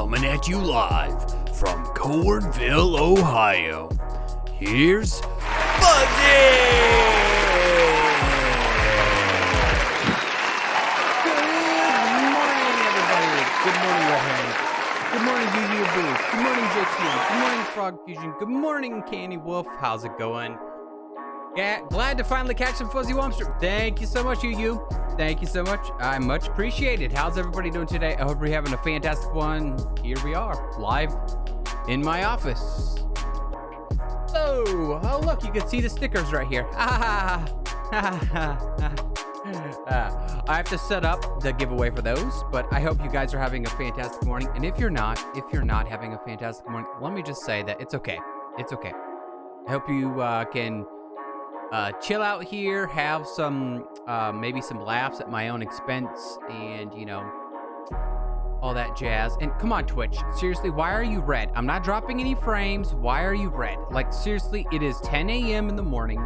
coming at you live from Cornville, Ohio. Here's Fuzzy! Good morning, Redhead. Good morning, Boo. Good morning, JT. Good morning, Frog Fusion. Good morning, Candy Wolf. How's it going? Yeah, glad to finally catch some Fuzzy Wompster. Thank you so much, you. Thank you so much. I much appreciated. How's everybody doing today? I hope you're having a fantastic one. Here we are, live in my office. Oh, look, you can see the stickers right here. I have to set up the giveaway for those, but I hope you guys are having a fantastic morning. And if you're not having a fantastic morning, let me just say that it's okay. It's okay. I hope you can chill out here, have some maybe some laughs at my own expense, and you know, all that jazz. And come on, Twitch, seriously, why are you red? I'm not dropping any frames. Why are you red? Like, seriously, it is 10 a.m. in the morning.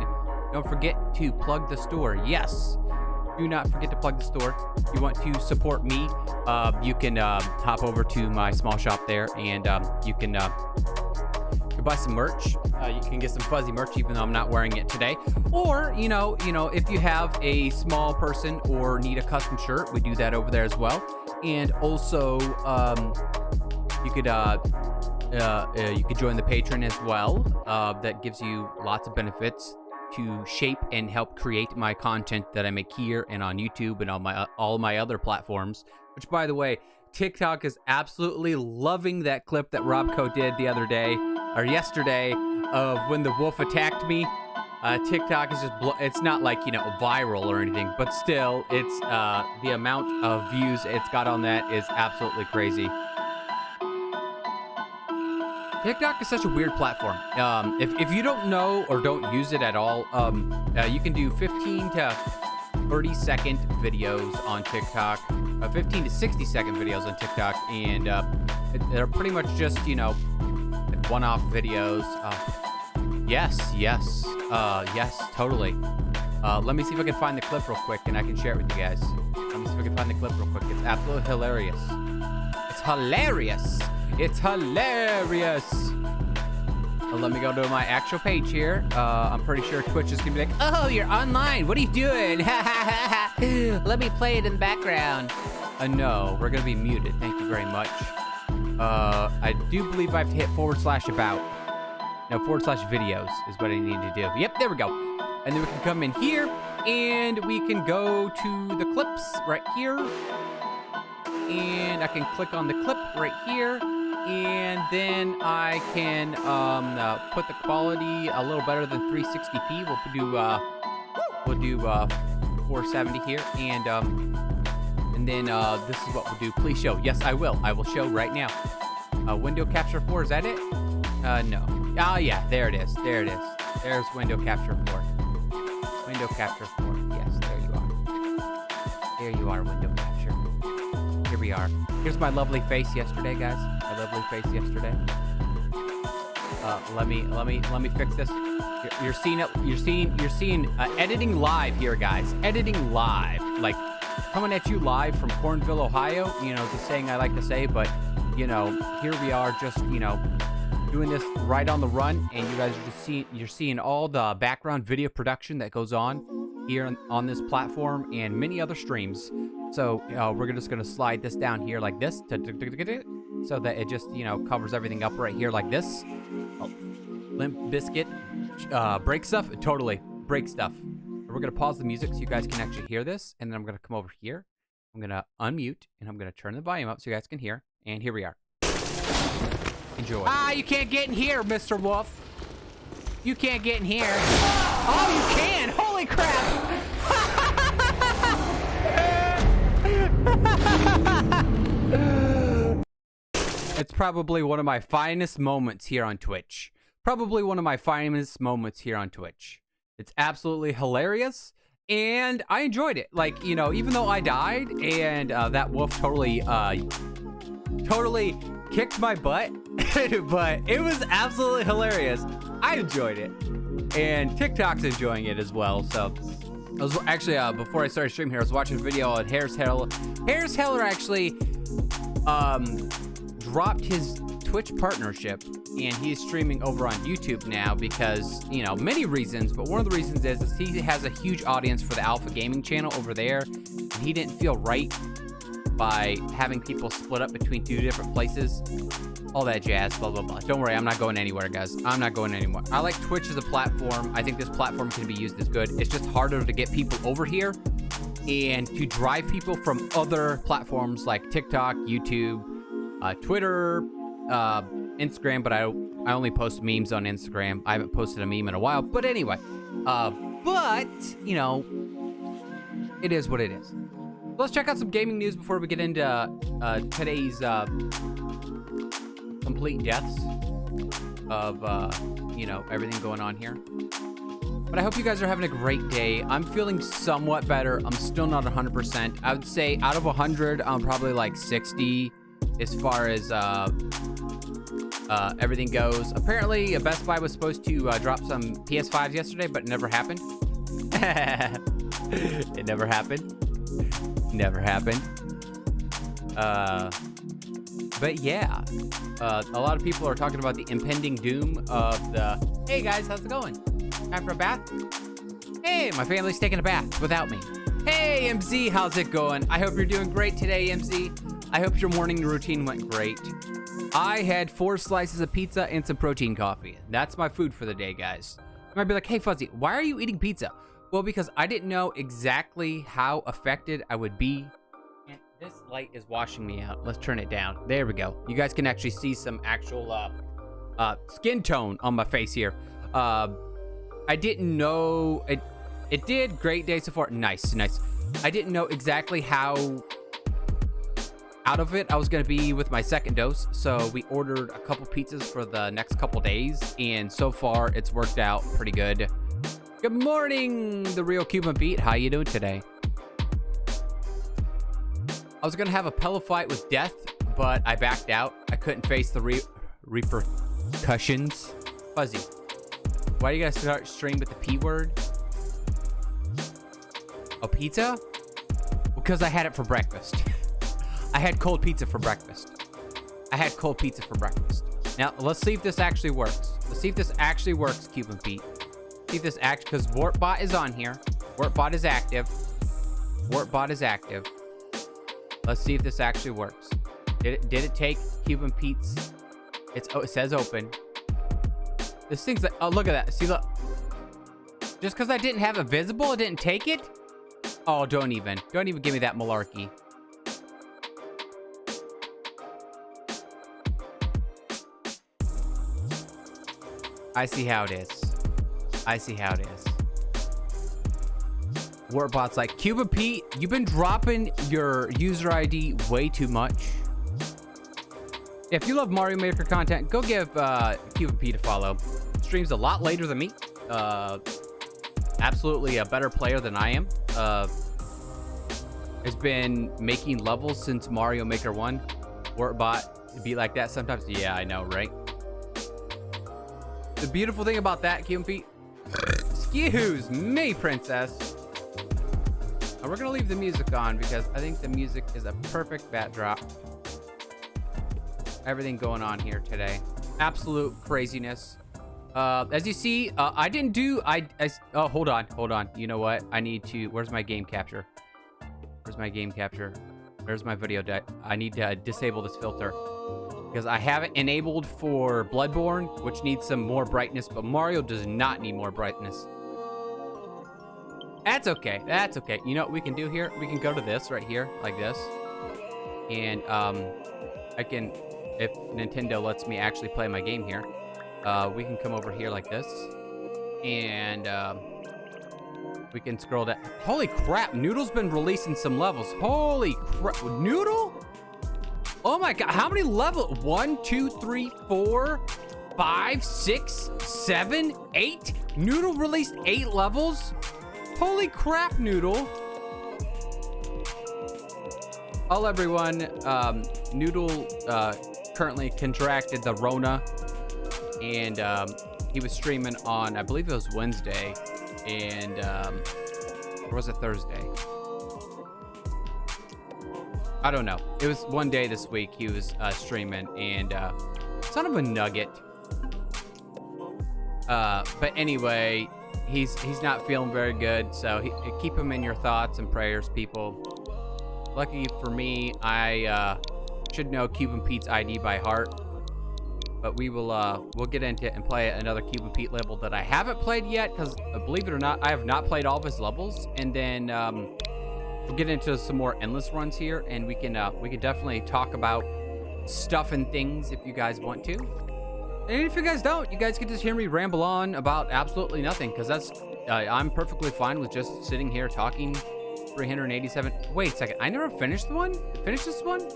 Don't forget to plug the store. Yes, do not forget to plug the store. If you want to support me, you can hop over to my small shop there, and you can buy some merch. You can get some Fuzzy merch, even though I'm not wearing it today. Or, you know, if you have a small person or need a custom shirt, we do that over there as well. And also, you could join the Patreon as well. That gives you lots of benefits to shape and help create my content that I make here and on YouTube and on all my other platforms. Which, by the way, TikTok is absolutely loving that clip that Robco did the other day, or yesterday, of when the wolf attacked me. TikTok is just, it's not like, you know, viral or anything, but still, it's, the amount of views it's got on that is absolutely crazy. TikTok is such a weird platform. If you don't know or don't use it at all, you can do 15 to 30-second videos on TikTok, 15 to 60-second videos on TikTok, and they're pretty much just, you know, one-off videos. Yes, totally. Let me see if I can find the clip real quick, and I can share it with you guys. Let me see if I can find the clip real quick. It's absolutely hilarious. It's hilarious. It's hilarious. Let me go to my actual page here. I'm pretty sure Twitch is gonna be like, oh, you're online. What are you doing? Let me play it in the background. No, we're gonna be muted. Thank you very much. I do believe I have to hit /about. No, /videos is what I need to do. Yep, there we go. And then we can come in here, and we can go to the clips right here. And I can click on the clip right here. And then I can put the quality a little better than 360p. We'll do 470 here, and then this is what we'll do. Please show. Yes, I will. I will show right now. Window capture 4. Is that it? No. Oh yeah, there it is. There it is. There's window capture 4. Window capture 4. Yes, there you are. There you are, window capture. Here we are. Here's my lovely face yesterday, guys. My lovely face yesterday. Let me fix this. You're seeing it. You're seeing editing live here, guys. Editing live, like coming at you live from Cornville, Ohio. You know, it's a saying I like to say, but you know, here we are, just doing this right on the run, and you guys are just seeing all the background video production that goes on here on this platform and many other streams. So we're just gonna slide this down here like this so that it just, you know, covers everything up right here like this. Limp Bizkit break stuff, totally break stuff. We're gonna pause the music so you guys can actually hear this, and then I'm gonna come over here. I'm gonna unmute, and I'm gonna turn the volume up so you guys can hear. And here we are. Enjoy. You can't get in here, Mr. Wolf. You can't get in here. Oh, you can! Holy crap! It's probably one of my finest moments here on Twitch. Probably one of my finest moments here on Twitch. It's absolutely hilarious, and I enjoyed it. Like, you know, even though I died, and that wolf totally kicked my butt, but it was absolutely hilarious. I enjoyed it, and TikTok's enjoying it as well. So I was actually before I started streaming here, I was watching a video on Harris Heller actually dropped his Twitch partnership, and he's streaming over on YouTube now because, you know, many reasons, but one of the reasons is he has a huge audience for the Alpha Gaming channel over there, and he didn't feel right by having people split up between 2 different places. All that jazz, blah, blah, blah. Don't worry, I'm not going anywhere, guys. I'm not going anywhere. I like Twitch as a platform. I think this platform can be used as good. It's just harder to get people over here and to drive people from other platforms like TikTok, YouTube, Twitter, Instagram, but I only post memes on Instagram. I haven't posted a meme in a while. But anyway, but, you know, it is what it is. Let's check out some gaming news before we get into today's complete deaths of, you know, everything going on here. But I hope you guys are having a great day. I'm feeling somewhat better. I'm still not 100%. I would say out of 100, I'm probably like 60 as far as everything goes. Apparently, Best Buy was supposed to drop some PS5s yesterday, but it never happened. It never happened. Never happened. But yeah, a lot of people are talking about the impending doom of the, hey guys, how's it going? Time for a bath? Hey, my family's taking a bath without me. Hey, MZ, how's it going? I hope you're doing great today, MZ. I hope your morning routine went great. I had 4 slices of pizza and some protein coffee. That's my food for the day, guys. You might be like, hey, Fuzzy, why are you eating pizza? Well, because I didn't know exactly how affected I would be. And this light is washing me out. Let's turn it down. There we go. You guys can actually see some actual skin tone on my face here. I didn't know it did great day so far. Nice. I didn't know exactly how out of it I was going to be with my second dose, so we ordered a couple pizzas for the next couple days, and so far it's worked out pretty good. Good morning, the real Cuban Pete. How you doing today? I was going to have a pillow fight with death, but I backed out. I couldn't face the repercussions. Fuzzy, why do you guys start stream with the P word? Oh, pizza? Because I had it for breakfast. I had cold pizza for breakfast. Now, let's see if this actually works. Let's see if this actually works, Cuban Pete. See if this because Warpbot is on here. Warpbot is active. Let's see if this actually works. Did it take Cuban Pete's? It says open. This thing's like, oh, look at that. See, look. Just because I didn't have it visible, it didn't take it? Oh, don't even give me that malarkey. I see how it is. Warpbot's like, Cuban Pete, you've been dropping your user ID way too much. If you love Mario Maker content, go give Cuban Pete a follow. Streams a lot later than me. Absolutely a better player than I am. Has been making levels since Mario Maker 1. Warpbot be like that sometimes. Yeah, I know, right? The beautiful thing about that, Cuban Pete, excuse me, princess. We're gonna leave the music on because I think the music is a perfect backdrop. Everything going on here today, absolute craziness. As you see, I didn't do. Oh, hold on. You know what? I need to. Where's my game capture? Where's my video? I need to disable this filter because I have it enabled for Bloodborne, which needs some more brightness, but Mario does not need more brightness. That's okay. You know what we can do here? We can go to this right here, like this, and I can, if Nintendo lets me actually play my game here, we can come over here like this, and we can scroll down. Holy crap, Noodle's been releasing some levels. Holy crap, Noodle? Oh my god, how many levels? 1, 2, 3, 4, 5, 6, 7, 8? Noodle released 8 levels? Holy crap, Noodle. Hello, everyone. Noodle currently contracted the Rona, and he was streaming on, I believe it was Wednesday, and or was it Thursday? I don't know. It was one day this week he was streaming, and son of a nugget. But anyway, he's not feeling very good, so keep him in your thoughts and prayers, people. Lucky for me, I should know Cuban Pete's ID by heart. But we'll get into it and play another Cuban Pete level that I haven't played yet, because believe it or not, I have not played all of his levels. And then we'll get into some more endless runs here, and we can definitely talk about stuff and things if you guys want to. And if you guys don't, you guys can just hear me ramble on about absolutely nothing, because that's I'm perfectly fine with just sitting here talking. 387. Wait a second, I never finished the one. Finished this one?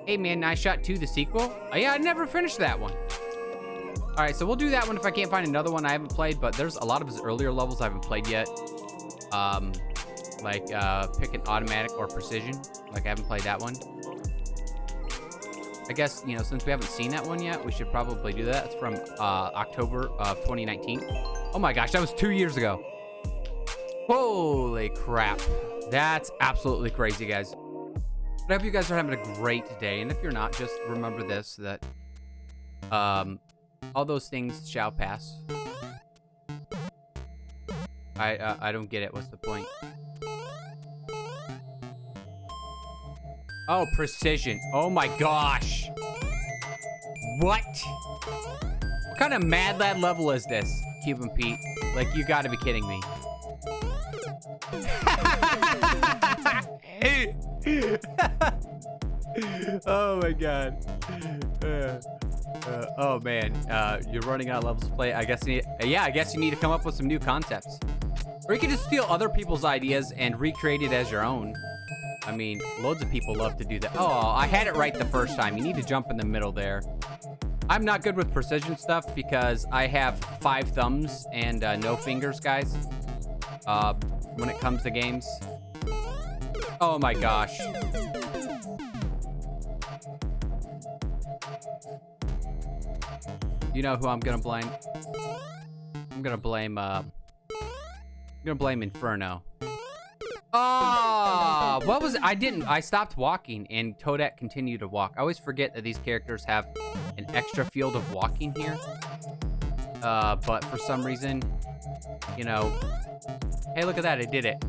Hey man, Nice Shot 2, the sequel. Oh yeah, I never finished that one. All right, so we'll do that one if I can't find another one I haven't played. But there's a lot of his earlier levels I haven't played yet. Like pick an automatic or precision. Like I haven't played that one. I guess, you know, since we haven't seen that one yet, we should probably do that. It's from October of 2019. Oh my gosh, that was 2 years ago. Holy crap. That's absolutely crazy, guys. But I hope you guys are having a great day. And if you're not, just remember this, that all those things shall pass. I don't get it. What's the point? Oh, precision. Oh my gosh. What? What kind of Mad Lad level is this, Cuban Pete? Like, you gotta be kidding me. Oh my god. Oh man, you're running out of levels to play. I guess you need to come up with some new concepts. Or you can just steal other people's ideas and recreate it as your own. I mean, loads of people love to do that. Oh, I had it right the first time. You need to jump in the middle there. I'm not good with precision stuff because I have 5 thumbs and no fingers, guys. When it comes to games. Oh my gosh. You know who I'm gonna blame? I'm gonna blame Inferno. Oh, what was it? I stopped walking and Toadette continued to walk. I always forget that these characters have an extra field of walking here. But for some reason, you know, hey, look at that, I did it.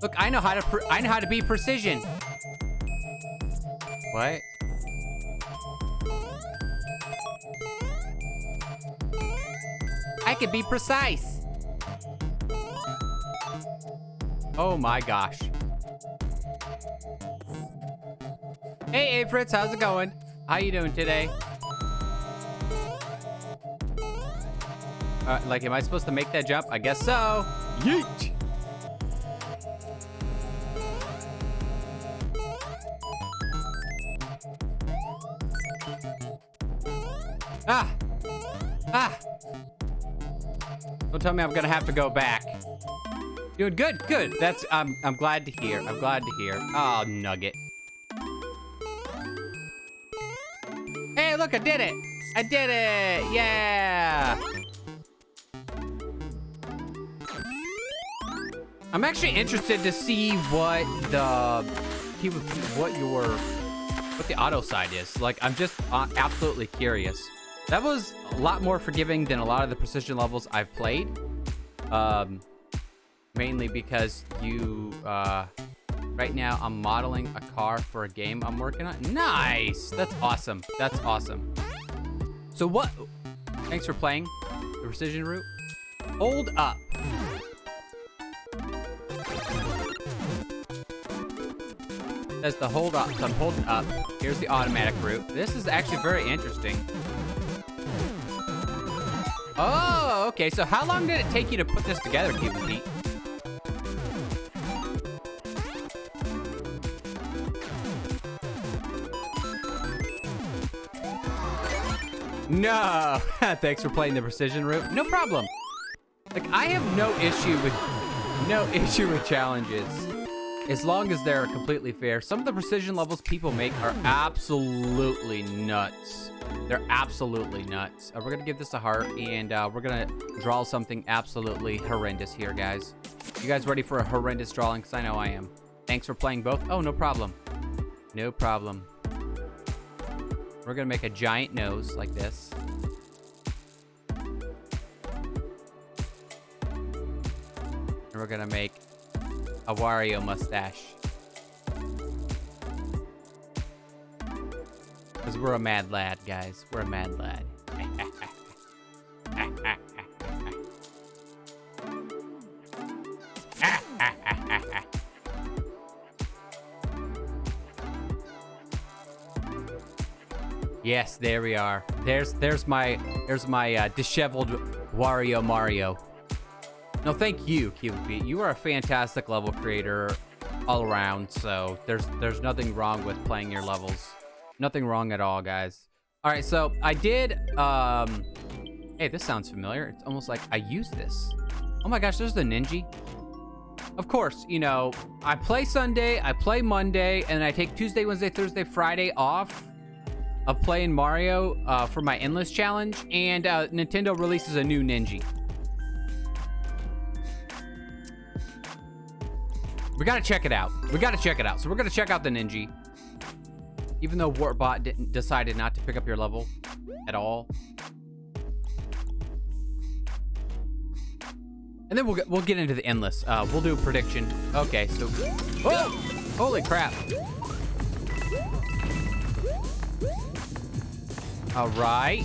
Look, I know how to be precision. What? I could be precise. Oh my gosh. Hey, Fritz, how's it going? How you doing today? Like, am I supposed to make that jump? I guess so. Yeet! Ah! Ah! Don't tell me I'm gonna have to go back. Doing good, good. That's I'm glad to hear. I'm glad to hear. Oh, nugget. Hey, look, I did it! I did it! Yeah! I'm actually interested to see what the auto side is. Like, I'm just absolutely curious. That was a lot more forgiving than a lot of the precision levels I've played. Mainly because right now I'm modeling a car for a game I'm working on. Nice! That's awesome. That's awesome. So what? Thanks for playing the precision route. Hold up. That's the hold up. So I'm holding up. Here's the automatic route. This is actually very interesting. Oh, okay. So how long did it take you to put this together, Cuban Pete? No. Thanks for playing the precision route. No problem. Like, I have no issue with challenges as long as they're completely fair. Some of the precision levels people make are absolutely nuts. They're absolutely nuts. We're gonna give this a heart, and we're gonna draw something absolutely horrendous here, guys. You guys ready for a horrendous drawing? Because I know I am. Thanks for playing both. Oh, no problem. No problem. We're gonna make a giant nose like this. And we're gonna make a Wario mustache. Because we're a mad lad, guys. We're a mad lad. Yes, there we are. There's my disheveled Wario Mario. No, thank you, QB. You are a fantastic level creator all around. So there's nothing wrong with playing your levels. Nothing wrong at all, guys. All right, so I did. Hey, this sounds familiar. It's almost like I used this. Oh my gosh, there's the Ninja. Of course, you know, I play Sunday, I play Monday, and I take Tuesday, Wednesday, Thursday, Friday off of playing Mario for my Endless Challenge, and Nintendo releases a new Ninja. We gotta check it out. We gotta check it out. So we're gonna check out the Ninja. Even though Wartbot decided not to pick up your level at all. And then we'll get into the Endless. We'll do a prediction. Okay, so... Oh! Holy crap. All right.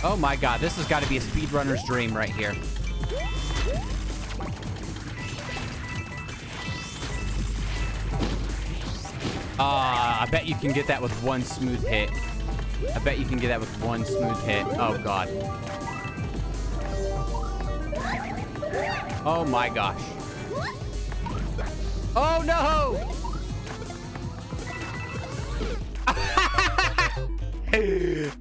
Oh my god, this has got to be a speedrunner's dream right here. I bet you can get that with one smooth hit. I bet you can get that with one smooth hit. Oh god. Oh my gosh. Oh no!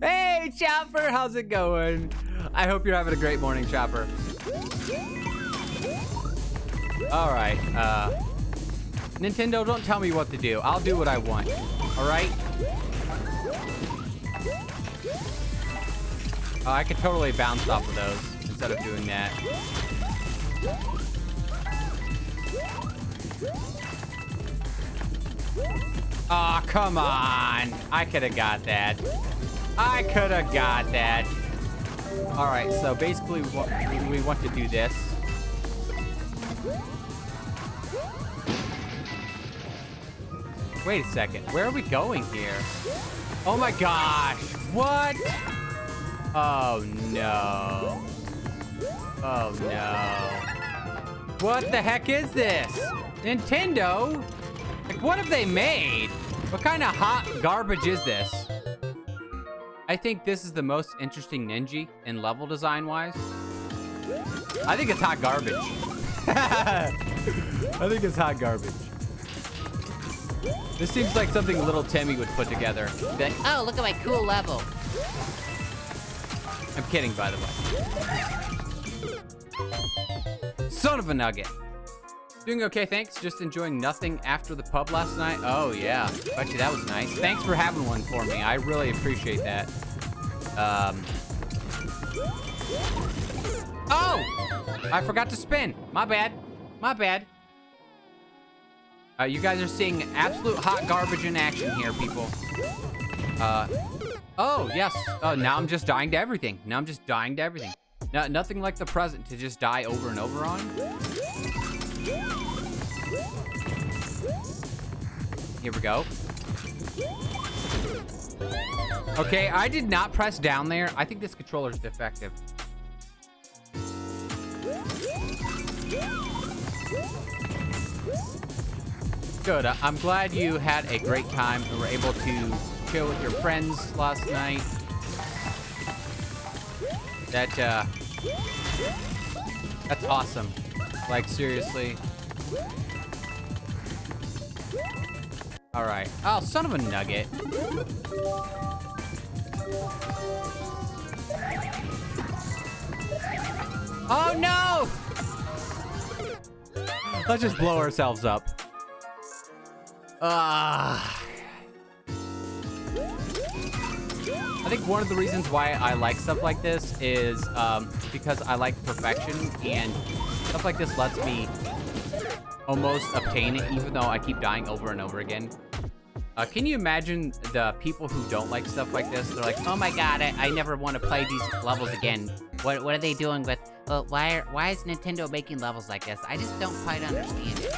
Hey, Chopper, how's it going? I hope you're having a great morning, Chopper. All right, Nintendo, don't tell me what to do. I'll do what I want. All right? Oh, I could totally bounce off of those instead of doing that. Aw, oh, come on. I could have got that. I could have got that. All right, so basically we want to do this. Wait a second. Where are we going here? Oh my gosh. What? Oh no. Oh no. What the heck is this? Nintendo? Like, what have they made? What kind of hot garbage is this? I think this is the most interesting Ninja in level design-wise. I think it's hot garbage. I think it's hot garbage. This seems like something little Timmy would put together. Be like, oh, look at my cool level. I'm kidding, by the way. Son of a nugget. Doing okay, thanks. Just enjoying nothing after the pub last night. Oh, yeah. Bet you that was nice. Thanks for having one for me. I really appreciate that. Oh! I forgot to spin. My bad. My bad. You guys are seeing absolute hot garbage in action here, people. Oh, yes. Now I'm just dying to everything. Now I'm just dying to everything. No, nothing like the present to just die over and over on. Here we go. Okay, I did not press down there. I think this controller is defective. Good. I'm glad you had a great time and were able to chill with your friends last night. That's awesome. Like, seriously. All right. Oh, son of a nugget. Oh, no! Let's just blow ourselves up. I think one of the reasons why I like stuff like this is because I like perfection, and stuff like this lets me almost obtain it, even though I keep dying over and over again. Can you imagine the people who don't like stuff like this? They're like, oh my god, I never want to play these levels again. What are they doing with... why is Nintendo making levels like this? I just don't quite understand it.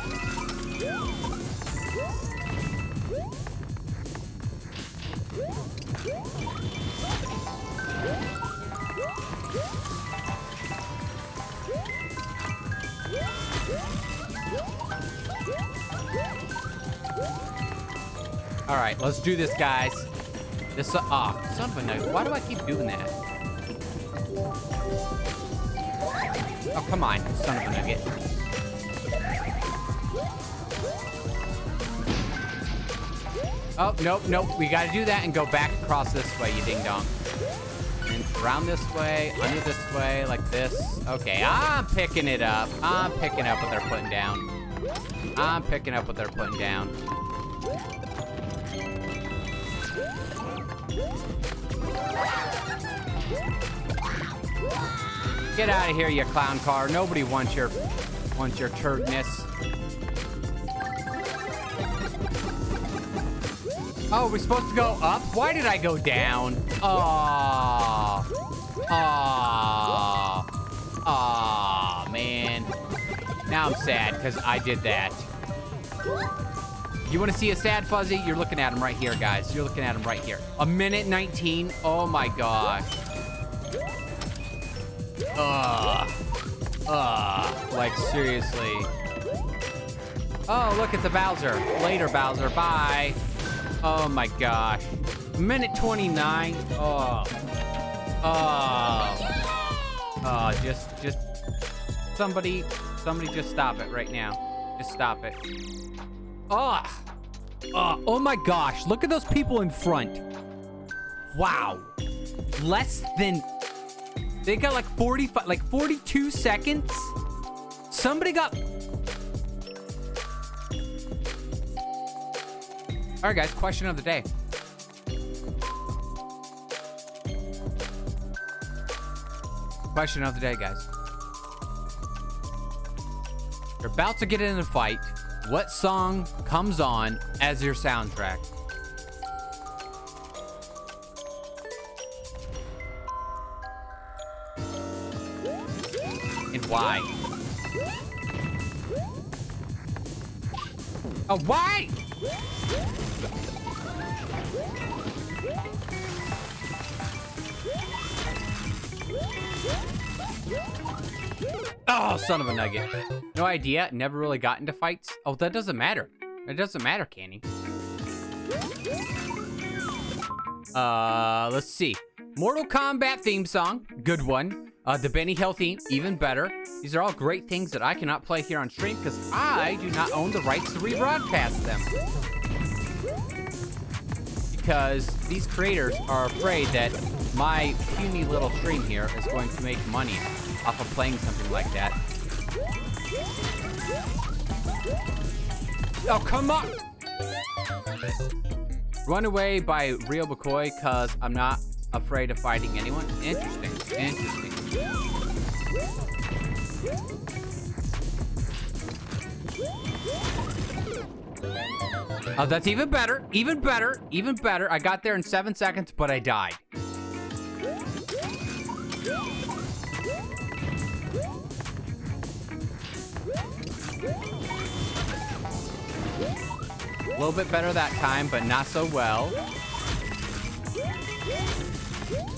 All right, let's do this, guys. This, son of a nugget. Why do I keep doing that? Oh, come on, son of a nugget. Oh, nope. We gotta do that and go back across this way, you ding-dong. And around this way, under this way, like this. Okay, I'm picking it up. I'm picking up what they're putting down. I'm picking up what they're putting down. Get out of here, you clown car. Nobody wants your turdness. Oh, we're supposed to go up? Why did I go down? Oh, man. Now I'm sad because I did that. You want to see a sad fuzzy? You're looking at him right here, guys. You're looking at him right here. 1:19. Oh my gosh. Like seriously. Oh, look, it's a Bowser. Later, Bowser. Bye. Oh my gosh. 1:29. Just somebody just stop it right now. Just stop it. Oh my gosh, look at those people in front. Wow. They got like 42 seconds. Somebody got... All right, guys, question of the day. Question of the day, guys. You're about to get in a fight. What song comes on as your soundtrack? And why? Oh, why? Oh, son of a nugget. No idea. Never really got into fights. Oh, that doesn't matter. It doesn't matter, Candy. Let's see. Mortal Kombat theme song. Good one. The Benny Hill theme. Even better. These are all great things that I cannot play here on stream because I do not own the rights to rebroadcast them. Because these creators are afraid that my puny little stream here is going to make money off of playing something like that. Oh, come on! Run Away by Rio McCoy, because I'm not afraid of fighting anyone. Interesting. Interesting. Oh, that's even better. Even better. Even better. I got there in 7 seconds, but I died. A little bit better that time, but not so well.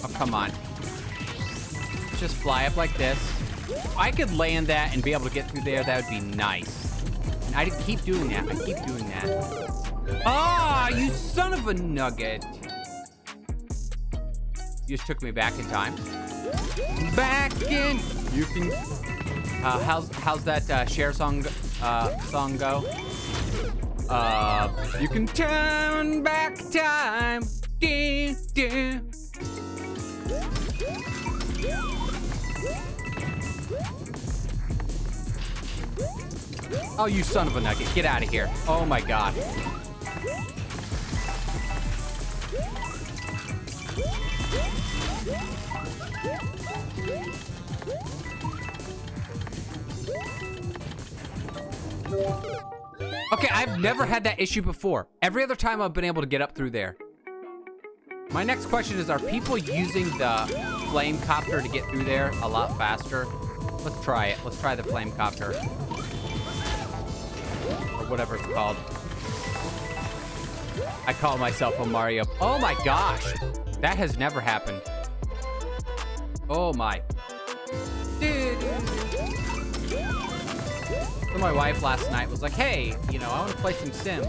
Oh, come on. Just fly up like this. If I could land that and be able to get through there, that would be nice. And I keep doing that. I keep doing that. Ah, you son of a nugget. You just took me back in time. Back in. You can. How's that Cher song go? You can turn back time. Ding, ding. Oh, you son of a nugget. Get out of here. Oh my god. Okay, I've never had that issue before. Every other time I've been able to get up through there. My next question is, are people using the flame copter to get through there a lot faster? Let's try it. Let's try the flame copter. Or whatever it's called. I call myself a Mario. Oh my gosh. That has never happened. Oh my. Dude. So my wife last night was like, hey, you know, I want to play some Sims.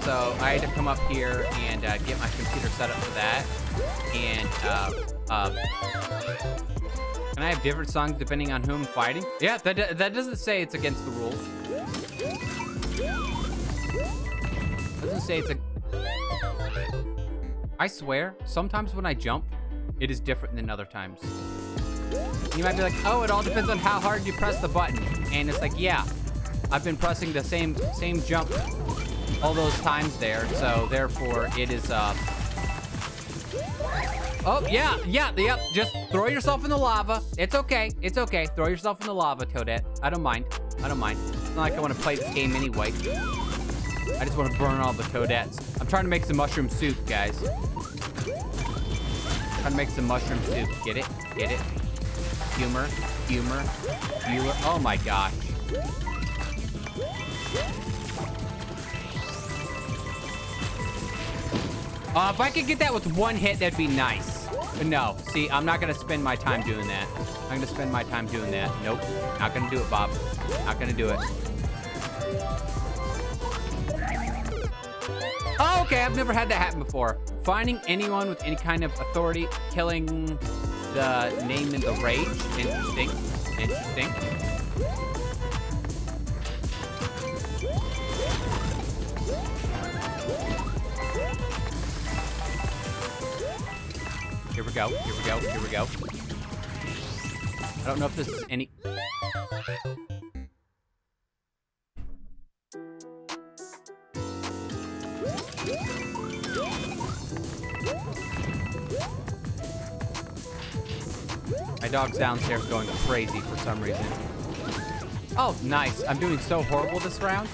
So I had to come up here and get my computer set up for that. And can I have different songs depending on who I'm fighting? Yeah, that doesn't say it's against the rules. Doesn't say it's a... I swear, sometimes when I jump, it is different than other times. You might be like, oh, it all depends on how hard you press the button. And it's like, yeah, I've been pressing the same jump all those times there, so therefore it is oh yeah, just throw yourself in the lava. It's okay, throw yourself in the lava, Toadette. I don't mind. It's not like I want to play this game anyway. I just want to burn all the Toadettes. I'm trying to make some mushroom soup, guys. Trying to make some mushroom soup. Get it? Humor. Oh my gosh. If I could get that with one hit, that'd be nice. But no, see, I'm not gonna spend my time doing that. Nope, not gonna do it, Bob. Not gonna do it. Oh, okay, I've never had that happen before. Finding anyone with any kind of authority, killing the name in the rage. Interesting. Here we go. I don't know if this is any... My dog's downstairs going crazy for some reason. Oh, nice. I'm doing so horrible this round.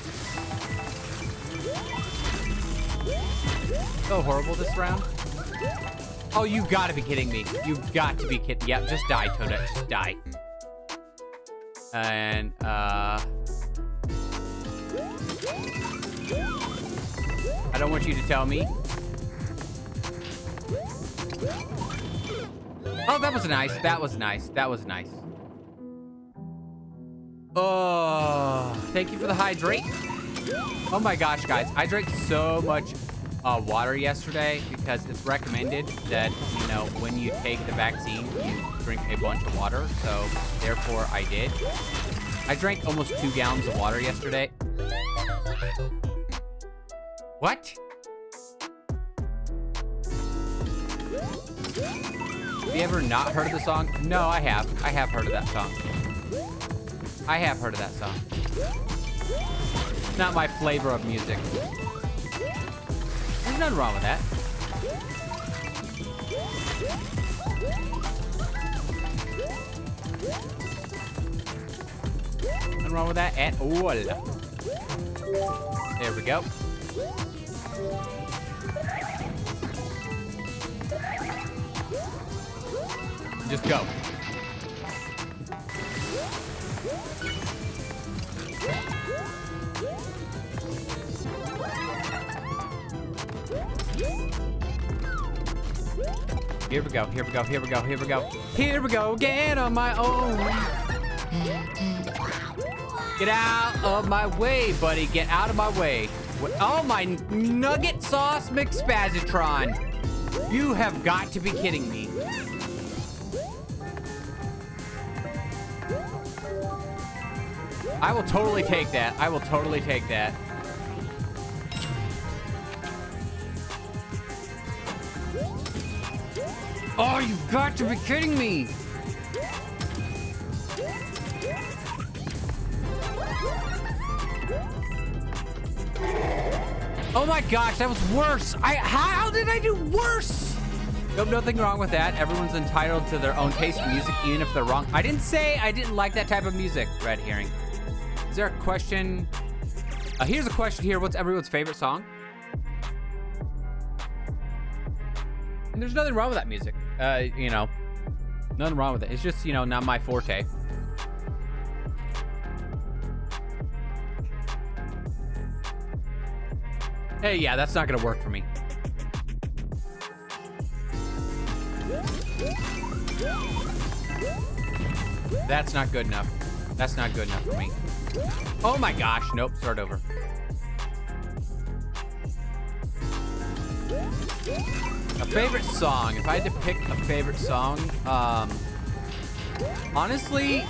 Oh, you gotta be kidding me. You've got to be kidding. Yeah, just die, Toadette. Just die. And, I don't want you to tell me. Oh, that was nice. Oh, thank you for the hydrate. Oh my gosh, guys. I drank so much water yesterday because it's recommended that, you know, when you take the vaccine, you drink a bunch of water. So therefore I did. I drank almost 2 gallons of water yesterday. What? Have you ever not heard of the song? No, I have. I have heard of that song. It's not my flavor of music. There's nothing wrong with that. Nothing wrong with that at all. There we go. Just go. Here we go again on my own. Get out of my way, buddy. Get out of my way. Oh, my nugget sauce McSpazitron. You have got to be kidding me. I will totally take that. Oh, you've got to be kidding me. Oh my gosh, that was worse. How did I do worse? Nope, nothing wrong with that. Everyone's entitled to their own taste in music, even if they're wrong. I didn't say I didn't like that type of music, Red Herring. Is there a question? Here's a question here. What's everyone's favorite song? And there's nothing wrong with that music. You know, nothing wrong with it. It's just, you know, not my forte. Hey, yeah, that's not gonna work for me. That's not good enough. That's not good enough for me. Oh my gosh, nope, start over. A favorite song, if I had to pick a favorite song, honestly,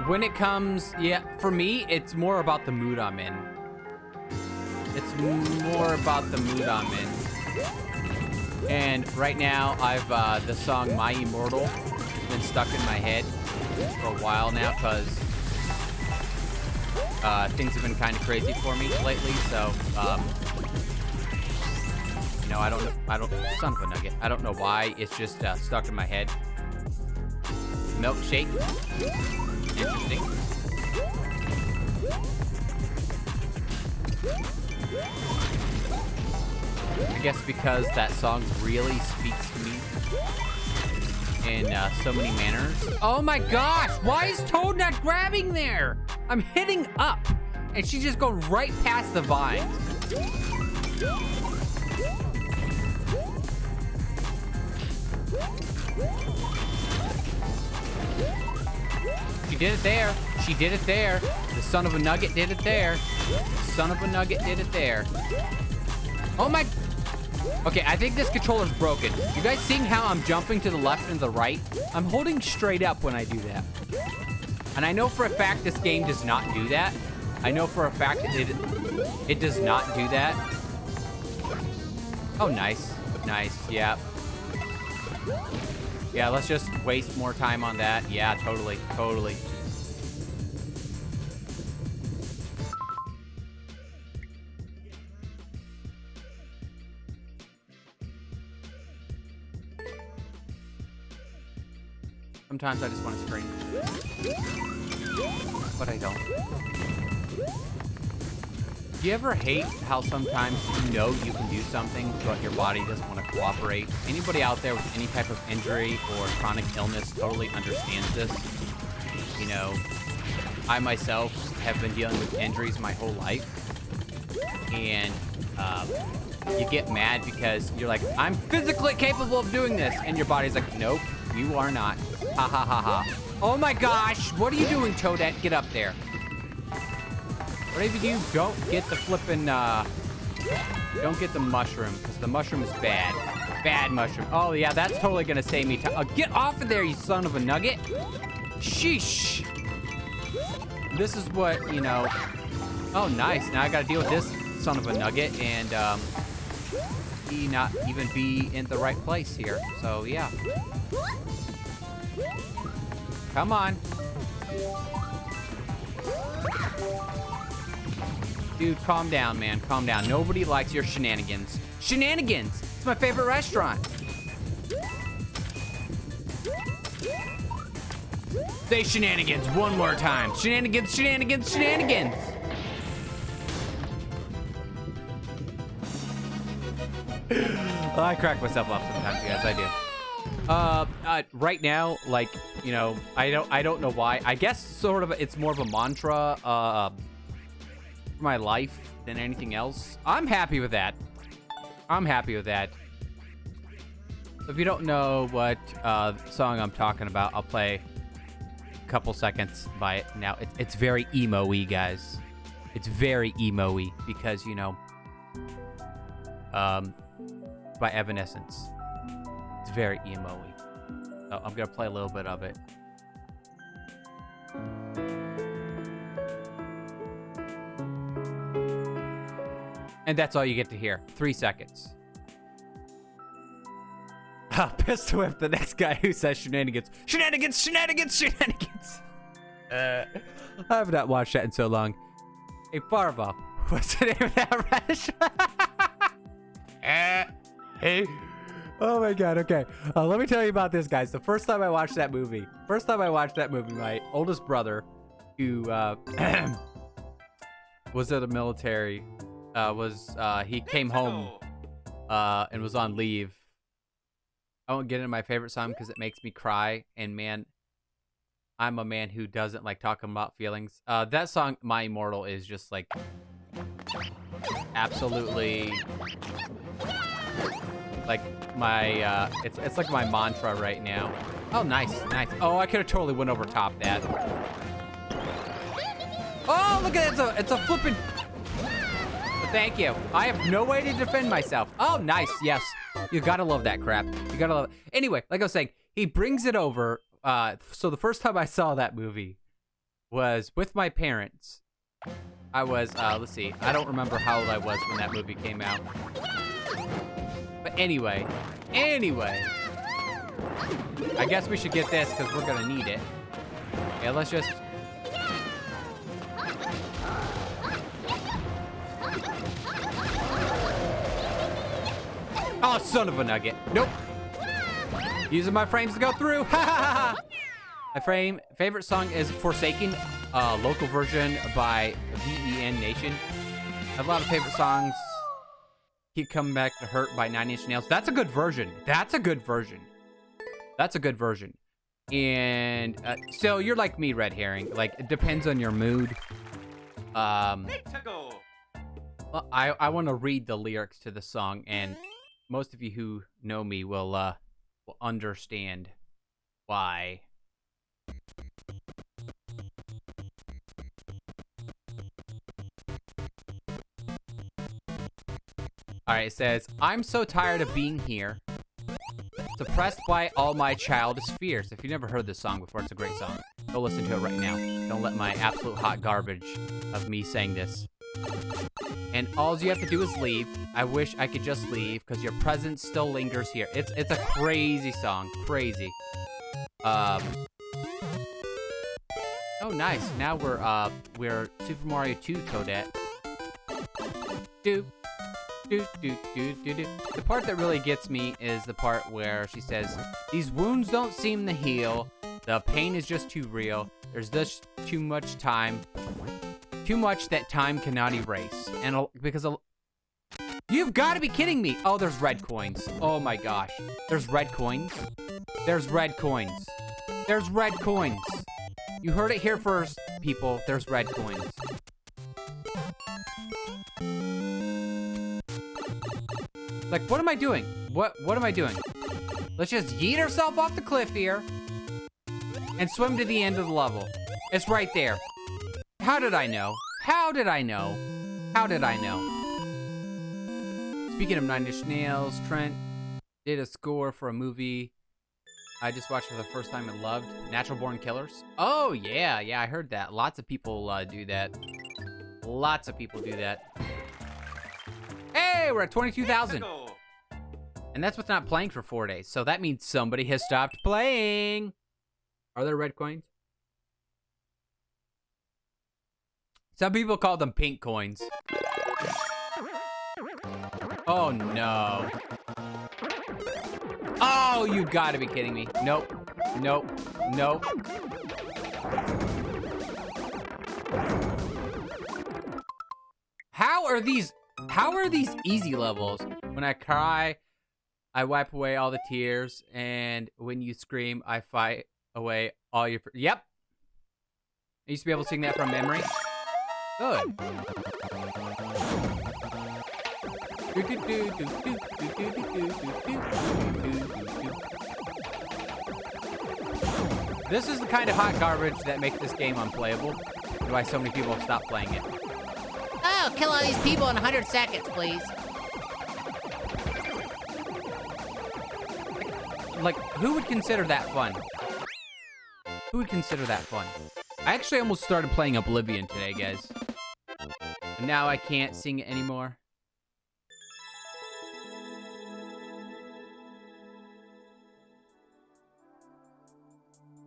when it comes, yeah, for me, it's more about the mood I'm in. It's more about the mood I'm in. And right now, I've, the song My Immortal has been stuck in my head for a while now, because things have been kind of crazy for me lately, so, you know, I don't, son of a nugget. I don't know why, it's just, stuck in my head. Milkshake. Interesting. I guess because that song really speaks to me in so many manners. Oh my gosh, why is Toad not grabbing there? I'm hitting up, and she's just going right past the vines. She did it there. She did it there. The son of a nugget did it there. The son of a nugget did it there. Oh my... Okay, I think this controller's broken. You guys seeing how I'm jumping to the left and the right? I'm holding straight up when I do that. And I know for a fact this game does not do that. I know for a fact it does not do that. Oh, nice. Nice, yeah. Yeah, let's just waste more time on that. Yeah, totally, totally. Sometimes I just want to scream. But I don't. Do you ever hate how sometimes you know you can do something, but your body doesn't want to cooperate? Anybody out there with any type of injury or chronic illness totally understands this. You know, I myself have been dealing with injuries my whole life. And you get mad because you're like, I'm physically capable of doing this. And your body's like, nope, you are not. Ha ha ha ha. Oh my gosh, what are you doing, Toadette? Get up there. Whatever you do, don't get the flippin', don't get the mushroom, because the mushroom is bad. Bad mushroom. Oh yeah, that's totally gonna save me time. Get off of there, you son of a nugget. Sheesh. This is what, you know. Oh, nice. Now I gotta deal with this son of a nugget, and, he not even be in the right place here. So, yeah. Come on. Dude, calm down, man. Calm down. Nobody likes your shenanigans. Shenanigans! It's my favorite restaurant. Say shenanigans one more time. Shenanigans, shenanigans, shenanigans! I crack myself up sometimes, guys. I do. Right now, like, you know, I don't know why. I guess sort of it's more of a mantra for my life than anything else. I'm happy with that. I'm happy with that. If you don't know what song I'm talking about, I'll play a couple seconds by it now. It's very emo-y, guys. It's very emo-y because, you know, by Evanescence. It's very emo-y. So I'm gonna play a little bit of it. And that's all you get to hear. 3 seconds. Pistol Whip, the next guy who says shenanigans. Shenanigans, shenanigans, shenanigans. I have not watched that in so long. Hey, Farva, what's the name of that restaurant? Hey. Oh my god, okay. Let me tell you about this, guys. The first time I watched that movie, my oldest brother, who was in the military. He came home and was on leave. I won't get into my favorite song because it makes me cry. And man, I'm a man who doesn't like talking about feelings. That song, My Immortal, is just like absolutely like my it's like my mantra right now. Oh, nice. Oh, I could have totally went over top that. Oh, look at it. It's a flippin'. Thank you. I have no way to defend myself. Oh, nice. Yes. You gotta love that crap. You gotta love it. Anyway, like I was saying, he brings it over. So the first time I saw that movie was with my parents. I was, let's see. I don't remember how old I was when that movie came out. But anyway. I guess we should get this because we're gonna need it. Yeah, let's just... Oh, son of a nugget. Nope. Using my frames to go through. Ha ha ha. My favorite song is Forsaken, local version by VEN Nation. I have a lot of favorite songs. Keep Coming Back to Hurt by 9 Inch Nails. That's a good version. And so you're like me, Red Herring. Like, it depends on your mood. Well, I want to read the lyrics to the song, and most of you who know me will understand why. All right, it says, I'm so tired of being here, suppressed by all my childish fears. If you've never heard this song before, it's a great song. Go listen to it right now. Don't let my absolute hot garbage of me saying this. And all you have to do is leave. I wish I could just leave because your presence still lingers here. It's a crazy song. Crazy. Oh, nice. Now we're Super Mario 2 Toadette. The part that really gets me is the part where she says, these wounds don't seem to heal. The pain is just too real. There's just too much time. Too much that time cannot erase. And because you've got to be kidding me. Oh, there's red coins. Oh my gosh. There's red coins. There's red coins. There's red coins. You heard it here first, people. There's red coins. Like, what am I doing? What am I doing? Let's just yeet ourselves off the cliff here and swim to the end of the level. It's right there. How did I know? How did I know? How did I know? Speaking of 9 Inch Nails, Trent did a score for a movie I just watched for the first time and loved, Natural Born Killers. Oh, yeah, I heard that. Lots of people do that. Lots of people do that. Hey, we're at 22,000. And that's with not playing for 4 days. So that means somebody has stopped playing. Are there red coins? Some people call them pink coins. Oh, no. Oh, you gotta be kidding me. Nope. How are these easy levels? When I cry, I wipe away all the tears, and when you scream, I fight away all your... Yep. I used to be able to sing that from memory. Good. This is the kind of hot garbage that makes this game unplayable. Why so many people have stopped playing it. Oh, kill all these people in 100 seconds, please. Like, who would consider that fun? Who would consider that fun? I actually almost started playing Oblivion today, guys. And now I can't sing it anymore.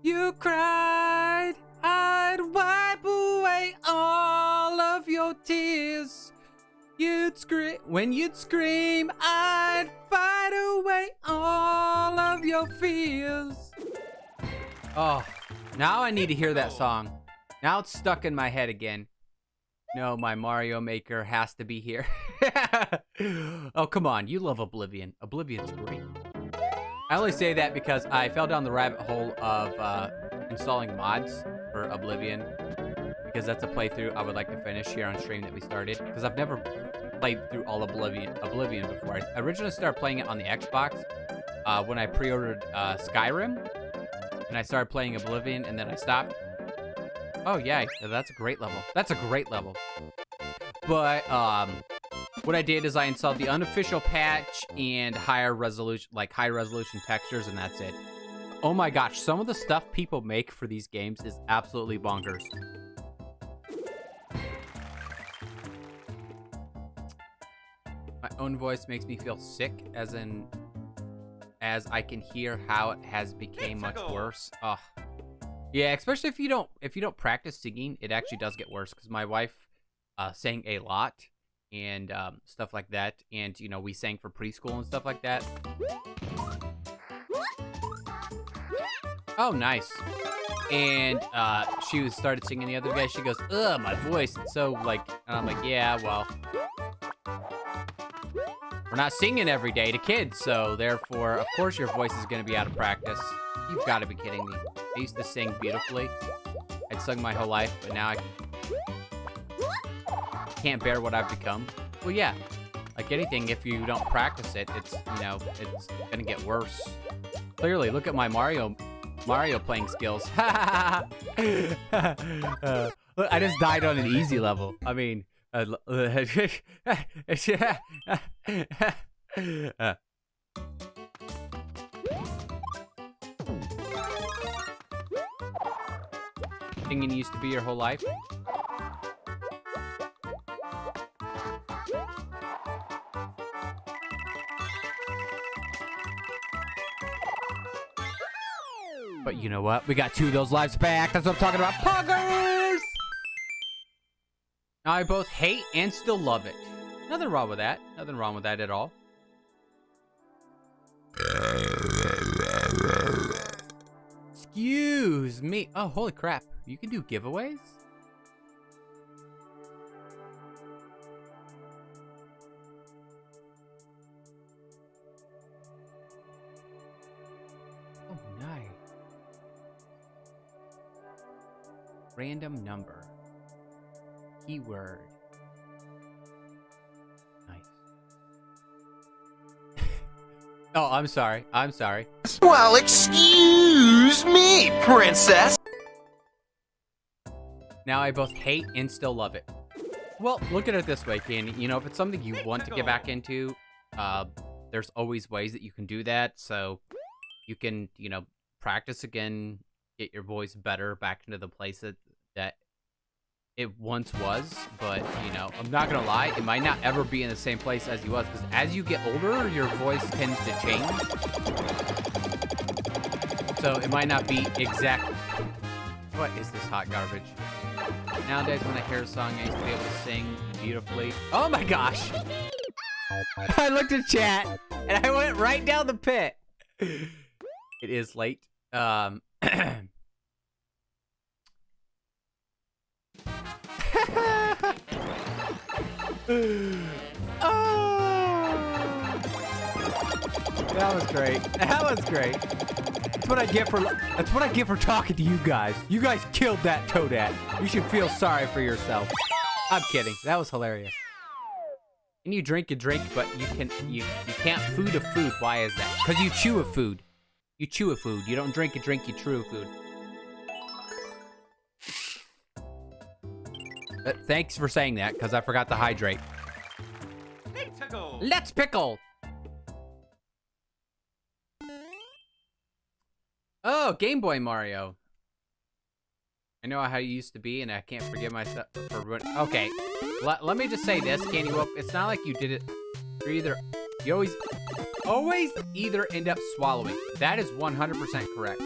You cried, I'd wipe away all of your tears. You'd scream, when you'd scream, I'd fight away all of your fears. Oh, now I need to hear that song. Now it's stuck in my head again. No, my Mario Maker has to be here. Oh, come on. You love Oblivion. Oblivion's great. I only say that because I fell down the rabbit hole of installing mods for Oblivion. Because that's a playthrough I would like to finish here on stream that we started. Because I've never played through all Oblivion before. I originally started playing it on the Xbox when I pre-ordered Skyrim. And I started playing Oblivion, and then I stopped. Oh, yeah, that's a great level. That's a great level. But what I did is I installed the unofficial patch and high resolution textures, and that's it. Oh my gosh, some of the stuff people make for these games is absolutely bonkers. My own voice makes me feel sick, as I can hear how it has become much worse. Oh. Yeah, especially if you don't practice singing, it actually does get worse. Because my wife sang a lot and stuff like that, and you know, we sang for preschool and stuff like that. Oh, nice. And she started singing the other day. She goes, "Ugh, my voice." It's so like, and I'm like, yeah, well, we're not singing every day to kids, so therefore, of course, your voice is gonna be out of practice. You've got to be kidding me. I used to sing beautifully. I'd sung my whole life, but now I can't bear what I've become. Well, yeah, like anything, if you don't practice it, it's gonna get worse. Clearly, look at my Mario playing skills. Look, I just died on an easy level. I mean, singing used to be your whole life? But you know what? We got 2 of those lives back. That's what I'm talking about. Poggers! Now I both hate and still love it. Nothing wrong with that. Nothing wrong with that at all. Excuse me. Oh, holy crap. You can do giveaways? Oh, nice. Random number. Keyword. Nice. Oh, I'm sorry. I'm sorry. Well, excuse me, princess. Now I both hate and still love it. Well, look at it this way, Candy. You know, if it's something you want to get back into, there's always ways that you can do that. So you can, you know, practice again, get your voice better back into the place that it once was. But, you know, I'm not going to lie, it might not ever be in the same place as you was. Because as you get older, your voice tends to change. So it might not be exact. What is this hot garbage? Nowadays, when I hear a song, I used to be able to sing beautifully. Oh my gosh! I looked at chat, and I went right down the pit. It is late. Oh! That was great. That was great. That's what I get for talking to you guys. You guys killed that Toadette. You should feel sorry for yourself. I'm kidding. That was hilarious. And you drink a drink, but you can't food a food. Why is that? Because you chew a food. You chew a food. You don't drink a drink, you chew a food. Thanks for saying that, because I forgot to hydrate. Let's pickle! Oh, Game Boy Mario. I know how you used to be, and I can't forgive myself for ruining. Okay, let me just say this, Candy Whoop. It's not like you did it. You always either end up swallowing. That is 100% correct.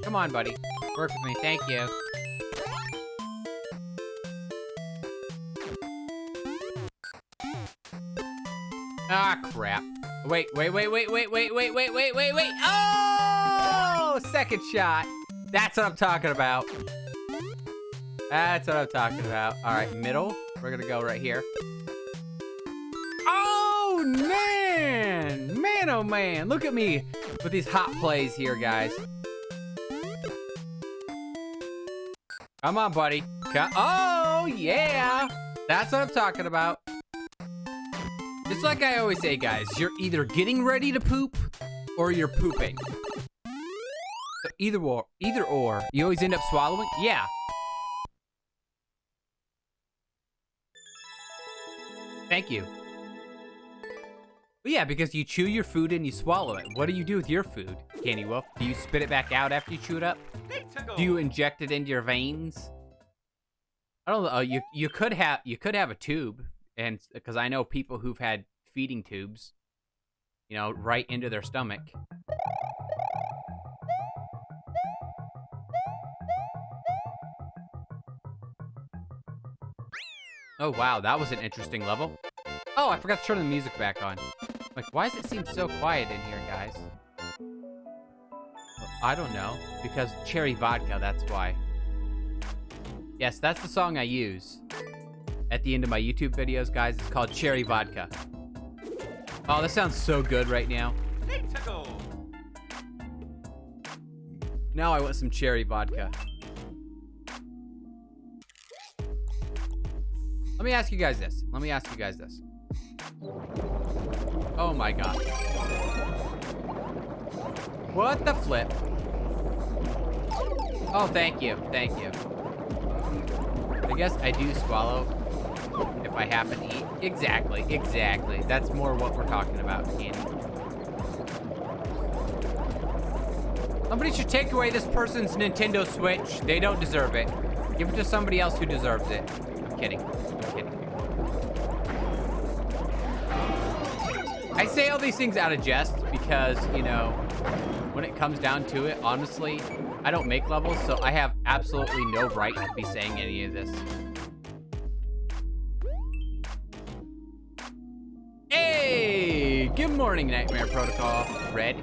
Come on, buddy. Work with me. Thank you. Ah, crap. Wait. Oh! Second shot. That's what I'm talking about. That's what I'm talking about. All right, middle. We're gonna go right here. Oh, man. Man, oh, man. Look at me with these hot plays here, guys. Come on, buddy. Oh, yeah. That's what I'm talking about. It's like I always say, guys. You're either getting ready to poop or you're pooping. So either or. You always end up swallowing? Yeah. Thank you. But yeah, because you chew your food and you swallow it. What do you do with your food, Candy Wolf? Do you spit it back out after you chew it up? Do you inject it into your veins? I don't know. You could have a tube, and because I know people who've had feeding tubes, you know, right into their stomach. Oh wow, that was an interesting level. Oh, I forgot to turn the music back on. Like, why does it seem so quiet in here, guys? I don't know. Because cherry vodka, that's why. Yes, that's the song I use at the end of my YouTube videos, guys. It's called Cherry Vodka. Oh, this sounds so good right now. Now I want some cherry vodka. Let me ask you guys this. Oh my god. What the flip? Oh, thank you. I guess I do swallow if I happen to eat. Exactly. That's more what we're talking about, Candy. Somebody should take away this person's Nintendo Switch. They don't deserve it. Give it to somebody else who deserves it. I'm kidding. I say all these things out of jest because, you know, when it comes down to it, honestly, I don't make levels, so I have absolutely no right to be saying any of this. Hey! Good morning, Nightmare Protocol. Red.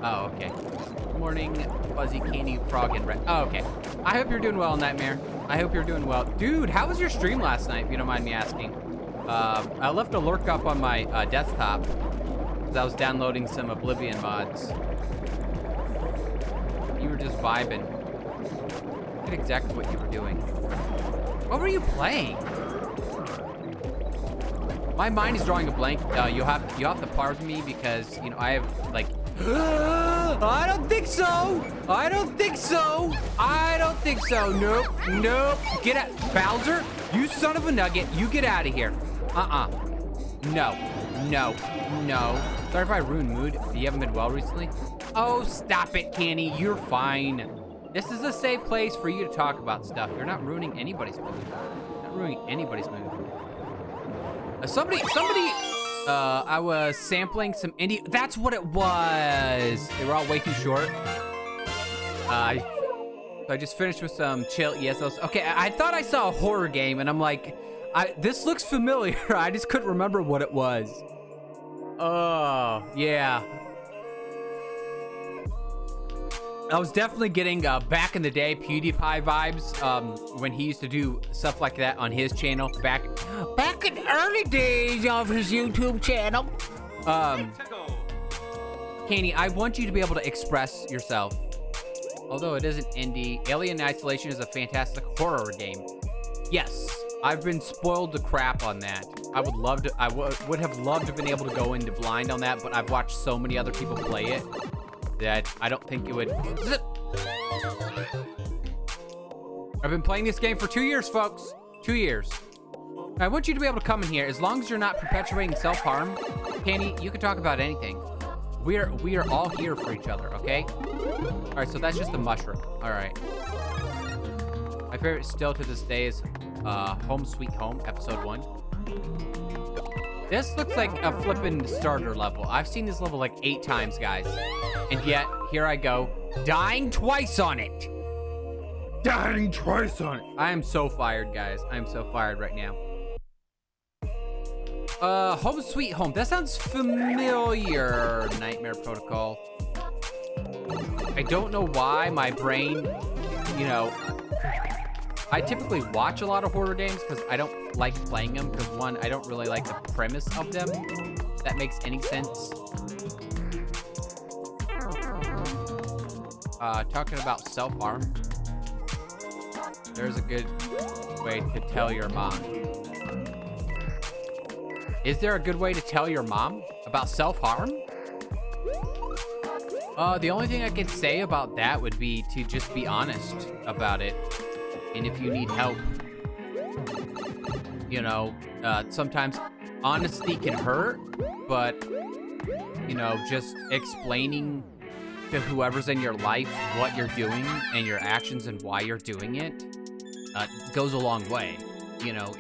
Oh, okay. Good morning, Fuzzy Candy Frog and Red. Oh, okay. I hope you're doing well, Nightmare. I hope you're doing well. Dude, how was your stream last night, if you don't mind me asking? I left a lurk up on my desktop because I was downloading some Oblivion mods. You were just vibing. I forget exactly what you were doing. What were you playing? My mind is drawing a blank. You'll have to pardon me because, you know, I have like. I don't think so. Nope. Get out, Bowser. You son of a nugget. You get out of here. No. Sorry if I ruined mood. You haven't been well recently. Oh, stop it, Canny. You're fine. This is a safe place for you to talk about stuff. You're not ruining anybody's mood. I was sampling some indie. That's what it was. They were all way too short. I just finished with some chill ESOs. Okay, I thought I saw a horror game, and I'm like, this looks familiar. I just couldn't remember what it was. Oh, yeah. I was definitely getting back in the day PewDiePie vibes when he used to do stuff like that on his channel back in the early days of his YouTube channel. Candy, I want you to be able to express yourself. Although it isn't indie, Alien Isolation is a fantastic horror game. Yes, I've been spoiled to crap on that. I would have loved to have been able to go into blind on that, but I've watched so many other people play it that I don't think it would. I've been playing this game for 2 years, folks. 2 years. I want you to be able to come in here. As long as you're not perpetuating self-harm, Candy, you can talk about anything. We are all here for each other, okay? All right, so that's just a mushroom. All right. My favorite still to this day is Home Sweet Home, episode 1. This looks like a flippin' starter level. I've seen this level like 8 times, guys. And yet, here I go, dying twice on it. I am so fired, guys. I am so fired right now. Home Sweet Home. That sounds familiar, Nightmare Protocol. I don't know why my brain, you know, I typically watch a lot of horror games because I don't like playing them because, one, I don't really like the premise of them. If that makes any sense. Talking about self-harm. There's a good way to tell your mom. Is there a good way to tell your mom about self-harm? The only thing I can say about that would be to just be honest about it. And if you need help, you know, sometimes honesty can hurt, but, you know, just explaining to whoever's in your life what you're doing and your actions and why you're doing it goes a long way. You know,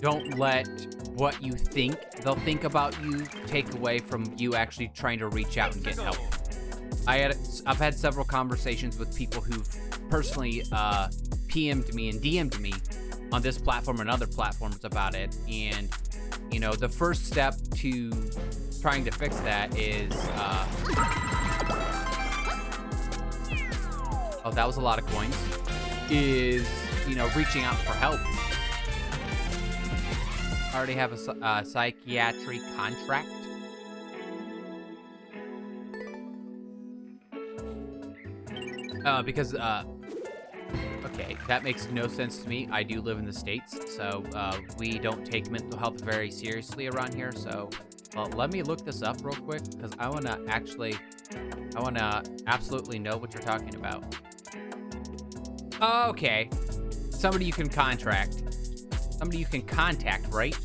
don't let what you think they'll think about you take away from you actually trying to reach out and get help. I've had several conversations with people who've personally PM'd me and DM'd me on this platform and other platforms about it. And, you know, the first step to trying to fix that is, oh, that was a lot of coins, is, you know, reaching out for help. I already have a psychiatry contract. Because, okay, that makes no sense to me. I do live in the States, so we don't take mental health very seriously around here, so let me look this up real quick, because I want to absolutely know what you're talking about. Okay. Somebody you can contract. Somebody you can contact, right?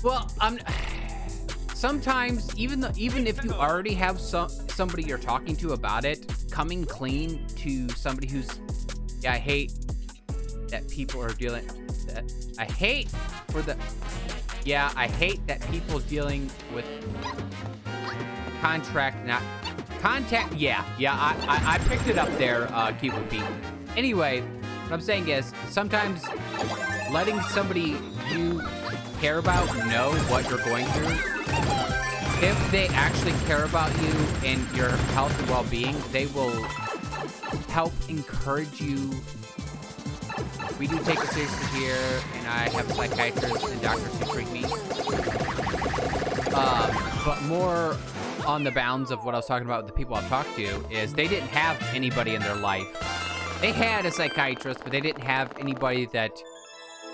Well, sometimes, even if you already have somebody you're talking to about it, coming clean to somebody who's, yeah, I hate that people are dealing, I hate that people dealing with contact, yeah, I picked it up there, qotd. Anyway, what I'm saying is, sometimes letting somebody you care about know what you're going through, if they actually care about you and your health and well-being, they will help encourage you. We do take it seriously here, and I have psychiatrists and doctors who treat me. But more on the bounds of what I was talking about with the people I've talked to is they didn't have anybody in their life. They had a psychiatrist, but they didn't have anybody that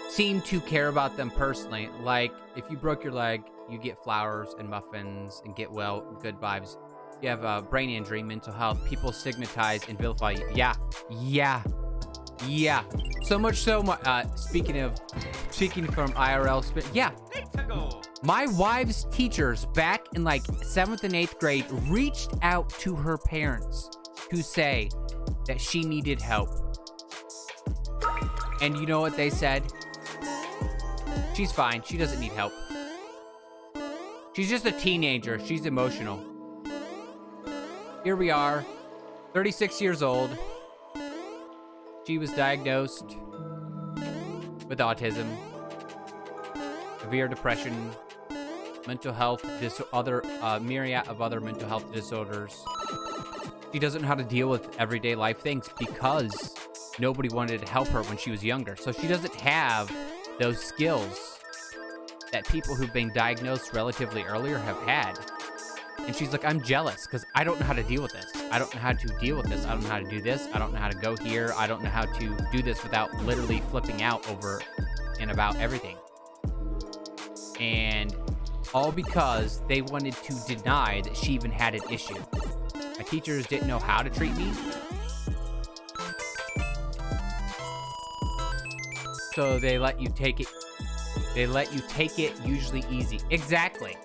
seemed to care about them personally. Like, if you broke your leg, you get flowers and muffins and get well, good vibes. You have a brain injury, mental health, people stigmatize and vilify you. Yeah. So much so, speaking from IRL, yeah. My wife's teachers back in like 7th and 8th grade reached out to her parents to say that she needed help. And you know what they said? She's fine. She doesn't need help. She's just a teenager. She's emotional. Here we are, 36 years old. She was diagnosed with autism, severe depression, mental health, myriad of other mental health disorders. She doesn't know how to deal with everyday life things because nobody wanted to help her when she was younger. So she doesn't have those skills that people who've been diagnosed relatively earlier have had. And she's like, I'm jealous because I don't know how to deal with this. I don't know how to deal with this. I don't know how to do this. I don't know how to go here. I don't know how to do this without literally flipping out over and about everything. And all because they wanted to deny that she even had an issue. My teachers didn't know how to treat me. So they let you take it. They let you take it usually easy. Exactly.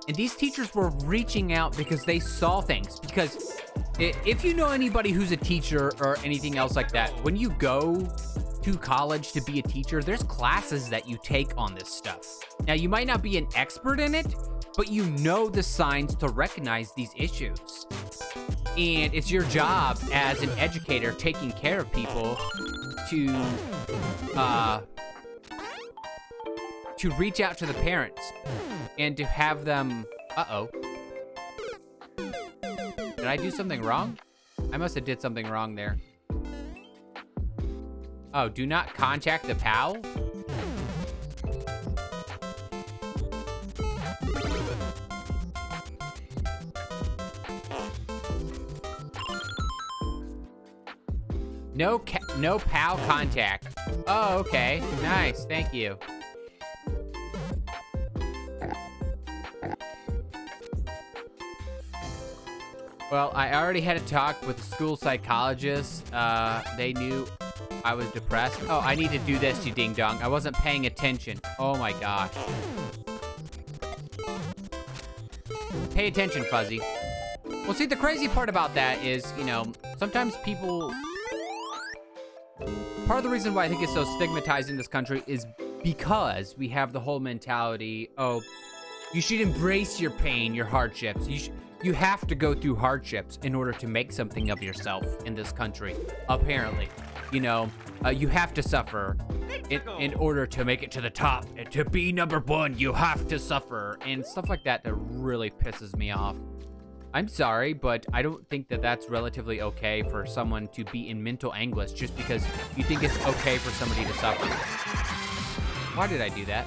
And these teachers were reaching out because they saw things. Because if you know anybody who's a teacher or anything else like that, when you go to college to be a teacher, there's classes that you take on this stuff. Now, you might not be an expert in it, but you know the signs to recognize these issues. And it's your job as an educator taking care of people to reach out to the parents and to have them, Did I do something wrong? I must have did something wrong there. Oh, do not contact the POW? No POW contact. Oh, okay. Nice. Thank you. Well, I already had a talk with the school psychologist. They knew I was depressed. Oh, I need to do this, you ding-dong. I wasn't paying attention. Oh my gosh. Pay attention, Fuzzy. Well, see, the crazy part about that is, you know, sometimes people... Part of the reason why I think it's so stigmatized in this country is because we have the whole mentality, oh, you should embrace your pain, your hardships. You have to go through hardships in order to make something of yourself in this country, apparently. You know, you have to suffer in order to make it to the top. And to be number one, you have to suffer. And stuff like that really pisses me off. I'm sorry, but I don't think that that's relatively okay for someone to be in mental anguish just because you think it's okay for somebody to suffer. Why did I do that?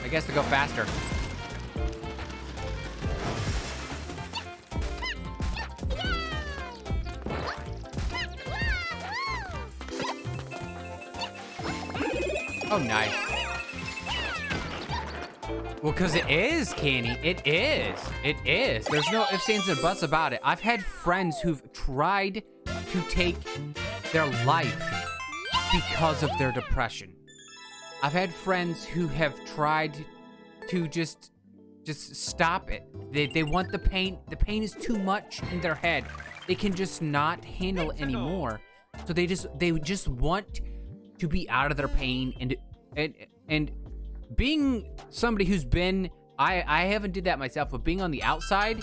I guess to go faster. Oh, nice. Well, because it is, Canny. It is. It is. There's no ifs, ands, and buts about it. I've had friends who've tried to take their life because of their depression. I've had friends who have tried to just stop it. They want the pain. The pain is too much in their head. They can just not handle it anymore. So they just want to be out of their pain and being somebody who's been, I haven't did that myself, but being on the outside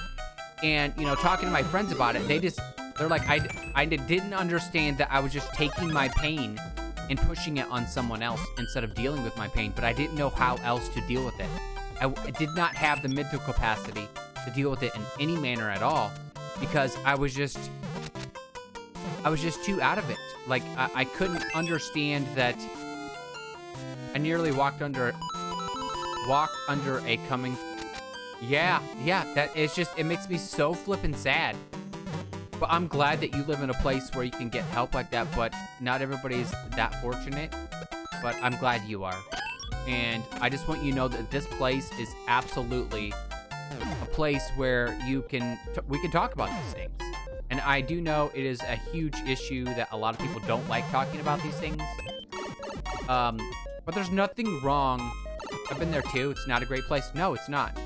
and, you know, talking to my friends about it, they're like, I didn't understand that I was just taking my pain and pushing it on someone else instead of dealing with my pain, but I didn't know how else to deal with it. I did not have the mental capacity to deal with it in any manner at all because I was just too out of it. Like, I couldn't understand that I nearly walked under a coming... Yeah, that it's just, it makes me so flippin' sad. But I'm glad that you live in a place where you can get help like that, but not everybody's that fortunate. But I'm glad you are. And I just want you to know that this place is absolutely a place where we can talk about these things. And I do know it is a huge issue that a lot of people don't like talking about these things. But there's nothing wrong. I've been there too. It's not a great place. No, it's not.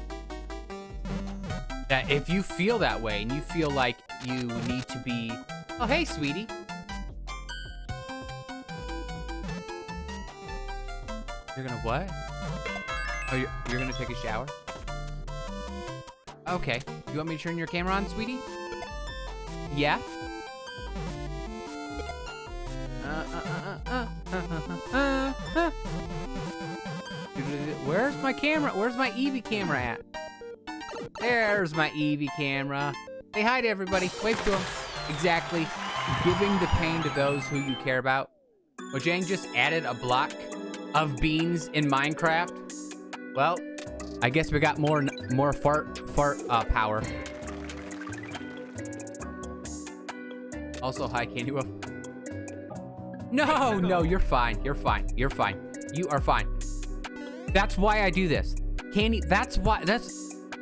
That if you feel that way and you feel like you need to be... Oh, hey, sweetie. You're gonna what? Oh, you're gonna take a shower? Okay. You want me to turn your camera on, sweetie? Yeah? Where's my camera? Where's my Eevee camera at? There's my Eevee camera. Say hi to everybody. Wave to them. Exactly. Giving the pain to those who you care about. Mojang just added a block of beans in Minecraft. Well, I guess we got more fart power. Also, hi, Candy Wolf. No, you're fine. You're fine. You're fine. You are fine. That's why I do this. Candy,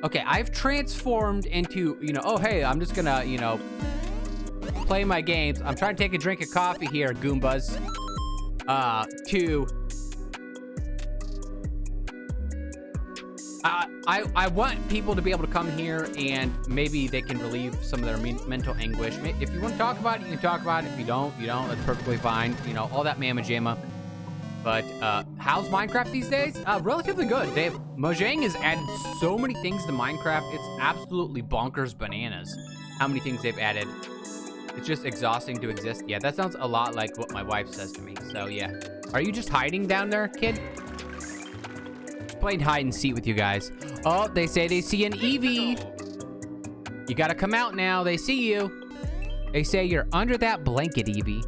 okay, I've transformed into, you know, oh, hey, I'm just gonna, you know, play my games. I'm trying to take a drink of coffee here, Goombas. I want people to be able to come here and maybe they can relieve some of their mental anguish. If you want to talk about it, you can talk about it. If you don't, you don't. That's perfectly fine. You know, all that mamma jamma. But how's Minecraft these days? Relatively good. Mojang has added so many things to Minecraft. It's absolutely bonkers bananas how many things they've added. It's just exhausting to exist. Yeah, that sounds a lot like what my wife says to me. So yeah. Are you just hiding down there, kid? playing hide and seek with you guys. Oh, they say they see an Eevee. You gotta come out now. They see you. They say you're under that blanket, Eevee.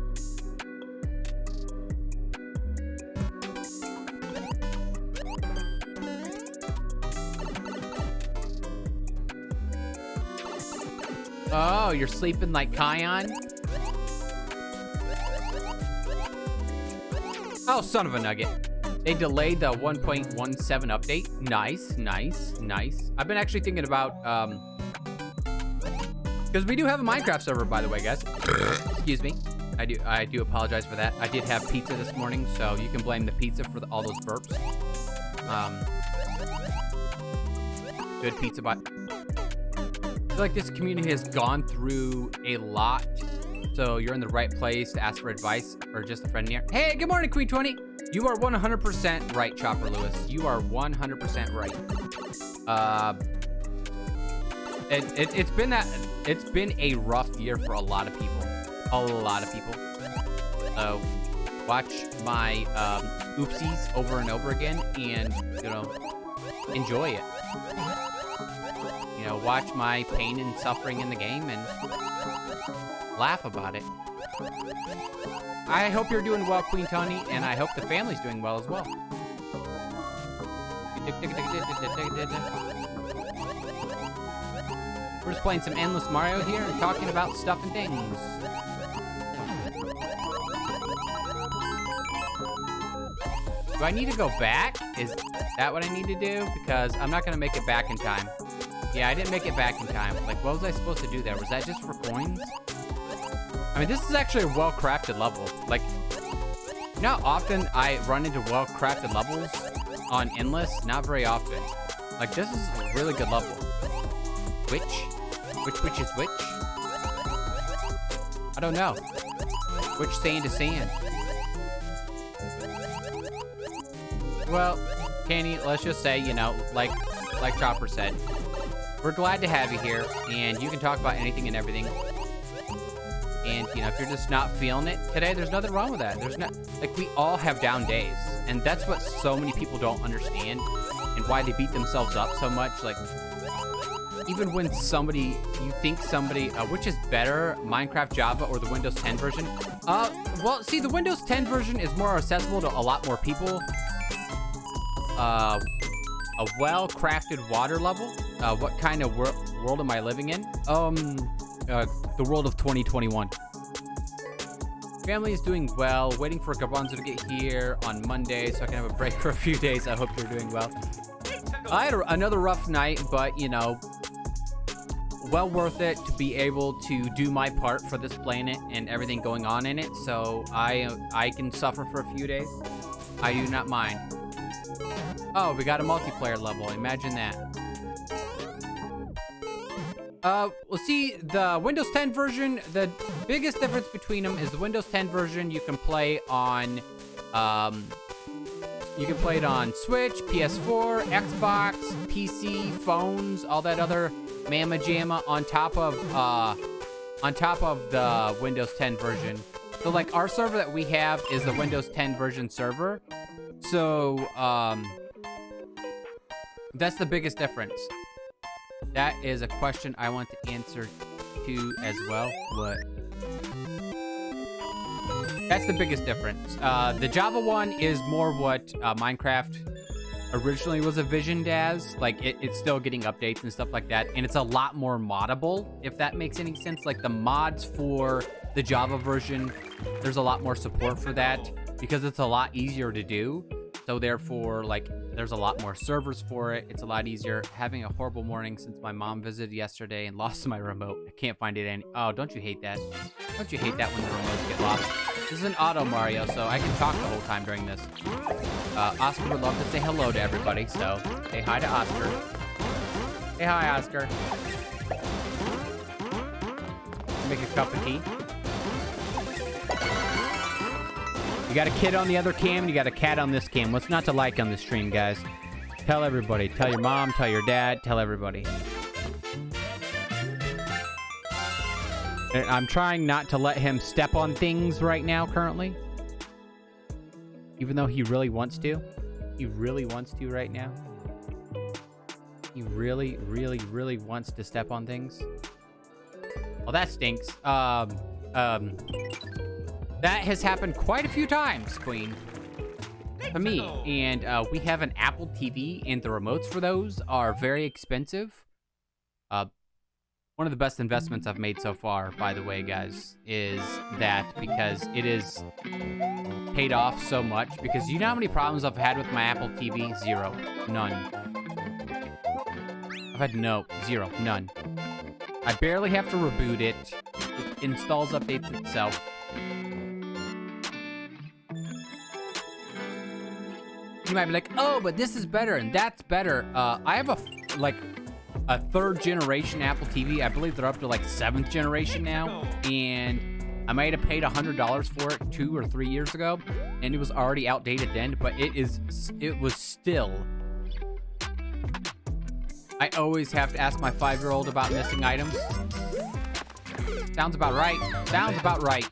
Oh, you're sleeping like Kion? Oh, son of a nugget. They delayed the 1.17 update. Nice, nice, nice. I've been actually thinking about, because we do have a Minecraft server, by the way, guys. Excuse me. I do apologize for that. I did have pizza this morning, so you can blame the pizza for all those burps. Good pizza, but I feel like this community has gone through a lot, so you're in the right place to ask for advice or just a friend here. Hey, good morning, Queen20. You are 100% right, Chopper Lewis. You are 100% right. It's been a rough year for a lot of people. A lot of people. So watch my oopsies over and over again, and enjoy it. Watch my pain and suffering in the game and laugh about it. I hope you're doing well, Queen Tony, and I hope the family's doing well as well. We're just playing some endless Mario here and talking about stuff and things. Do I need to go back? Is that what I need to do? Because I'm not going to make it back in time. Yeah, I didn't make it back in time. Like, what was I supposed to do there? Was that just for coins? I mean, this is actually a well-crafted level. Like, you know how often I run into well-crafted levels on Endless? Not very often. Like, this is a really good level. Which is which? I don't know. Which sand is sand? Well, Kenny, let's just say, like Chopper said, we're glad to have you here, and you can talk about anything and everything. And, if you're just not feeling it today, there's nothing wrong with that. There's not, we all have down days, and that's what so many people don't understand, and why they beat themselves up so much. Like, even when you think somebody, which is better, Minecraft Java or the Windows 10 version? Well, see, the Windows 10 version is more accessible to a lot more people. A well-crafted water level. What kind of world am I living in? The world of 2021. Family is doing well. Waiting for Garbanzo to get here on Monday so I can have a break for a few days. I hope you're doing well. I had another rough night, but, well worth it to be able to do my part for this planet and everything going on in it. So I can suffer for a few days. I do not mind. Oh, we got a multiplayer level. Imagine that. Well, see, the Windows 10 version, the biggest difference between them is the Windows 10 version you can play on, it on Switch, PS4, Xbox, PC, phones, all that other mamma jamma on top of the Windows 10 version. So, like, our server that we have is the Windows 10 version server. So, that's the biggest difference. That is a question I want to answer to as well. What? That's the biggest difference. The Java one is more what Minecraft originally was envisioned as. Like, it's still getting updates and stuff like that. And it's a lot more moddable, if that makes any sense. Like, the mods for the Java version, there's a lot more support for that because it's a lot easier to do. So therefore, like, there's a lot more servers for it. It's a lot easier. Having a horrible morning since my mom visited yesterday and lost my remote. I can't find it any. Oh, don't you hate that? Don't you hate that when the remotes get lost? This is an auto Mario, so I can talk the whole time during this. Oscar would love to say hello to everybody, so say hi to Oscar. Say hi, Oscar. Make a cup of tea. You got a kid on the other cam, and you got a cat on this cam. What's not to like on this stream, guys? Tell everybody. Tell your mom, tell your dad, tell everybody. And I'm trying not to let him step on things right now, currently. Even though he really wants to. He really wants to right now. He really, really, really wants to step on things. Well, that stinks. That has happened quite a few times, Queen. To me. And we have an Apple TV, and the remotes for those are very expensive. One of the best investments I've made so far, by the way, guys, is that because it is paid off so much. Because you know how many problems I've had with my Apple TV? Zero. None. I've had zero. None. I barely have to reboot it. It installs updates itself. You might be like, oh, but this is better and that's better. I have a third generation Apple TV. I believe they're up to like 7th generation now. And I might have paid $100 for it 2 or 3 years ago. And it was already outdated then, but it was still. I always have to ask my 5-year-old about missing items. Sounds about right. Sounds about right.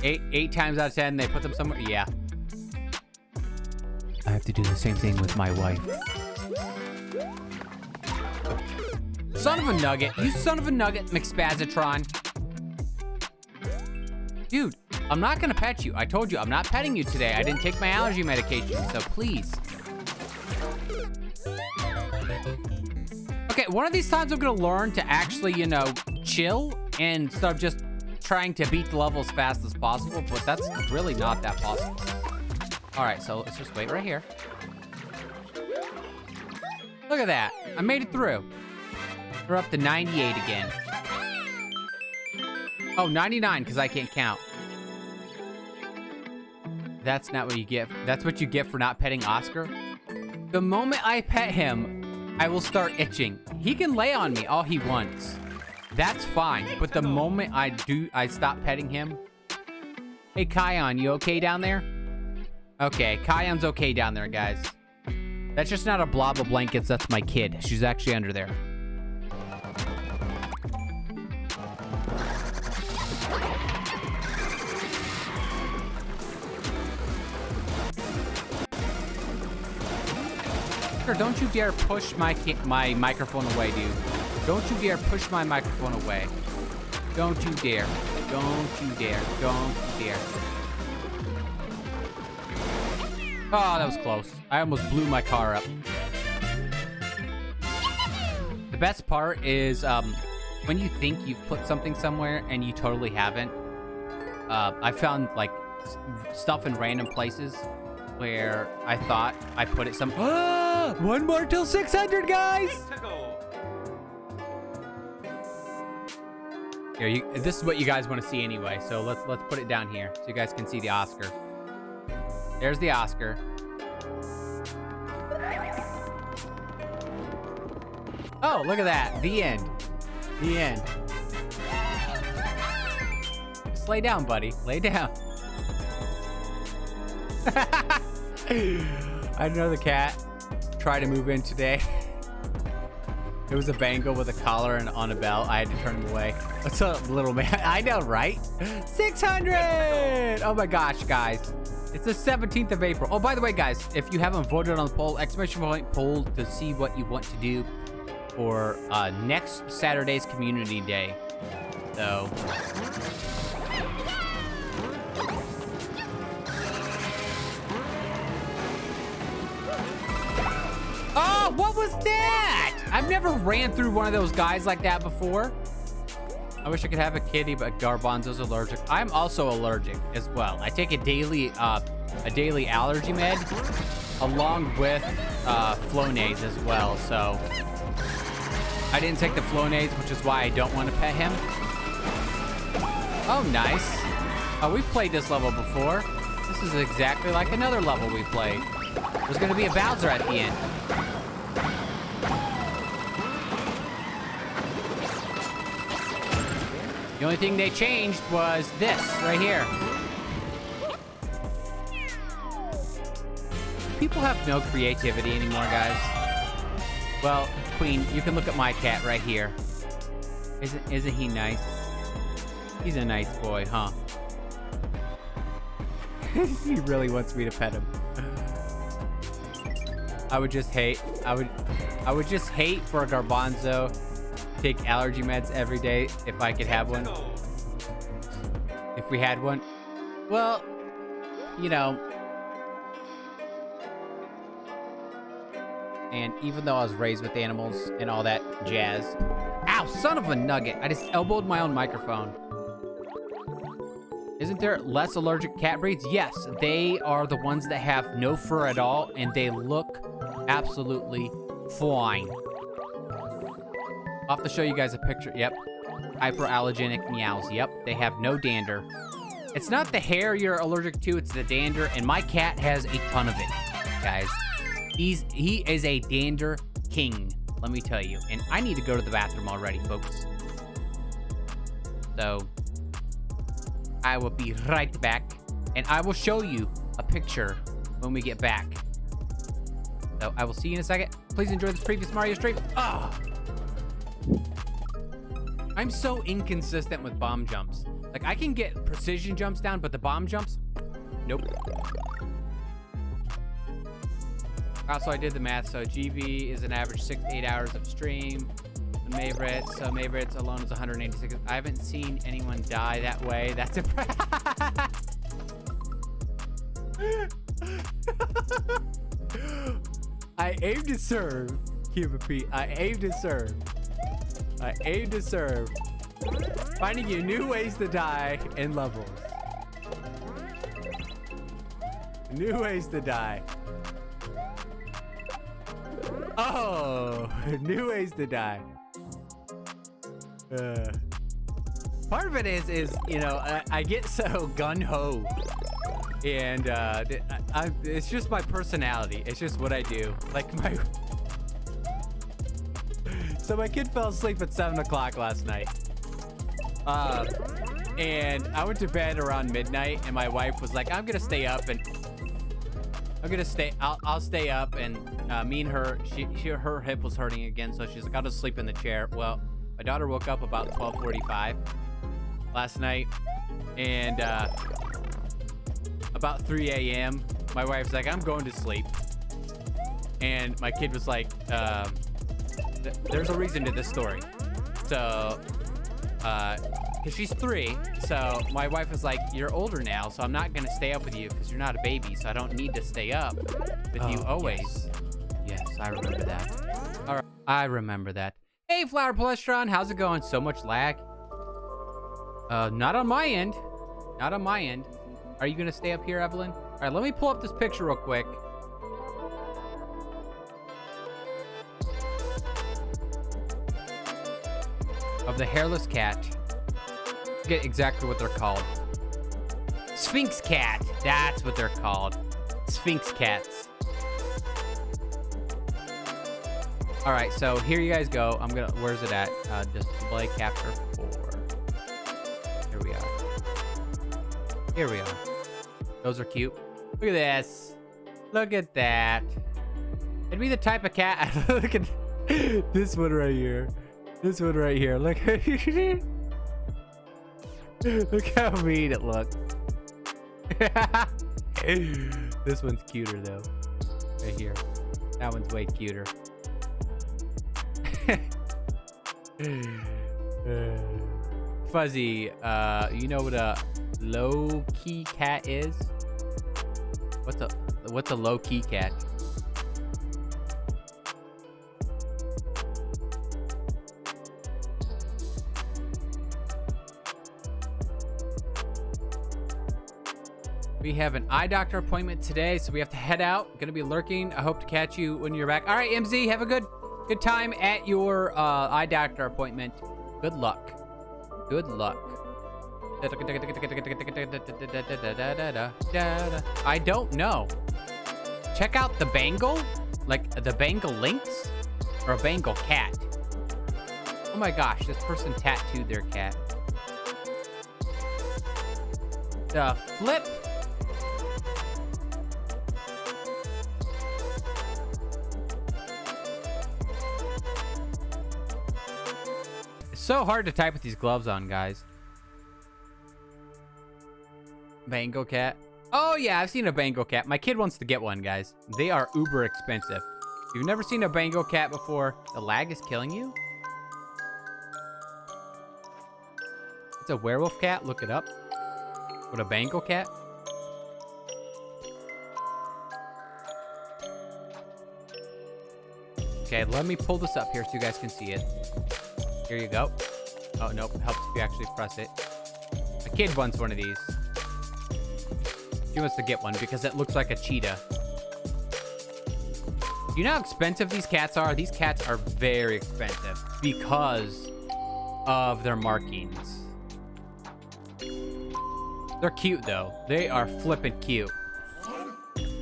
Eight times out of 10, they put them somewhere. Yeah. I have to do the same thing with my wife. Son of a nugget. You son of a nugget, McSpazatron. Dude, I'm not gonna pet you. I told you, I'm not petting you today. I didn't take my allergy medication, so please. Okay, one of these times I'm gonna learn to actually, chill and instead of just trying to beat the level as fast as possible, but that's really not that possible. All right, so let's just wait right here. Look at that. I made it through. We're up to 98 again. Oh, 99, because I can't count. That's not what you get. That's what you get for not petting Oscar. The moment I pet him, I will start itching. He can lay on me all he wants. That's fine. But the moment I stop petting him. Hey, Kion, you okay down there? Okay, Kion's okay down there, guys. That's just not a blob of blankets. That's my kid. She's actually under there. Don't you dare push my microphone away, dude. Don't you dare push my microphone away. Don't you dare. Don't you dare. Don't you dare. Oh, that was close. I almost blew my car up. The best part is when you think you've put something somewhere and you totally haven't. I found like stuff in random places where I thought I put it some. One more till 600, guys. Here, this is what you guys want to see anyway. So let's put it down here so you guys can see the Oscar. There's the Oscar. Oh, look at that. The end. The end. Just lay down, buddy. Lay down. I had another cat try to move in today. It was a Bengal with a collar and on a belt. I had to turn him away. What's up, little man? I know, right? 600! Oh my gosh, guys. It's the 17th of April. Oh, by the way, guys, if you haven't voted on the poll, exclamation point poll to see what you want to do for next Saturday's Community Day. So... Oh, what was that? I've never ran through one of those guys like that before. I wish I could have a kitty, but Garbanzo's allergic. I'm also allergic as well. I take a daily allergy med along with Flonase as well. So I didn't take the Flonase, which is why I don't want to pet him. Oh, nice. Oh, we've played this level before. This is exactly like another level we played. There's going to be a Bowser at the end. The only thing they changed was this right here. People have no creativity anymore, guys. Well, Queen, you can look at my cat right here. Isn't he nice? He's a nice boy, huh? He really wants me to pet him. I would just hate. I would just hate for a garbanzo to take allergy meds every day if I could have one. If we had one. Well, you know. And even though I was raised with animals and all that jazz. Ow, son of a nugget. I just elbowed my own microphone. Isn't there less allergic cat breeds? Yes, they are the ones that have no fur at all, and they look absolutely fine. I'll have to show you guys a picture. Yep. Hyperallergenic meows. Yep, they have no dander. It's not the hair you're allergic to, it's the dander, and my cat has a ton of it, guys. He is a dander king, let me tell you. And I need to go to the bathroom already, folks. So I will be right back, and I will show you a picture when we get back. So I will see you in a second. Please enjoy this previous Mario stream. Ah! I'm so inconsistent with bomb jumps. Like, I can get precision jumps down, but the bomb jumps, nope. Also, I did the math, so GB is an average 6 to 8 hours of stream. Mavericks, so Mavericks alone is 186. I haven't seen anyone die that way. That's impressive. I aim to serve, Cuba Pete. I aim to serve. I aim to serve. Finding you new ways to die in levels. New ways to die. Oh, new ways to die. Part of it is you know, I get so gun-ho, and it's just my personality. It's just what I do. Like so my kid fell asleep at 7 o'clock last night, and I went to bed around midnight, and my wife was like, "I'm gonna stay up, and I'll stay up," and me and her, her hip was hurting again, so she's like, "I'll just sleep in the chair." Well, my daughter woke up about 12:45 last night, and about 3 a.m., my wife's like, "I'm going to sleep." And my kid was like, there's a reason to this story. So, because she's 3, so my wife was like, "You're older now, so I'm not going to stay up with you because you're not a baby, so I don't need to stay up with you always." Yes, I remember that. All right, I remember that. Hey, Flower Plestron, how's it going? So much lag? Not on my end. Not on my end. Are you gonna stay up here, Evelyn? All right, let me pull up this picture real quick. Of the hairless cat. I forget exactly what they're called. Sphinx cat. That's what they're called. Sphinx cats. All right, so here you guys go. I'm gonna, where's it at? Display capture 4. Here we are. Here we are. Those are cute. Look at this. Look at that. It'd be the type of cat. Look at this one right here. This one right here. Look. Look how mean it looks. This one's cuter though. Right here. That one's way cuter. Fuzzy, you know what a low-key cat is? What's a low-key cat? We have an eye doctor appointment today, so we have to head out. Gonna be lurking. I hope to catch you when you're back. All right, MZ, have a good time at your eye doctor appointment. Good luck. Good luck. I don't know. Check out the Bengal, like the Bengal lynx, or a Bengal cat. Oh my gosh, this person tattooed their cat. The flip. So hard to type with these gloves on, guys. Bengal cat. Oh yeah, I've seen a Bengal cat. My kid wants to get one, guys. They are uber expensive. You've never seen a Bengal cat before? The lag is killing you? It's a werewolf cat? Look it up. What, a Bengal cat? Okay, let me pull this up here so you guys can see it. Here you go. Oh, nope. Helps if you actually press it. A kid wants one of these. She wants to get one because it looks like a cheetah. You know how expensive these cats are? These cats are very expensive because of their markings. They're cute, though. They are flippin' cute.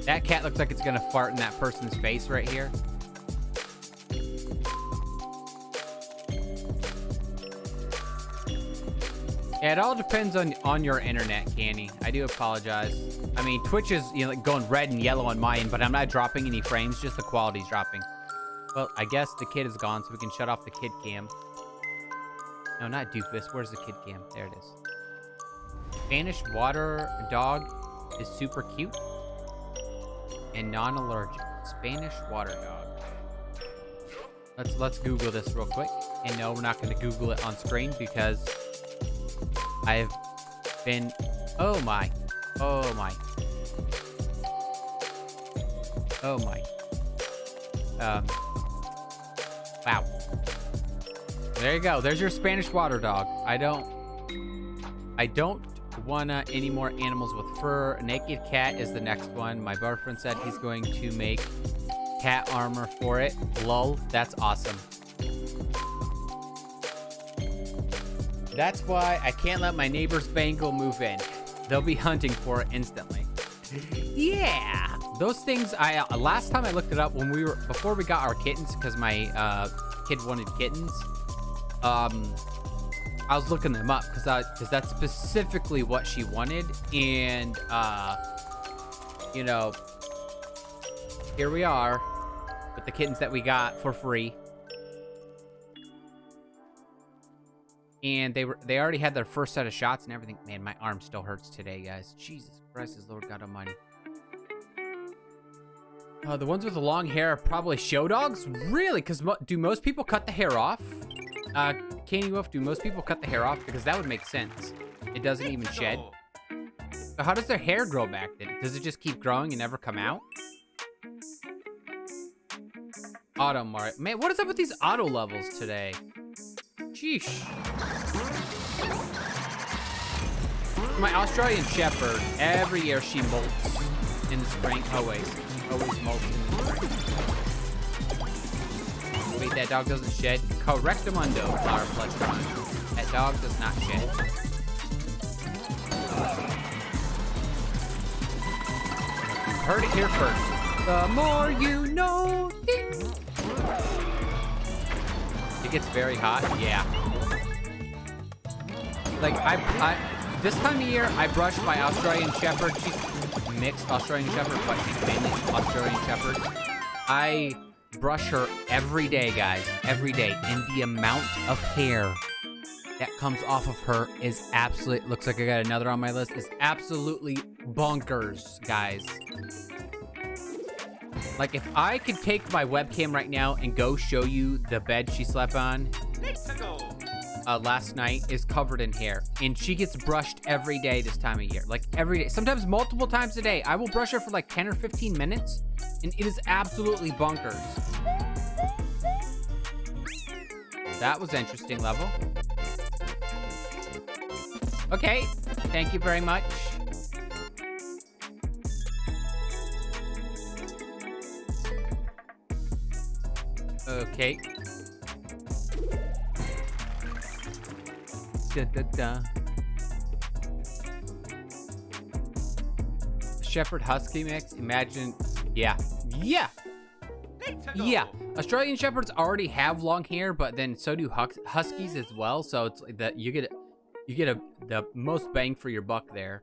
That cat looks like it's gonna fart in that person's face right here. Yeah, it all depends on your internet, Canny. I do apologize. I mean, Twitch is, you know, like going red and yellow on mine, but I'm not dropping any frames, just the quality's dropping. Well, I guess the kid is gone, so we can shut off the kid cam. No, not doofus. Where's the kid cam? There it is. Spanish water dog is super cute and non-allergic. Spanish water dog. Let's Google this real quick. And no, we're not going to Google it on screen because I've been... Oh my. Oh my. Oh my. Wow. There you go. There's your Spanish water dog. I don't want any more animals with fur. A naked cat is the next one. My boyfriend said he's going to make cat armor for it. Lol. That's awesome. That's why I can't let my neighbor's Bengal move in. They'll be hunting for it instantly. Yeah. Those things, last time I looked it up before we got our kittens, because my kid wanted kittens. I was looking them up because that's specifically what she wanted. And, you know, here we are with the kittens that we got for free. And they already had their first set of shots and everything. Man, my arm still hurts today, guys. Jesus Christ, is Lord God Almighty. The ones with the long hair are probably show dogs? Really? Because do most people cut the hair off? Candy Wolf, do most people cut the hair off? Because that would make sense. It doesn't even shed. So how does their hair grow back then? Does it just keep growing and never come out? Auto Mario. Man, what is up with these auto levels today? Sheesh. My Australian Shepherd, every year she molts in the spring. Always molts in the spring. Wait, that dog doesn't shed? Correctamundo, Flower Plus. That dog does not shed. You heard it here first. The more you know. Ding. It gets very hot. Yeah. Like, I this time of year, I brush my Australian Shepherd. She's mixed Australian Shepherd, but she's mainly Australian Shepherd. I brush her every day, guys. Every day. And the amount of hair that comes off of her is absolutely... Looks like I got another on my list. Is absolutely bonkers, guys. Like, if I could take my webcam right now and go show you the bed she slept on last night is covered in hair. And she gets brushed every day this time of year. Like, every day. Sometimes multiple times a day. I will brush her for like 10 or 15 minutes. And it is absolutely bonkers. That was interesting level. Okay. Thank you very much. Okay. Shepherd Husky mix. Imagine. Yeah. Australian Shepherds already have long hair, but then so do Huskies as well. So it's like that you get the most bang for your buck there.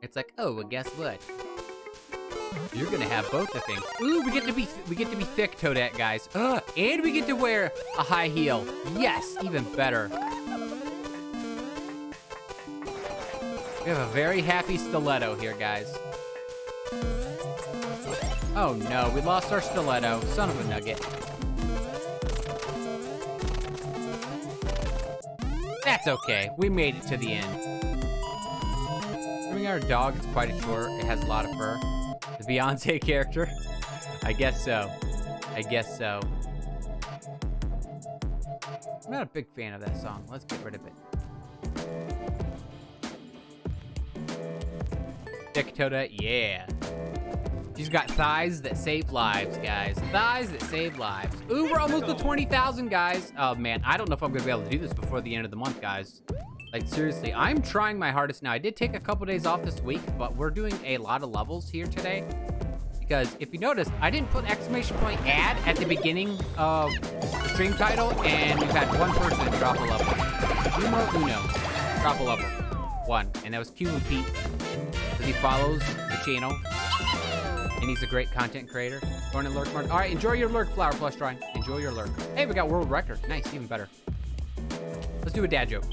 It's like, oh, well, guess what? You're gonna have both the things. Ooh, we get to be thick toadette, guys. And we get to wear a high heel. Yes, even better. We have a very happy stiletto here, guys. Oh no, we lost our stiletto. Son of a nugget. That's okay. We made it to the end. Having our dog is quite a short. It has a lot of fur. The Beyonce character? I guess so. I guess so. I'm not a big fan of that song. Let's get rid of it. qotd, yeah. She's got thighs that save lives, guys. Thighs that save lives. Ooh, we're almost to 20,000, guys. Oh, man. I don't know if I'm going to be able to do this before the end of the month, guys. Like, seriously, I'm trying my hardest now. I did take a couple days off this week, but we're doing a lot of levels here today. Because if you notice, I didn't put exclamation point ad at the beginning of the stream title, and we've had one person drop a level. Uno, drop a level. One. And that was Q and Pete. Because he follows the channel. And he's a great content creator. Going to lurk more. All right, enjoy your lurk, Flower Plush Drawing. Enjoy your lurk. Hey, we got world record. Nice, even better. Let's do a dad joke.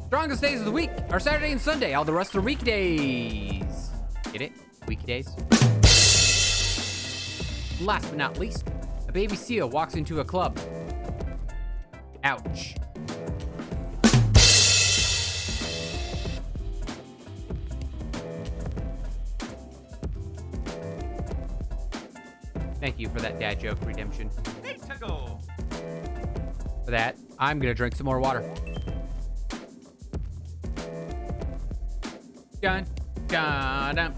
Strongest days of the week are Saturday and Sunday. All the rest are weekdays. Get it? Weekdays. Last but not least, a baby seal walks into a club. Ouch. Thank you for that dad joke, Redemption. For that, I'm gonna drink some more water. Dun, dun, dun.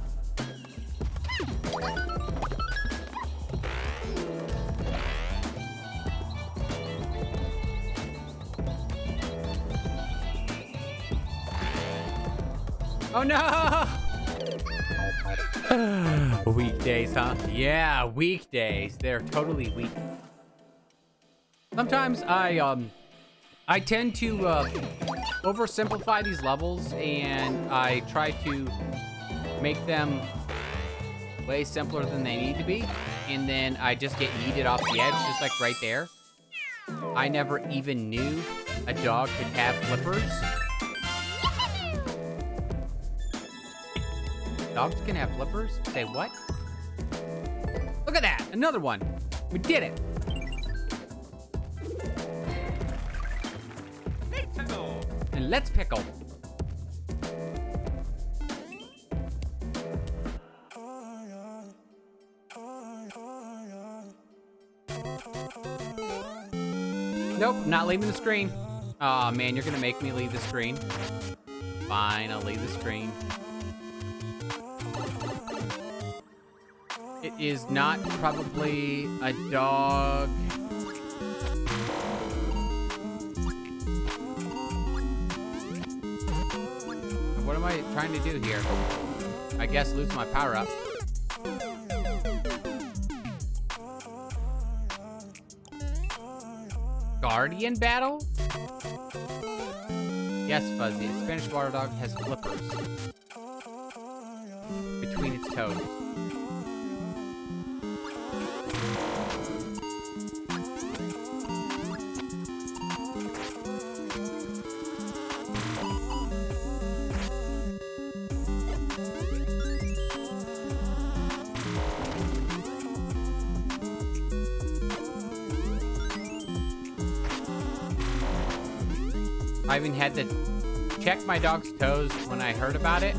Oh no! Weekdays, huh? Yeah, weekdays. They're totally weak. Sometimes I tend to oversimplify these levels, and I try to make them way simpler than they need to be, and then I just get yeeted off the edge, just like right there. I never even knew a dog could have flippers. Dogs can have flippers? Say what? Look at that! Another one! We did it! And let's pickle. Nope, not leaving the screen. Aw, man, you're gonna make me leave the screen. Fine, I'll leave the screen. It is not probably a dog. What am I trying to do here? I guess lose my power up. Guardian battle? Yes, Fuzzy. A Spanish water dog has flippers between its toes. I even had to check my dog's toes when I heard about it.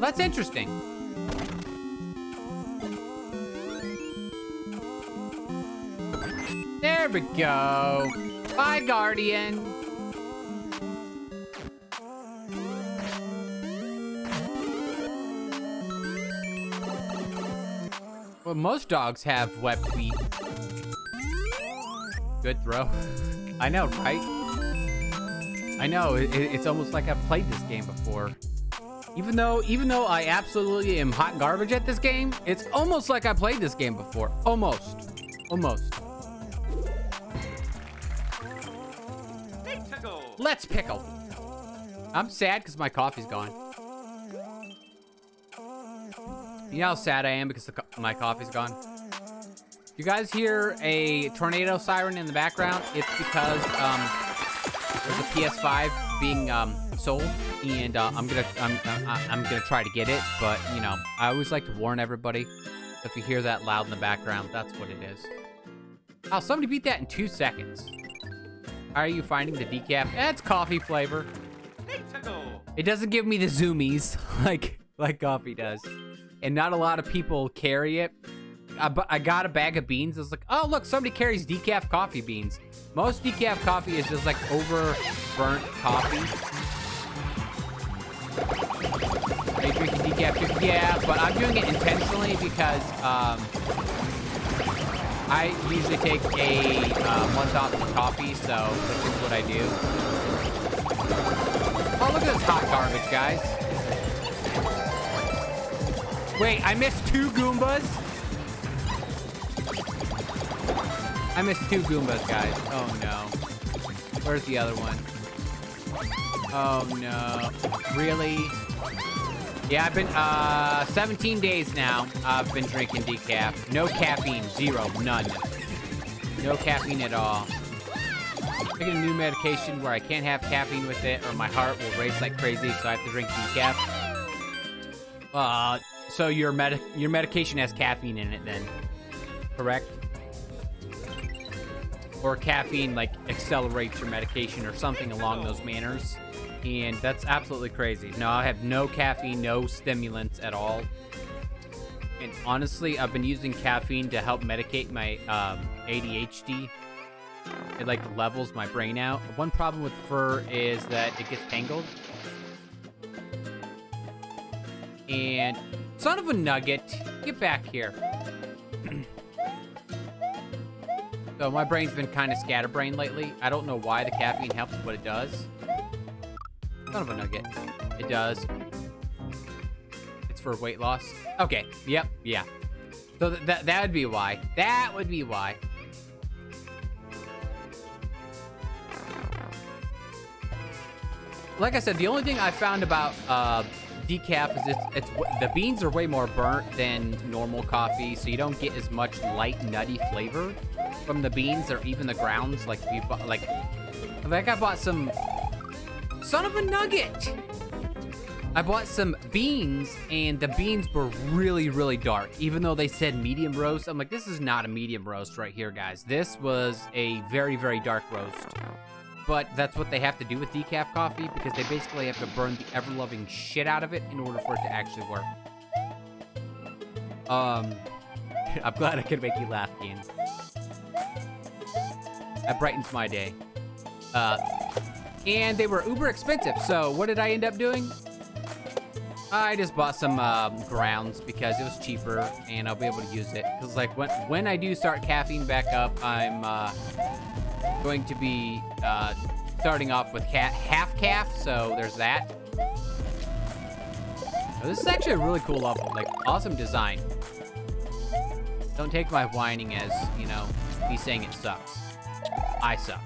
That's interesting. There we go. Bye, Guardian. Well, most dogs have webbed feet. Good throw. I know, right? I know, it's almost like I've played this game before. Even though I absolutely am hot garbage at this game, it's almost like I played this game before. Almost. Let's pickle. I'm sad because my coffee's gone. You know how sad I am because my coffee's gone? You guys hear a tornado siren in the background? It's because there's a PS5 being sold. and I'm gonna try to get it. But you know, I always like to warn everybody. If you hear that loud in the background, that's what it is. Oh, somebody beat that in 2 seconds. How are you finding the decaf? It's coffee flavor. It doesn't give me the zoomies like coffee does. And not a lot of people carry it. I got a bag of beans. I was like, oh, look, somebody carries decaf coffee beans. Most decaf coffee is just like over-burnt coffee. Are you drinking decaf too? Yeah, but I'm doing it intentionally because I usually take a month off of coffee, so this is what I do. Oh, look at this hot garbage, guys. Wait, I missed 2 Goombas? I missed 2 Goombas, guys. Oh, no. Where's the other one? Oh, no. Really? Yeah, I've been, 17 days now, I've been drinking decaf. No caffeine. 0. None. No caffeine at all. Taking a new medication where I can't have caffeine with it or my heart will race like crazy, so I have to drink decaf. So your medication has caffeine in it then, correct? Or caffeine, like, accelerates your medication or something along those manners. And that's absolutely crazy. No, I have no caffeine, no stimulants at all. And honestly, I've been using caffeine to help medicate my ADHD. It, like, levels my brain out. One problem with fur is that it gets tangled. And son of a nugget, get back here. So my brain's been kind of scatterbrained lately. I don't know why the caffeine helps, but it does. Son of a nugget. It does. It's for weight loss. Okay. Yep. Yeah. So that would be why. That would be why. Like I said, the only thing I found about decaf is it's the beans are way more burnt than normal coffee, so you don't get as much light nutty flavor from the beans or even the grounds. Like if you bought, like I bought some son of a nugget. I bought some beans and the beans were really, really dark. Even though they said medium roast, I'm like, this is not a medium roast right here, guys. This was a very, very dark roast. But that's what they have to do with decaf coffee because they basically have to burn the ever-loving shit out of it in order for it to actually work. I'm glad I could make you laugh, Ian. That brightens my day. And they were uber expensive, so what did I end up doing? I just bought some grounds because it was cheaper and I'll be able to use it. Because like when I do start caffeine back up, I'm going to be starting off with half calf, so there's that. So this is actually a really cool level, like awesome design. Don't take my whining as, you know, me saying it sucks. I suck.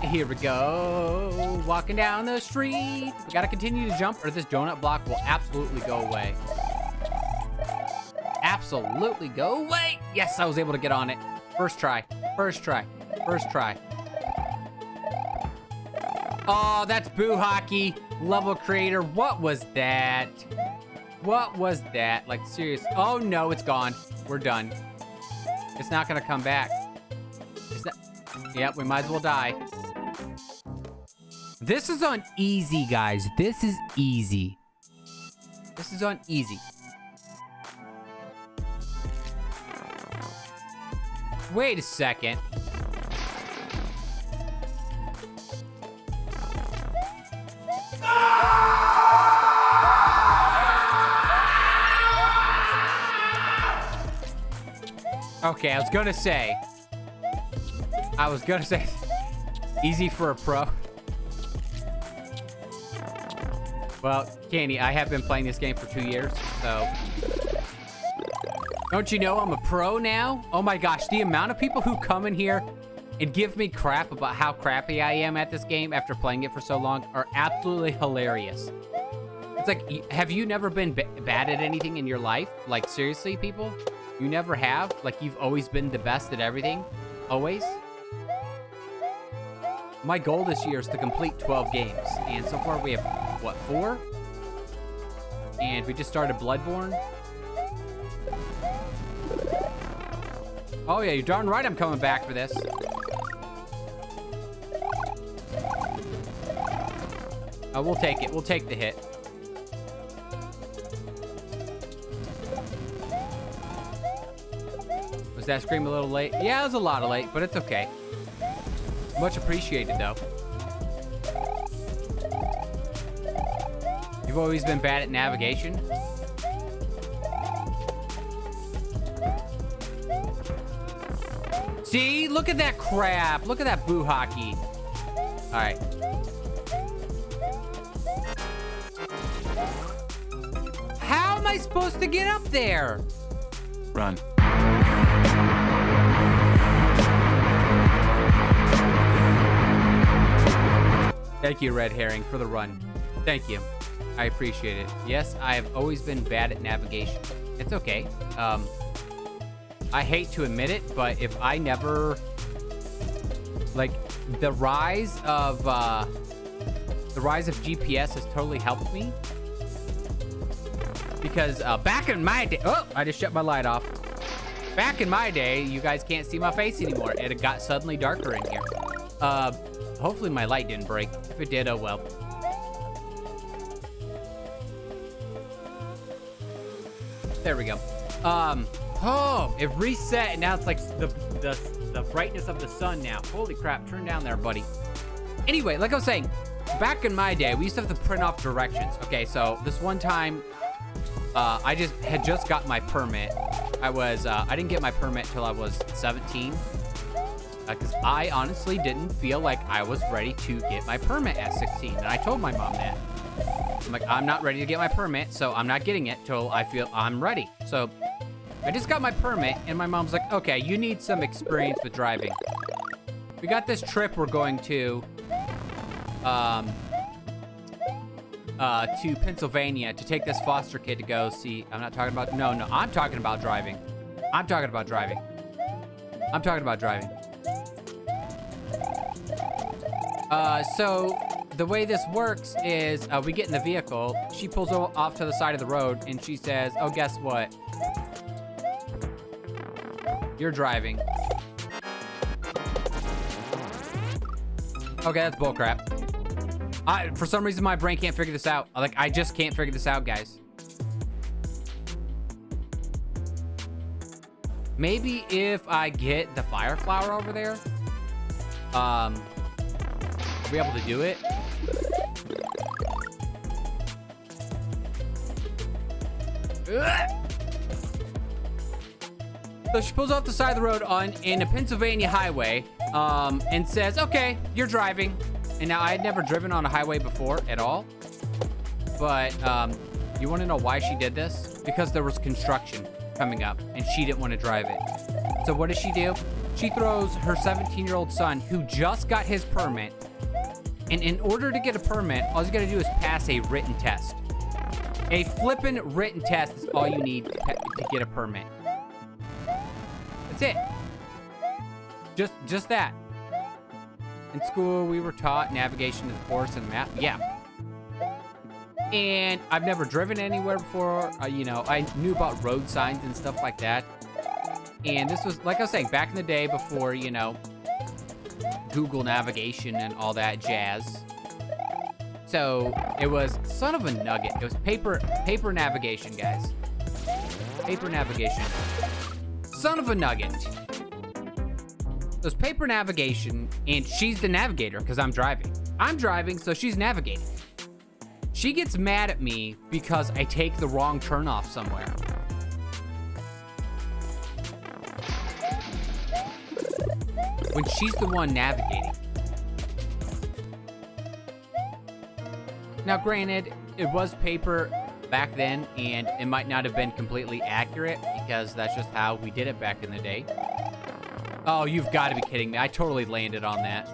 Here we go, walking down the street. We gotta continue to jump or this donut block will absolutely go away. Absolutely go away. Yes, I was able to get on it. First try, first try, first try. Oh, that's Boo Hockey, level creator. What was that? What was that? Like, serious. Oh no, it's gone. We're done. It's not gonna come back. Is that? Yep, we might as well die. This is on easy, guys. This is easy. This is on easy. Wait a second. Okay, I was gonna say, easy for a pro. Well, Candy, I have been playing this game for 2 years, so. Don't you know I'm a pro now? Oh my gosh, the amount of people who come in here and give me crap about how crappy I am at this game after playing it for so long are absolutely hilarious. It's like, have you never been bad at anything in your life? Like, seriously, people? You never have? Like, you've always been the best at everything? Always? my goal this year is to complete 12 games. And so far we have, what, 4? And we just started Bloodborne. Oh yeah, you're darn right I'm coming back for this. We'll take it. We'll take the hit. Was that scream a little late? Yeah, it was a lot of late, but it's okay. Much appreciated, though. You've always been bad at navigation. See? Look at that crap. Look at that boo hockey. All right. How am I supposed to get up there? Run. Thank you, Red Herring, for the run. Thank you. I appreciate it. Yes, I have always been bad at navigation. It's okay. I hate to admit it, but if I never... Like, the rise of GPS has totally helped me. Because back in my day... Oh, I just shut my light off. Back in my day, you guys can't see my face anymore. It got suddenly darker in here. Hopefully my light didn't break. If it did, oh well. There we go. Oh, it reset, and now it's like the brightness of the sun now. Holy crap, turn down there, buddy. Anyway, like I was saying, back in my day, we used to have to print off directions. Okay, so this one time, I had just got my permit. I didn't get my permit till I was 17. Because I honestly didn't feel like I was ready to get my permit at 16. And I told my mom that. I'm like, I'm not ready to get my permit, so I'm not getting it till I feel I'm ready. So I just got my permit, and my mom's like, okay, you need some experience with driving. We got this trip we're going to Pennsylvania to take this foster kid to go see. I'm not talking about, no, I'm talking about driving. I'm talking about driving. So the way this works is we get in the vehicle, she pulls off to the side of the road, and she says, oh, guess what? You're driving. Okay, that's bullcrap. For some reason, my brain can't figure this out. I just can't figure this out, guys. Maybe if I get the fire flower over there, I'll be able to do it. So she pulls off the side of the road in a Pennsylvania highway, and says, okay, you're driving. And now I had never driven on a highway before at all. But you want to know why she did this? Because there was construction coming up, and she didn't want to drive it. So what does she do? She throws her 17-year-old son, who just got his permit, and in order to get a permit, all you gotta do is pass a written test. A flippin' written test is all you need to get a permit. That's it. Just that. In school, we were taught navigation to the forest and the map. Yeah. And I've never driven anywhere before. You know, I knew about road signs and stuff like that. And this was, like I was saying, back in the day before, you know, Google navigation and all that jazz. So it was son of a nugget. It was paper navigation, guys. Paper navigation. Son of a nugget. It was paper navigation, and she's the navigator because I'm driving. I'm driving, so she's navigating. She gets mad at me because I take the wrong turn off somewhere. When she's the one navigating. Now, granted, it was paper back then, and it might not have been completely accurate because that's just how we did it back in the day. Oh, you've got to be kidding me. I totally landed on that.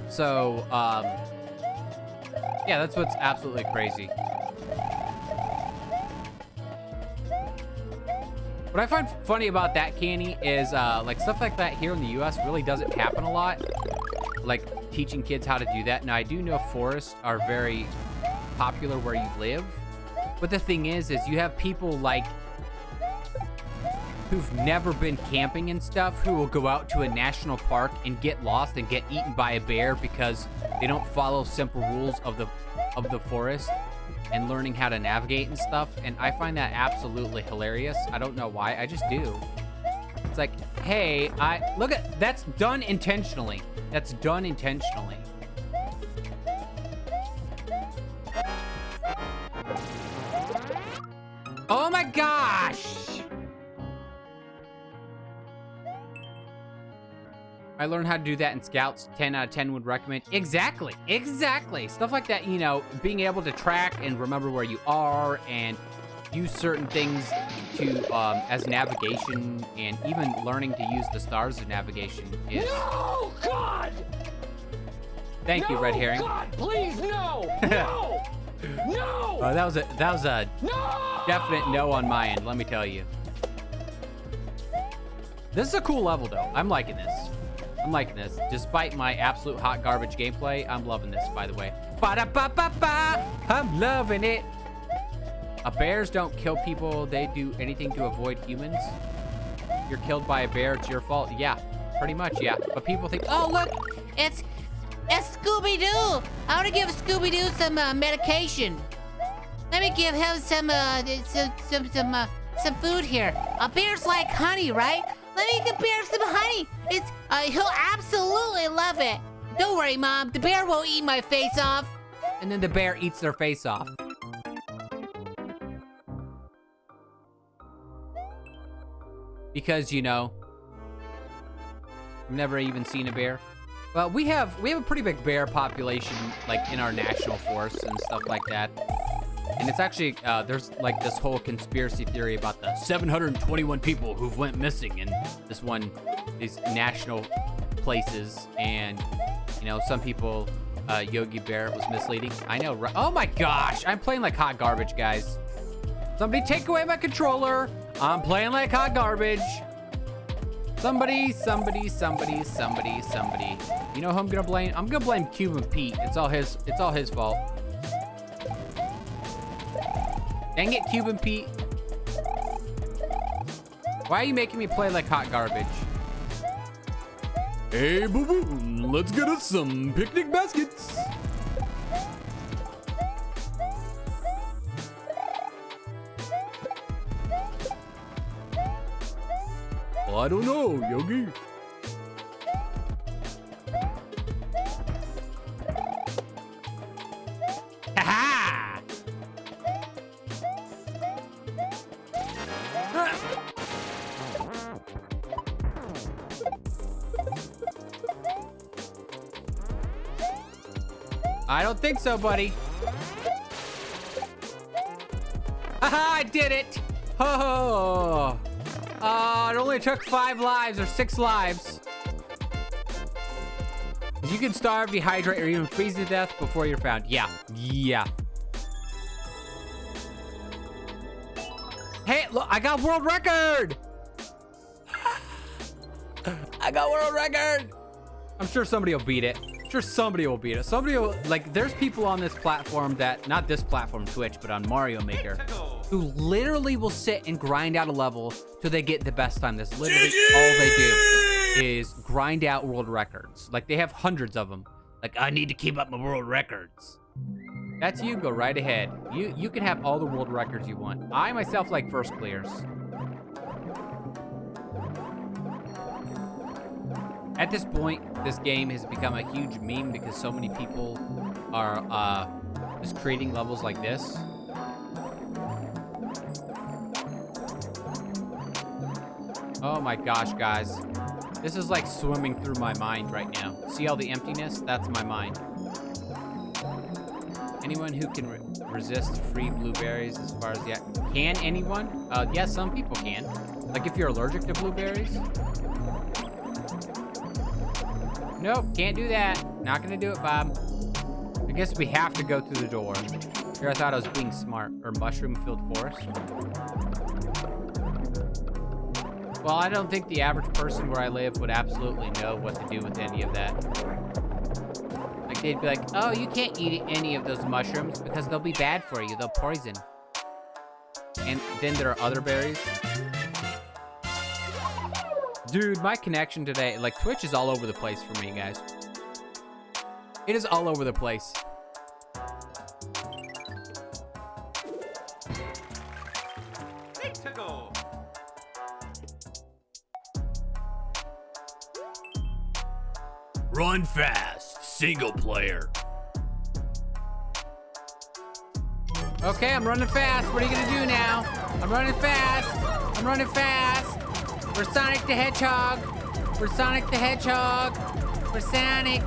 So, yeah, that's what's absolutely crazy. What I find funny about that, Canny, is like stuff like that here in the U.S. really doesn't happen a lot. Like teaching kids how to do that. Now, I do know forests are very popular where you live. But the thing is you have people like who've never been camping and stuff who will go out to a national park and get lost and get eaten by a bear because they don't follow simple rules of the forest and learning how to navigate and stuff. And I find that absolutely hilarious. I don't know why, I just do. It's like, hey, look at, that's done intentionally. That's done intentionally. Oh my gosh! I learned how to do that in Scouts. 10 out of 10 would recommend. Exactly. Stuff like that, you know, being able to track and remember where you are and use certain things to as navigation, and even learning to use the stars as navigation is. No, God! Thank you, Red Herring. God, please, no! No! No! Oh, that was a No! definite no on my end, let me tell you. This is a cool level, though. I'm liking this. Despite my absolute hot garbage gameplay, I'm loving this, by the way. Ba-da-ba-ba-ba! I'm loving it. Bears don't kill people. They do anything to avoid humans. You're killed by a bear, it's your fault. Yeah, pretty much, yeah. But people think, Oh, look, it's Scooby-Doo. I want to give Scooby-Doo some medication. Let me give him some food here. Bears like honey, right? Let me give Bear some honey. He'll absolutely love it. Don't worry, Mom. The bear won't eat my face off. and then the bear eats their face off. Because, you know, I've never even seen a bear. Well, we have a pretty big bear population, like, in our national forests and stuff like that. And it's actually, there's, like, this whole conspiracy theory about the 721 people who've went missing in these national places. And, you know, some people, Yogi Bear was misleading. I know, right? Oh my gosh, I'm playing like hot garbage, guys. Somebody take away my controller. I'm playing like hot garbage. Somebody. You know who I'm gonna blame? I'm gonna blame Cuban Pete. It's all his fault. Dang it, Cuban Pete. Why are you making me play like hot garbage? Hey, boo-boo, let's get us some picnic baskets. Well, I don't know, Yogi. Ha-ha! I don't think so, buddy. Haha, I did it! Oh! It only took 5 lives or 6 lives. You can starve, dehydrate, or even freeze to death before you're found. Yeah. Hey, look, I got world record! I got world record! I'm sure somebody will beat it. Somebody will, like, there's people on this platform that, not this platform, Twitch, but on Mario Maker, who literally will sit and grind out a level till they get the best time. That's literally all they do is grind out world records. Like, they have hundreds of them. Like, I need to keep up my world records. That's you, go right ahead. You can have all the world records you want. I myself like first clears. At this point, this game has become a huge meme because so many people are just creating levels like this. Oh my gosh, guys. This is like swimming through my mind right now. See all the emptiness? That's my mind. Anyone who can resist free blueberries as far as the... Can anyone? Yeah, some people can. Like if you're allergic to blueberries. Nope, can't do that. Not gonna do it, Bob. I guess we have to go through the door. Here, I thought I was being smart. Or mushroom-filled forest. Well, I don't think the average person where I live would absolutely know what to do with any of that. Like, they'd be like, oh, you can't eat any of those mushrooms because they'll be bad for you. They'll poison. And then there are other berries. Dude, my connection today, like, Twitch is all over the place for me, guys. It is all over the place. Run fast, single player. Okay, I'm running fast. What are you gonna do now? I'm running fast. I'm running fast. We're Sonic the Hedgehog. We're Sonic the Hedgehog. We're Sonic.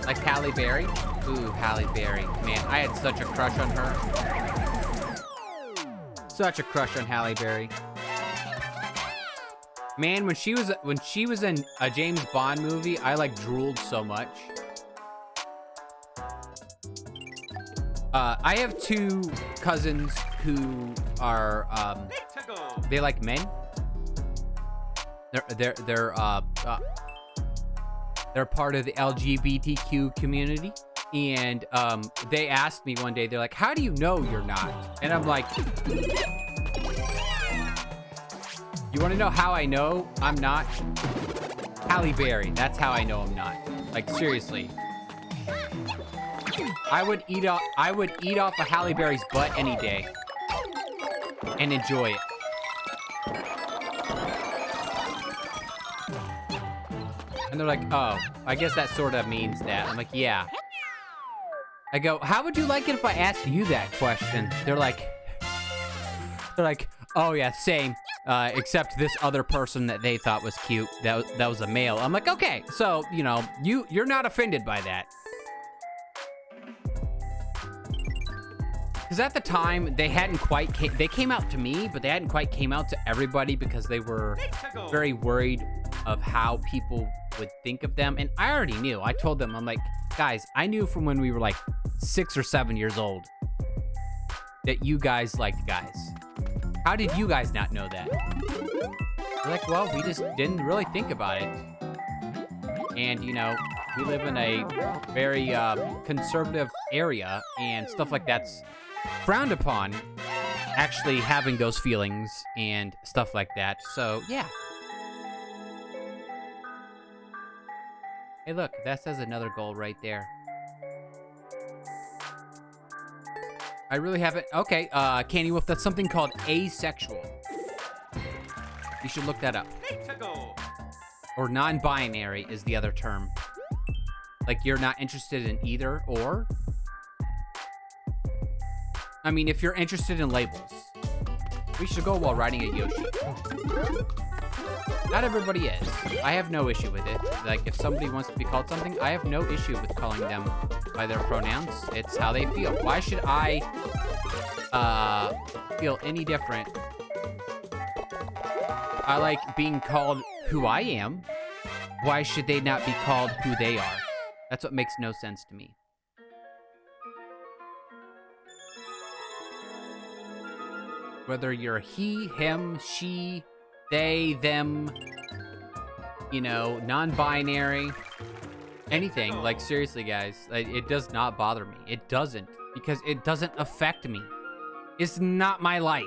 Like Halle Berry? Ooh, Halle Berry. Man, I had such a crush on her. Such a crush on Halle Berry. Man, when she was in a James Bond movie, I like drooled so much. I have two cousins who are they like men. They're part of the LGBTQ community, and they asked me one day, they're like, "How do you know you're not?" And I'm like, you want to know how I know I'm not? Halle Berry. That's how I know I'm not. Like, seriously. I would eat off a Halle Berry's butt any day and enjoy it. And they're like, "Oh, I guess that sort of means that." I'm like, "Yeah." I go, "How would you like it if I asked you that question?" They're like, "Oh yeah, same. Except this other person that they thought was cute, that was a male." I'm like, "Okay, so, you know, you're not offended by that." Because at the time, they hadn't quite they came out to me, but they hadn't quite came out to everybody because they were very worried of how people would think of them. And I already knew. I told them, I'm like, "Guys, I knew from when we were like 6 or 7 years old that you guys liked guys. How did you guys not know that?" They're like, "Well, we just didn't really think about it. And, you know, we live in a very conservative area, and stuff like that's frowned upon, actually having those feelings and stuff like that. So, yeah." Hey, look, that says another goal right there. I really haven't. Okay, Candy Wolf, that's something called asexual. You should look that up. Or non-binary is the other term. Like, you're not interested in either or. I mean, if you're interested in labels, we should go while riding a Yoshi. Not everybody is. I have no issue with it. Like, if somebody wants to be called something, I have no issue with calling them by their pronouns. It's how they feel. Why should I feel any different? I like being called who I am. Why should they not be called who they are? That's what makes no sense to me. Whether you're he, him, she, they, them, you know, non-binary, anything. Like, seriously, guys, it does not bother me. It doesn't, because it doesn't affect me. It's not my life.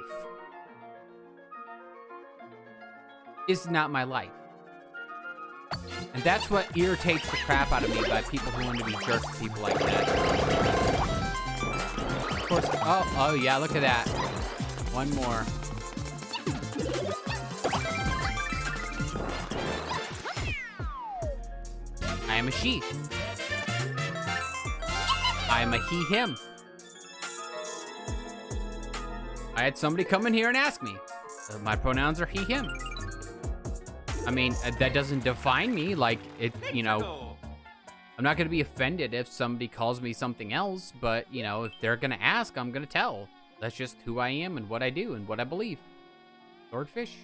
It's not my life. And that's what irritates the crap out of me by people who want to be jerks to people like that. Of course, oh yeah, look at that. One more. I am a she. I am a he, him. I had somebody come in here and ask me. My pronouns are he, him. I mean, that doesn't define me. Like, it, you know, I'm not going to be offended if somebody calls me something else, but, you know, if they're going to ask, I'm going to tell. That's just who I am and what I do and what I believe. Swordfish.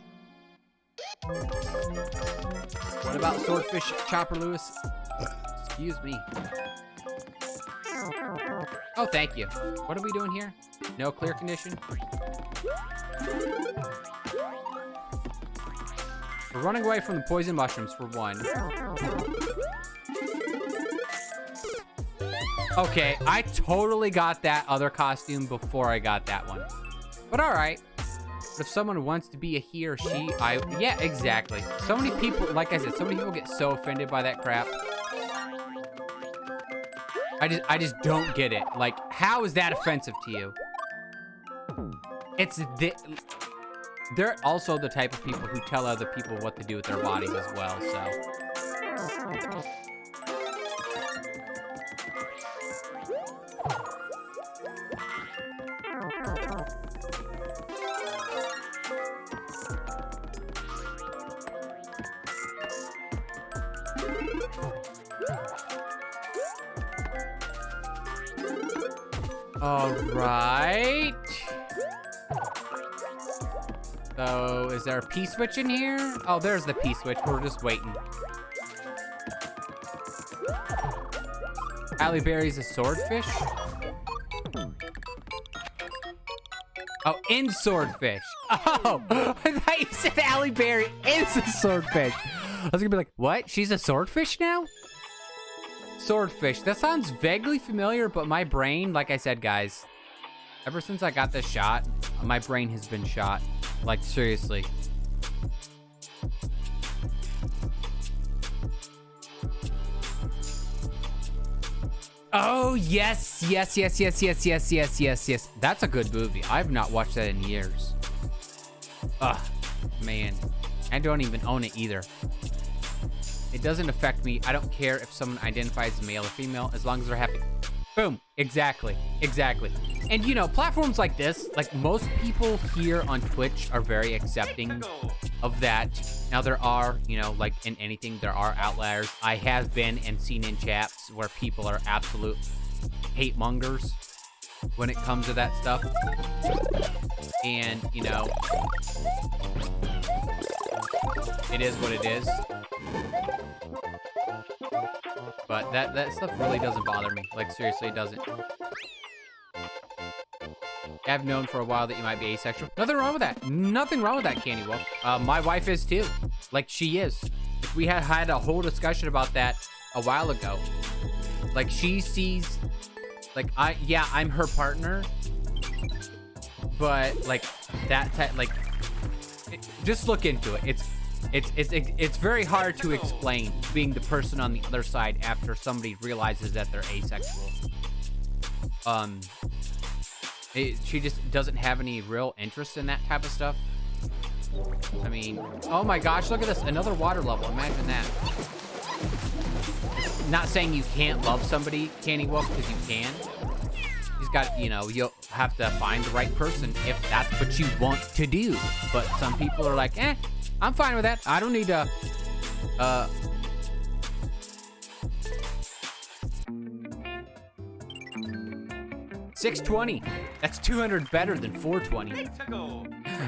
What about Swordfish, Chopper Lewis? Excuse me. Oh, thank you. What are we doing here? No clear condition? We're running away from the poison mushrooms for one. Okay, I totally got that other costume before I got that one. But all right. But if someone wants to be a he or she, yeah, exactly. So many people, like I said, so many people get so offended by that crap. I just don't get it. Like, how is that offensive to you? They're also the type of people who tell other people what to do with their bodies as well, so. All right. So, is there a P-switch in here? Oh, there's the P-switch. We're just waiting. Halle Berry's a swordfish? Oh, in swordfish. Oh, I thought you said Halle Berry is a swordfish. I was gonna be like, what? She's a swordfish now? Swordfish. That sounds vaguely familiar, but my brain, like I said, guys, ever since I got this shot, my brain has been shot. Like, seriously. Oh, yes. Yes. That's a good movie. I've not watched that in years. Ugh, man. I don't even own it either. It doesn't affect me. I don't care if someone identifies as male or female, as long as they're happy. Boom. Exactly. And you know, platforms like this, like most people here on Twitch are very accepting of that. Now there are, you know, like in anything, there are outliers. I have been and seen in chats where people are absolute hate mongers when it comes to that stuff. And, you know, it is what it is. But that stuff really doesn't bother me. Like, seriously, it doesn't. I've known for a while that you might be asexual. Nothing wrong with that. Nothing wrong with that, Candy Wolf. My wife is too. Like, she is. We had a whole discussion about that a while ago. Like, she sees, like, I'm her partner. But, like, just look into it. It's very hard to explain being the person on the other side after somebody realizes that they're asexual. She just doesn't have any real interest in that type of stuff. I mean, oh my gosh, look at this. Another water level. Imagine that. Not saying you can't love somebody, Candy Wolf, because you can. You've got, you know, you'll have to find the right person if that's what you want to do. But some people are like, I'm fine with that. I don't need to, 620. That's 200 better than 420.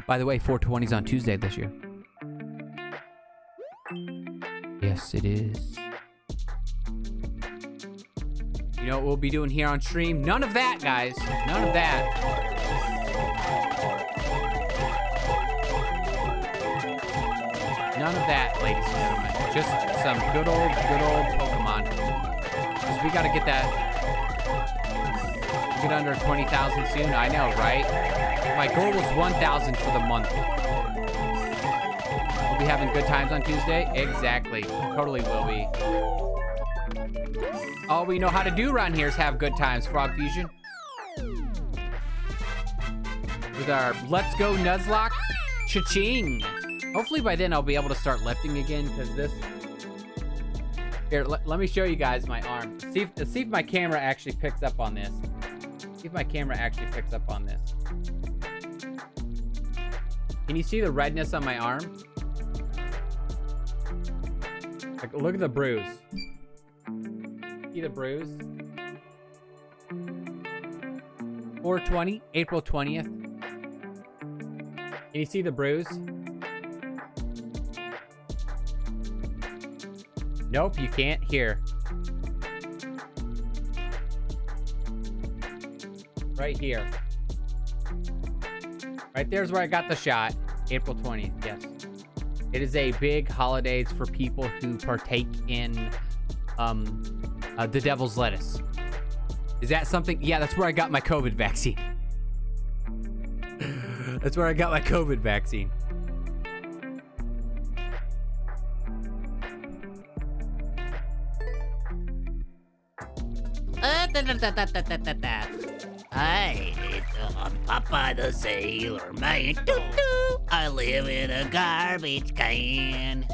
By the way, 420's on Tuesday this year. Yes, it is. You know what we'll be doing here on stream? None of that, guys. None of that. None of that, ladies and gentlemen. Just some good old Pokemon. Because we gotta get that. Get under 20,000 soon. I know, right? My goal was 1,000 for the month. We'll be having good times on Tuesday? Exactly. Totally will be. All we know how to do around here is have good times, Frog Fusion. With our Let's Go Nuzlocke. Cha-ching. Hopefully by then I'll be able to start lifting again, because this... Here, let me show you guys my arm. See if my camera actually picks up on this. See if my camera actually picks up on this. Can you see the redness on my arm? Like, look at the bruise. See the bruise? 420, April 20th. Can you see the bruise? Nope, you can't. Here. Right here. Right there's where I got the shot. April 20th, yes. It is a big holidays for people who partake in the devil's lettuce. Is that something? Yeah, that's where I got my COVID vaccine. That's where I got my COVID vaccine. Hi, I'm Popeye the Sailor Man. Doo-doo. I live in a garbage can.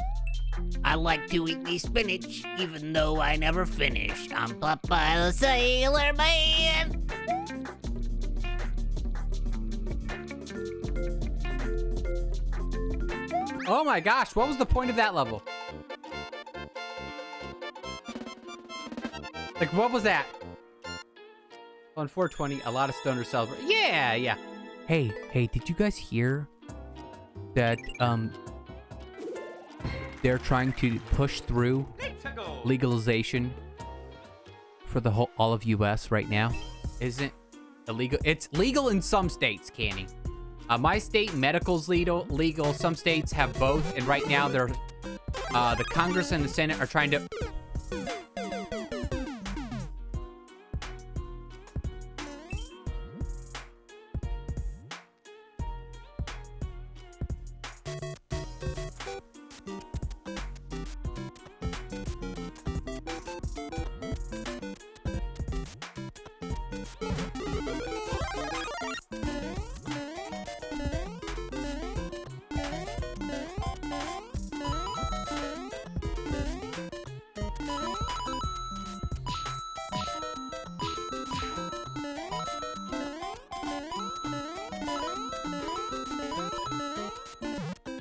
I like to eat me spinach, even though I never finish. I'm Popeye the Sailor Man. Oh my gosh, what was the point of that level? Like, what was that? On 420, a lot of stoners celebrate. Yeah. Hey, did you guys hear that, they're trying to push through legalization for the whole, all of US right now? Isn't illegal? It's legal in some states, Canny. My state, medical's legal. Some states have both, and right now they're, the Congress and the Senate are trying to...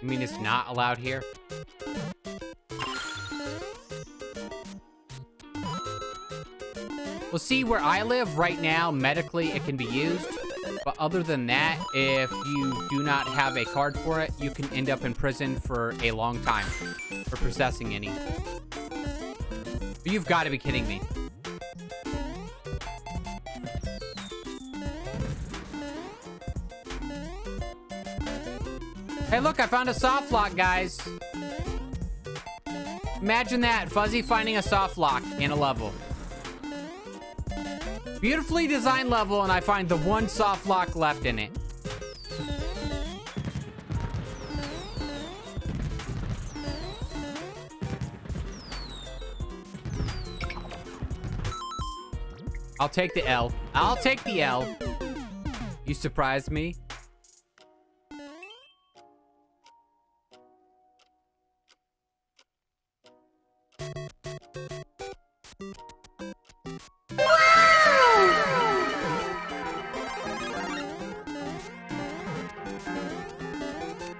You mean it's not allowed here? Well, see, where I live right now, medically, it can be used. But other than that, if you do not have a card for it, you can end up in prison for a long time for possessing any. You've got to be kidding me. Hey, look, I found a soft lock, guys. Imagine that, Fuzzy finding a soft lock in a level. Beautifully designed level, and I find the one soft lock left in it. I'll take the L. I'll take the L. You surprised me.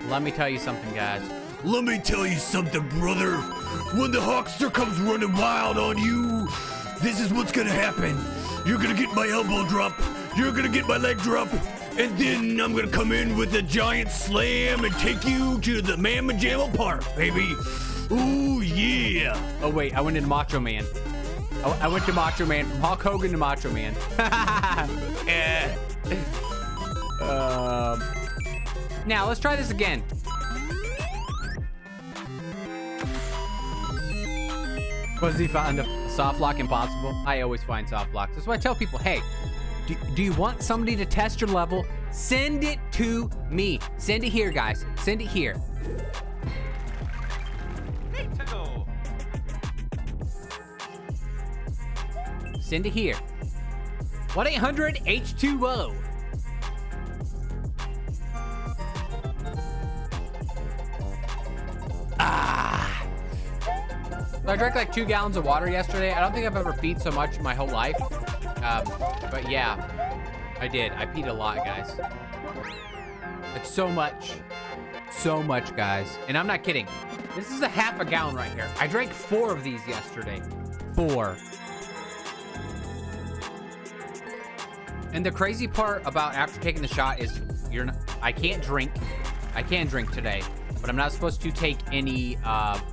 Let me tell you something, guys. Let me tell you something, brother. When the Hawkster comes running wild on you, this is what's gonna happen. You're gonna get my elbow drop, you're gonna get my leg drop, and then I'm gonna come in with a giant slam and take you to the Mamma Jamma Park, baby. Ooh, yeah. Oh, wait, I went into Macho Man. I went to Macho Man, from Hulk Hogan to Macho Man. Now, let's try this again. Fuzzy found a soft lock impossible. I always find soft locks. That's why I tell people, hey, do you want somebody to test your level? Send it to me. Send it here, guys. Send it here. Send it here. 1-800-H2O. So I drank like 2 gallons of water yesterday. I don't think I've ever peed so much in my whole life. But yeah, I did. I peed a lot, guys. It's so much. So much, guys. And I'm not kidding. This is a half a gallon right here. I drank 4 of these yesterday. 4. And the crazy part about after taking the shot is I can't drink. I can drink today, but I'm not supposed to take any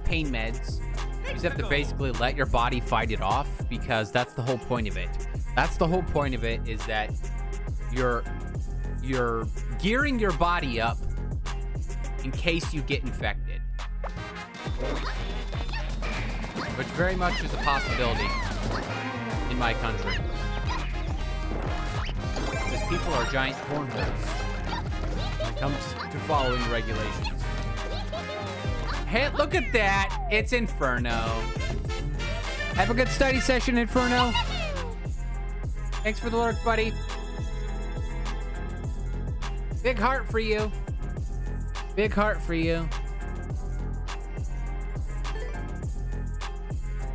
pain meds. You just have to basically let your body fight it off, because that's the whole point of it. That's the whole point of it, is that you're gearing your body up in case you get infected. Which very much is a possibility in my country. Because people are giant cornholes when it comes to following regulations. Hey, look at that. It's Inferno. Have a good study session, Inferno. Thanks for the lurk, buddy. Big heart for you. Big heart for you.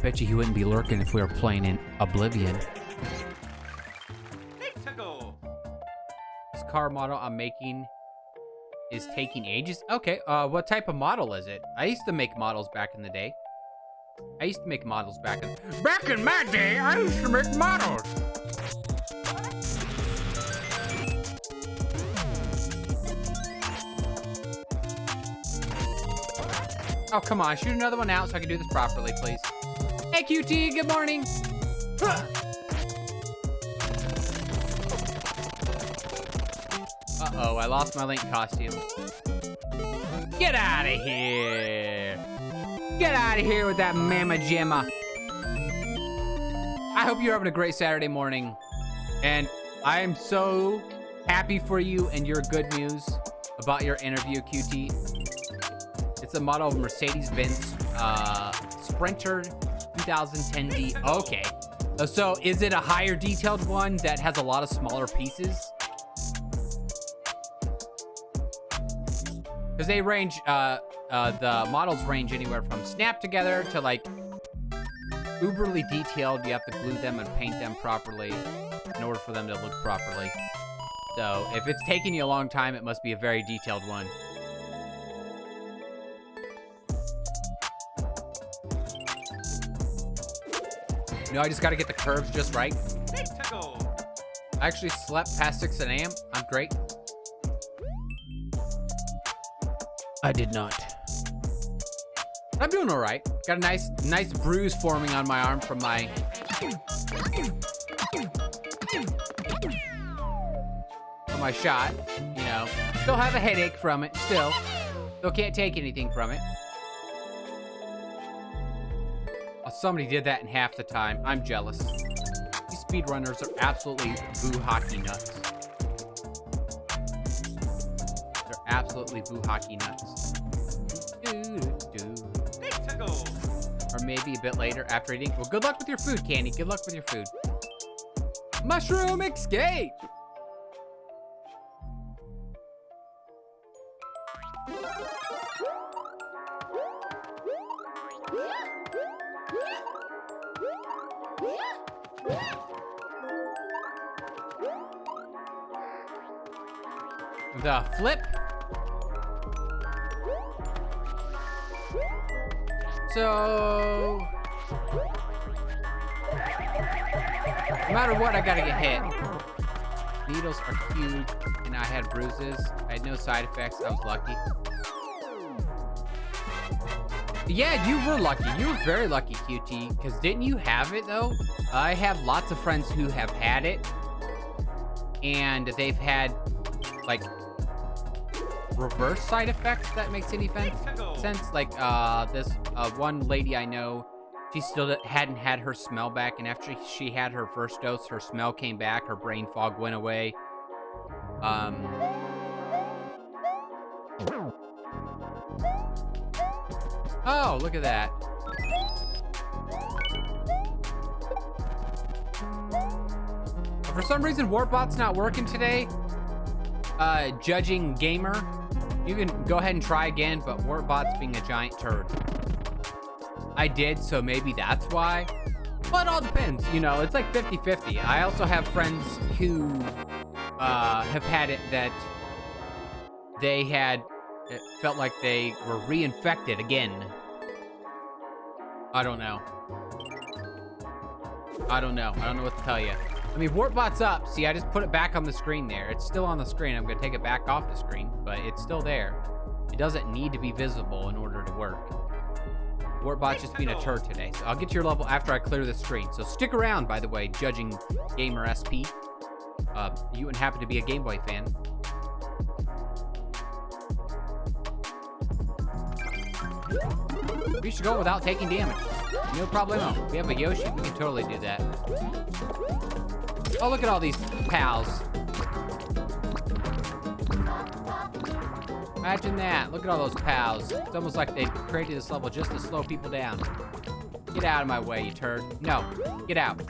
Bet you he wouldn't be lurking if we were playing in Oblivion. This car model I'm making is taking ages. Okay, what type of model is it? I used to make models back in the day. Back in my day, I used to make models. Oh, come on. Shoot another one out so I can do this properly, please. Hey, QT. Good morning. Uh-oh. I lost my Link costume. Get out of here. Get out of here with that mama jamma. I hope you're having a great Saturday morning. And I am so happy for you and your good news about your interview, QT. It's a model of Mercedes-Benz Sprinter 2010D. Okay. So is it a higher detailed one that has a lot of smaller pieces? Because they range, the models range anywhere from snap together to like uberly detailed. You have to glue them and paint them properly in order for them to look properly. So if it's taking you a long time, it must be a very detailed one. No, I just got to get the curves just right. I actually slept past 6 a.m. I'm great. I did not. I'm doing all right. Got a nice bruise forming on my arm from my shot. You know, still have a headache from it. Still can't take anything from it. Oh, somebody did that in half the time. I'm jealous. These speedrunners are absolutely boo hockey nuts. They're absolutely boo hockey nuts. Or maybe a bit later after eating. Well, good luck with your food, Candy. Good luck with your food. Mushroom escape! The flip. So, no matter what, I gotta get hit. Needles are huge, and I had bruises. I had no side effects. I was lucky. Yeah, you were lucky. You were very lucky, QT. Because didn't you have it, though? I have lots of friends who have had it. And they've had, like, reverse side effects, if that makes any sense. Like, this one lady I know, she still hadn't had her smell back. And after she had her first dose, her smell came back. Her brain fog went away. Oh, look at that. For some reason, Warpbot's not working today. Judging gamer. You can go ahead and try again, but Warpbot's being a giant turd. I did, so maybe that's why. Well, it all depends. You know, it's like 50-50. I also have friends who have had it that they had... It felt like they were reinfected again. I don't know. I don't know what to tell you. I mean, Warpbot's up. See, I just put it back on the screen there. It's still on the screen. I'm going to take it back off the screen, but it's still there. It doesn't need to be visible in order to work. Warpbot's just being a turd today. So I'll get your level after I clear the screen. So stick around, by the way, Judging Gamer SP. You wouldn't happen to be a Game Boy fan. We should go without taking damage. No problemo. We have a Yoshi. We can totally do that. Oh, look at all these pals. Imagine that. Look at all those pals. It's almost like they created this level just to slow people down. Get out of my way, you turd. No, get out.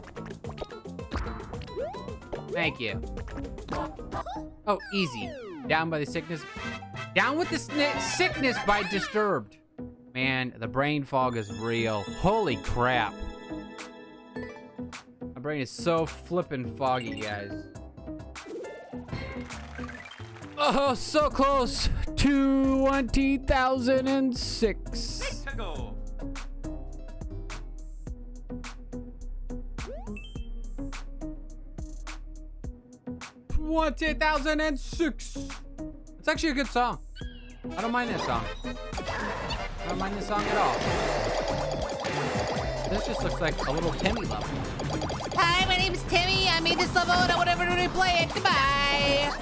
Thank you. Oh, easy. Down by the sickness. Down with the sickness by Disturbed. Man, the brain fog is real. Holy crap. My brain is so flippin' foggy, guys. Oh, so close. 20,006. Go. 20,006. It's actually a good song. I don't mind that song. I don't mind this song at all. This just looks like a little Timmy level. Hi, my name is Timmy. I made this level and I want everyone to play it. Goodbye.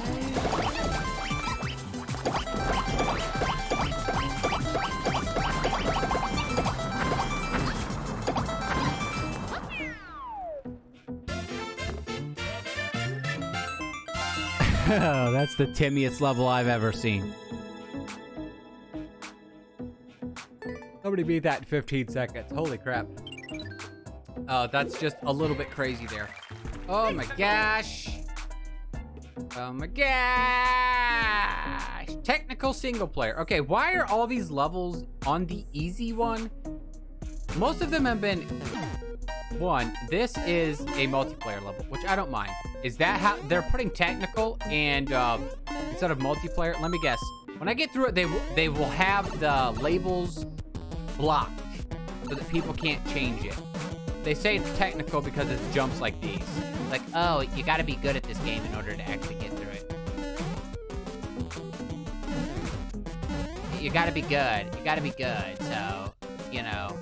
Oh, that's the Timmiest level I've ever seen. Somebody beat that in 15 seconds. Holy crap. Oh, that's just a little bit crazy there. Oh my gosh. Oh my gosh. Technical single player. Okay, why are all these levels on the easy one? Most of them have been... One, this is a multiplayer level, which I don't mind. Is that how they're putting technical and instead of multiplayer? Let me guess. When I get through it, they will have the labels blocked so that people can't change it. They say it's technical because it's jumps like these. Like, oh, you gotta be good at this game in order to actually get through it. You gotta be good. You gotta be good, so, you know.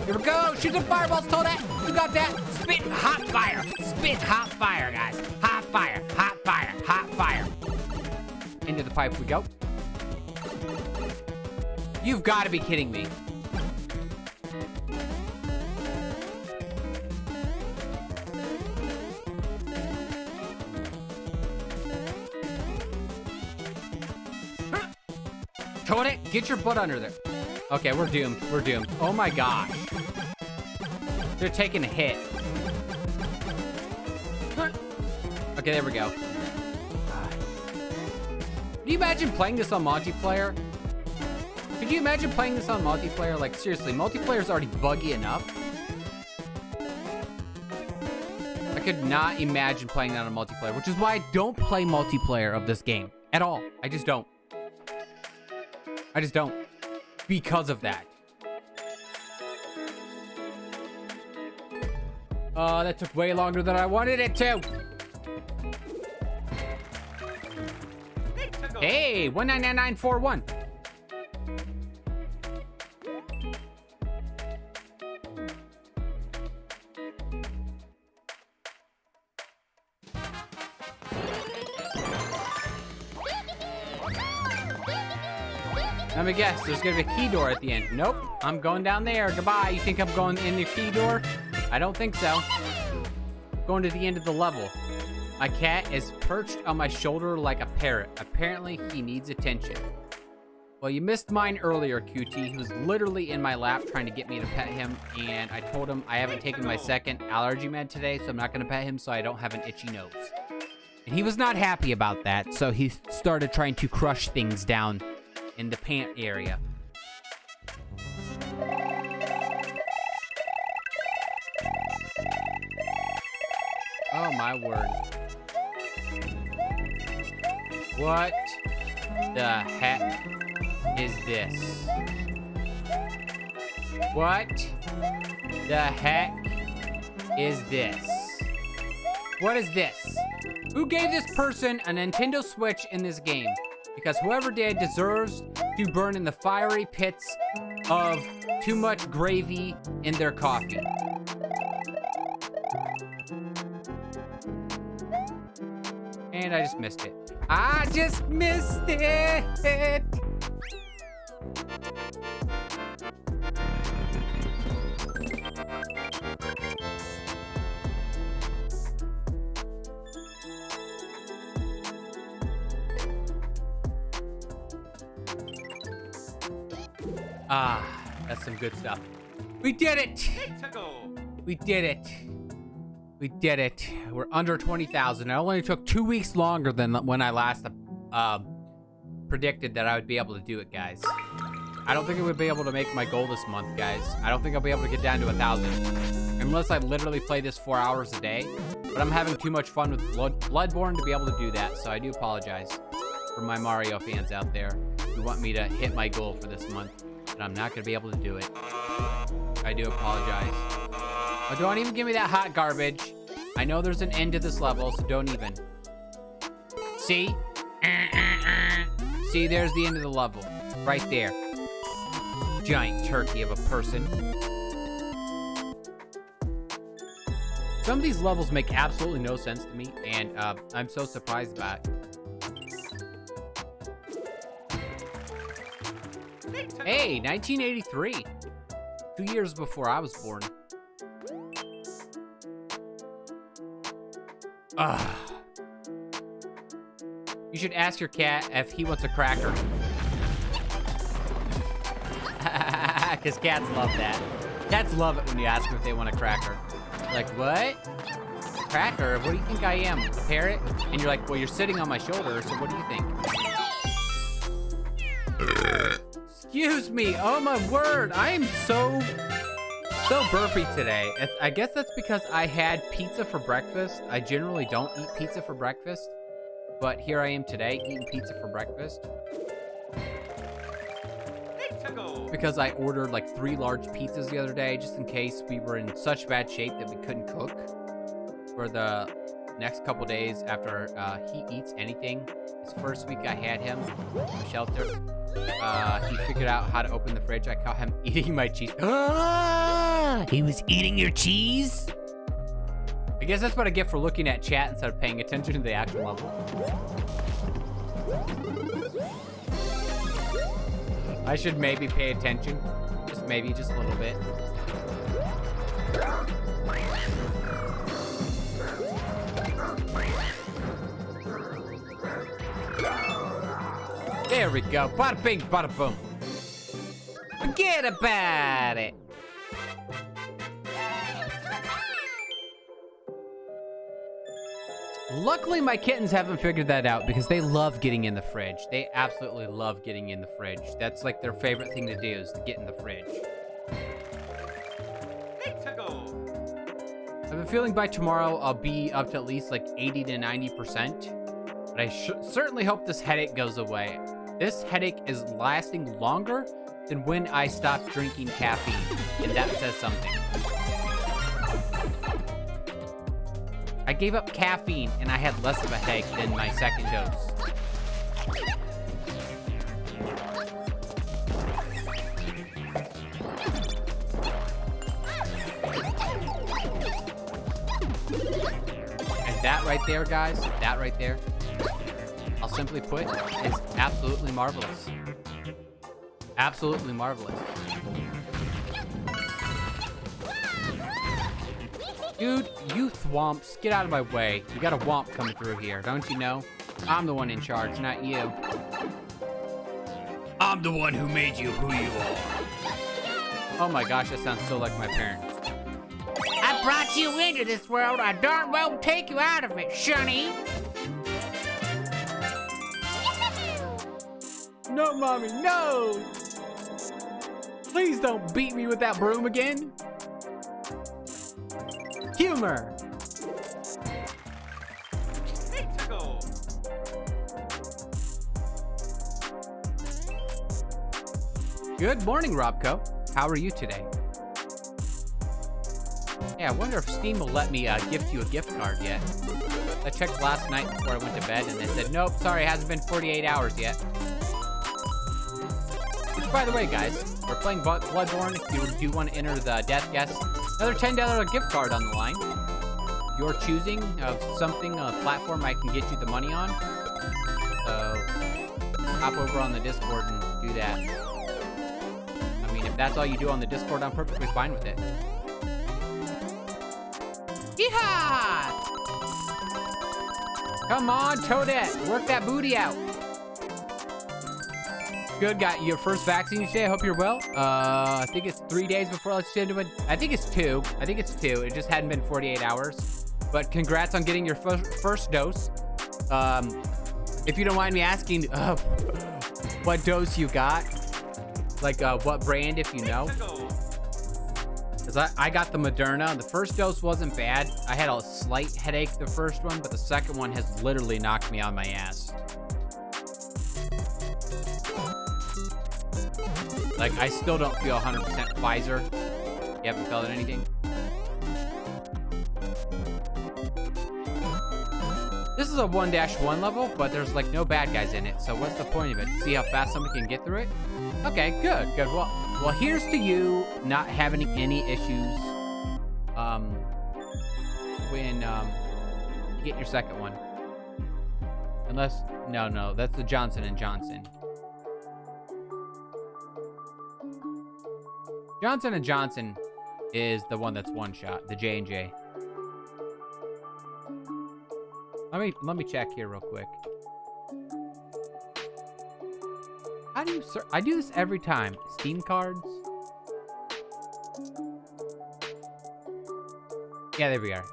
Here we go! Shoot some fireballs, Toadette! You got that? Spit hot fire! Spit hot fire, guys! Hot fire! Hot fire! Hot fire! Into the pipe we go. You've got to be kidding me. Toadette, get your butt under there. Okay, we're doomed. We're doomed. Oh my gosh. They're taking a hit. Okay, there we go. Can you imagine playing this on multiplayer? Could you imagine playing this on multiplayer? Like, seriously, multiplayer is already buggy enough. I could not imagine playing that on multiplayer, which is why I don't play multiplayer of this game at all. I just don't. I just don't. Because of that. Oh, that took way longer than I wanted it to. Hey, 199941. Let me guess, there's gonna be a key door at the end. Nope, I'm going down there. Goodbye. You think I'm going in the key door? I don't think so. Going to the end of the level. My cat is perched on my shoulder like a parrot. Apparently, he needs attention. Well, you missed mine earlier, QT. He was literally in my lap trying to get me to pet him, and I told him I haven't taken my second allergy med today, so I'm not gonna pet him so I don't have an itchy nose. And he was not happy about that, so he started trying to crush things down in the pant area. Oh my word. What the heck is this? What the heck is this? What is this? Who gave this person a Nintendo Switch in this game? Because whoever did deserves to burn in the fiery pits of too much gravy in their coffee. And I just missed it. I just missed it. Ah, that's some good stuff. We did it! We did it. We did it. We're under 20,000. It only took 2 weeks longer than when I last predicted that I would be able to do it, guys. I don't think I would be able to make my goal this month, guys. I don't think I'll be able to get down to 1,000. Unless I literally play this 4 hours a day. But I'm having too much fun with Bloodborne to be able to do that, so I do apologize for my Mario fans out there who want me to hit my goal for this month. But I'm not going to be able to do it. I do apologize. Oh, don't even give me that hot garbage. I know there's an end to this level, so don't even. See? See, there's the end of the level. Right there. Giant turkey of a person. Some of these levels make absolutely no sense to me, and I'm so surprised by it. Hey, 1983. 2 years before I was born. Ugh. You should ask your cat if he wants a cracker. Because cats love that. Cats love it when you ask them if they want a cracker. Like, what? Cracker? What do you think I am? A parrot? And you're like, well, you're sitting on my shoulder, so what do you think? Excuse me. Oh, my word. I am so burpy today. I guess that's because I had pizza for breakfast. I generally don't eat pizza for breakfast. But here I am today eating pizza for breakfast. Because I ordered like 3 large pizzas the other day just in case we were in such bad shape that we couldn't cook for the next couple days after he eats anything. His first week I had him in the shelter. He figured out how to open the fridge. I caught him eating my cheese. He was eating your cheese? I guess that's what I get for looking at chat instead of paying attention to the actual level. I should maybe pay attention. Just a little bit. There we go. Bada bing, bada boom. Forget about it. Luckily, my kittens haven't figured that out because they love getting in the fridge. They absolutely love getting in the fridge. That's like their favorite thing to do is to get in the fridge. I have a feeling by tomorrow I'll be up to at least like 80 to 90%. But I certainly hope this headache goes away. This headache is lasting longer than when I stopped drinking caffeine. And that says something. I gave up caffeine and I had less of a headache than my second dose. And that right there, guys, that right there, I'll simply put, is absolutely marvelous. Absolutely marvelous. Dude, you thwomps, get out of my way. We got a womp coming through here, don't you know? I'm the one in charge, not you. I'm the one who made you who you are. Oh my gosh, that sounds so like my parents. I brought you into this world. I darn well take you out of it, Shunny. No, Mommy, no! Please don't beat me with that broom again. Humor. Good morning, Robco. How are you today? Yeah, I wonder if Steam will let me gift you a gift card yet. I checked last night before I went to bed and they said, nope, sorry, it hasn't been 48 hours yet. by the way, guys, we're playing Bloodborne. If you do want to enter the Death Guest, another $10 gift card on the line. Your choosing of something, a platform I can get you the money on. So, hop over on the Discord and do that. I mean, if that's all you do on the Discord, I'm perfectly fine with it. Yeehaw! Come on, Toadette, work that booty out. Good, got your first vaccine today. I hope you're well. I think it's 3 days before I let you into it. I think it's 2. It just hadn't been 48 hours. But congrats on getting your first dose. If you don't mind me asking, what dose you got? Like, what brand, if you know? Because I got the Moderna. The first dose wasn't bad. I had a slight headache the first one, but the second one has literally knocked me on my ass. Like, I still don't feel 100% Pfizer. You haven't felt anything? This is a 1-1 level, but there's like no bad guys in it. So what's the point of it? See how fast somebody can get through it? Okay, good. Well, here's to you not having any issues when you get your second one. Unless, no, that's the Johnson & Johnson. Johnson & Johnson is the one that's one shot, the J&J. Let me check here real quick. How do you I do this every time. Steam cards? Yeah, there we are.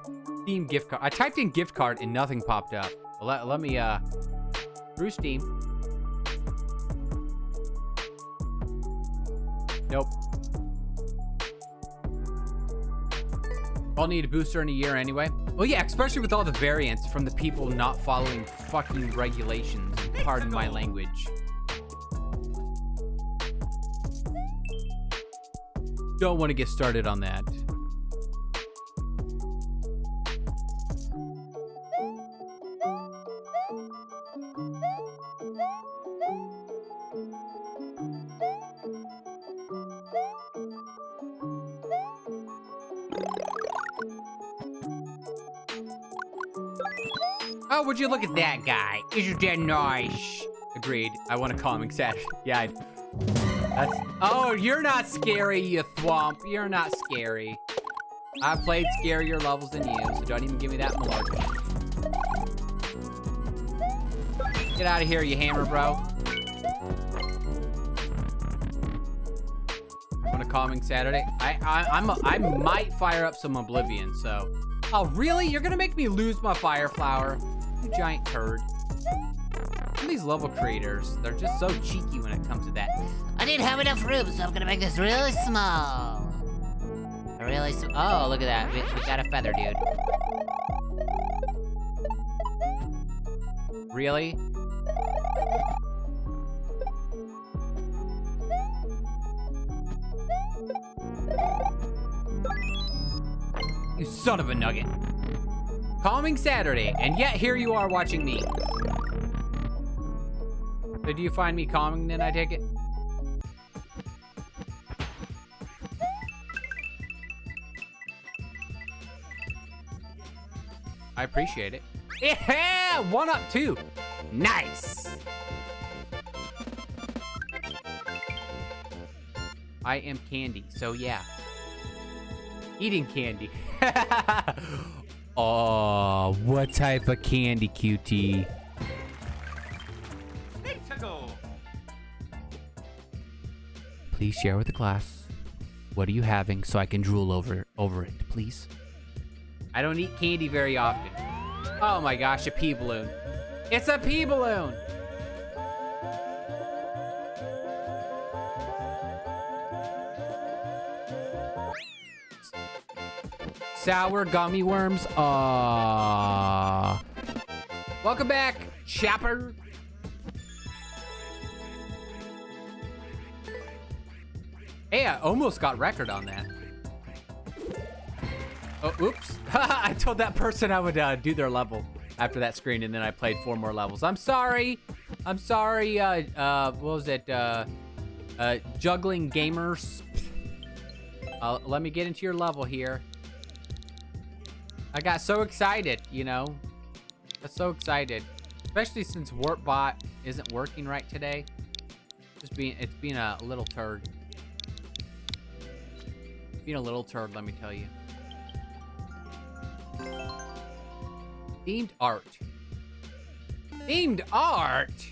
Steam gift card. I typed in gift card and nothing popped up. Let me through Steam. Nope. I'll need a booster in a year anyway. Well, yeah, especially with all the variants from the people not following fucking regulations. Pardon my language. Don't want to get started on that. Oh, would you look at that guy? Isn't that nice? Agreed. I want a calming set. Yeah, that's... Oh, you're not scary, you thwomp. You're not scary. I've played scarier levels than you, so don't even give me that malarkey. Get out of here, you hammer bro. Want a calming Saturday? I might fire up some Oblivion, so... Oh, really? You're gonna make me lose my Fire Flower? You giant turd. Some of these level creators, they're just so cheeky when it comes to that. I didn't have enough room, so I'm gonna make this really small. Really small. Oh, look at that. We got a feather, dude. Really? You son of a nugget. Calming Saturday, and yet here you are watching me. So do you find me calming then, I take it? I appreciate it. Yeah, 1-2. Nice. I am candy, so yeah. Eating candy. Oh, what type of candy, QT? Please share with the class. What are you having so I can drool over it, please? I don't eat candy very often. Oh my gosh, a pea balloon. It's a pea balloon! Sour gummy worms. Aww. Welcome back, Chopper. Hey, I almost got record on that. Oh, oops. I told that person I would do their level after that screen, and then I played 4 more levels. I'm sorry. I'm sorry. What was it? Juggling gamers. Let me get into your level here. I got so excited, you know. I was so excited. Especially since Warpbot isn't working right today. It's being a little turd. Being a little turd, let me tell you. Themed art. Themed art?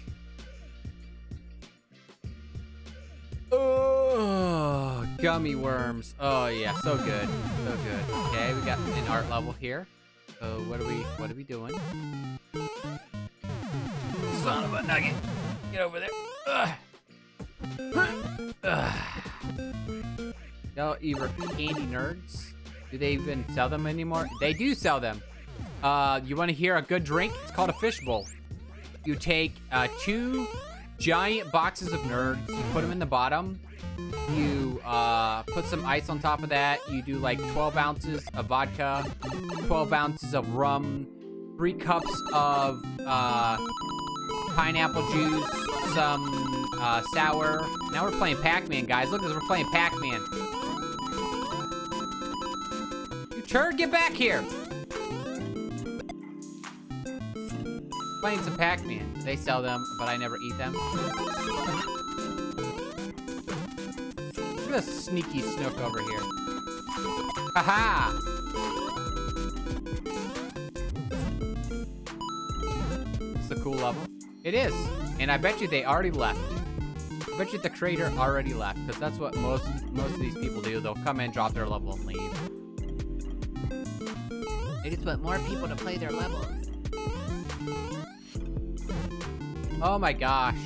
Oh, gummy worms. Oh yeah, so good. So good. Okay, we got an art level here. So what are we doing? Son of a nugget. Get over there. No, either candy nerds. Do they even sell them anymore? They do sell them. You want to hear a good drink? It's called a fishbowl. You take 2 giant boxes of nerds. You put them in the bottom. You put some ice on top of that. You do like 12 ounces of vodka, 12 ounces of rum, 3 cups of pineapple juice, some sour. Now we're playing Pac-Man, guys. Look at this, we're playing Pac-Man. You turd, get back here. Playing some Pac-Man. They sell them, but I never eat them. Look at this sneaky snook over here. Haha! It's a cool level. It is. And I bet you they already left. I bet you the creator already left, because that's what most of these people do. They'll come in, drop their level, and leave. They just want more people to play their levels. Oh my gosh.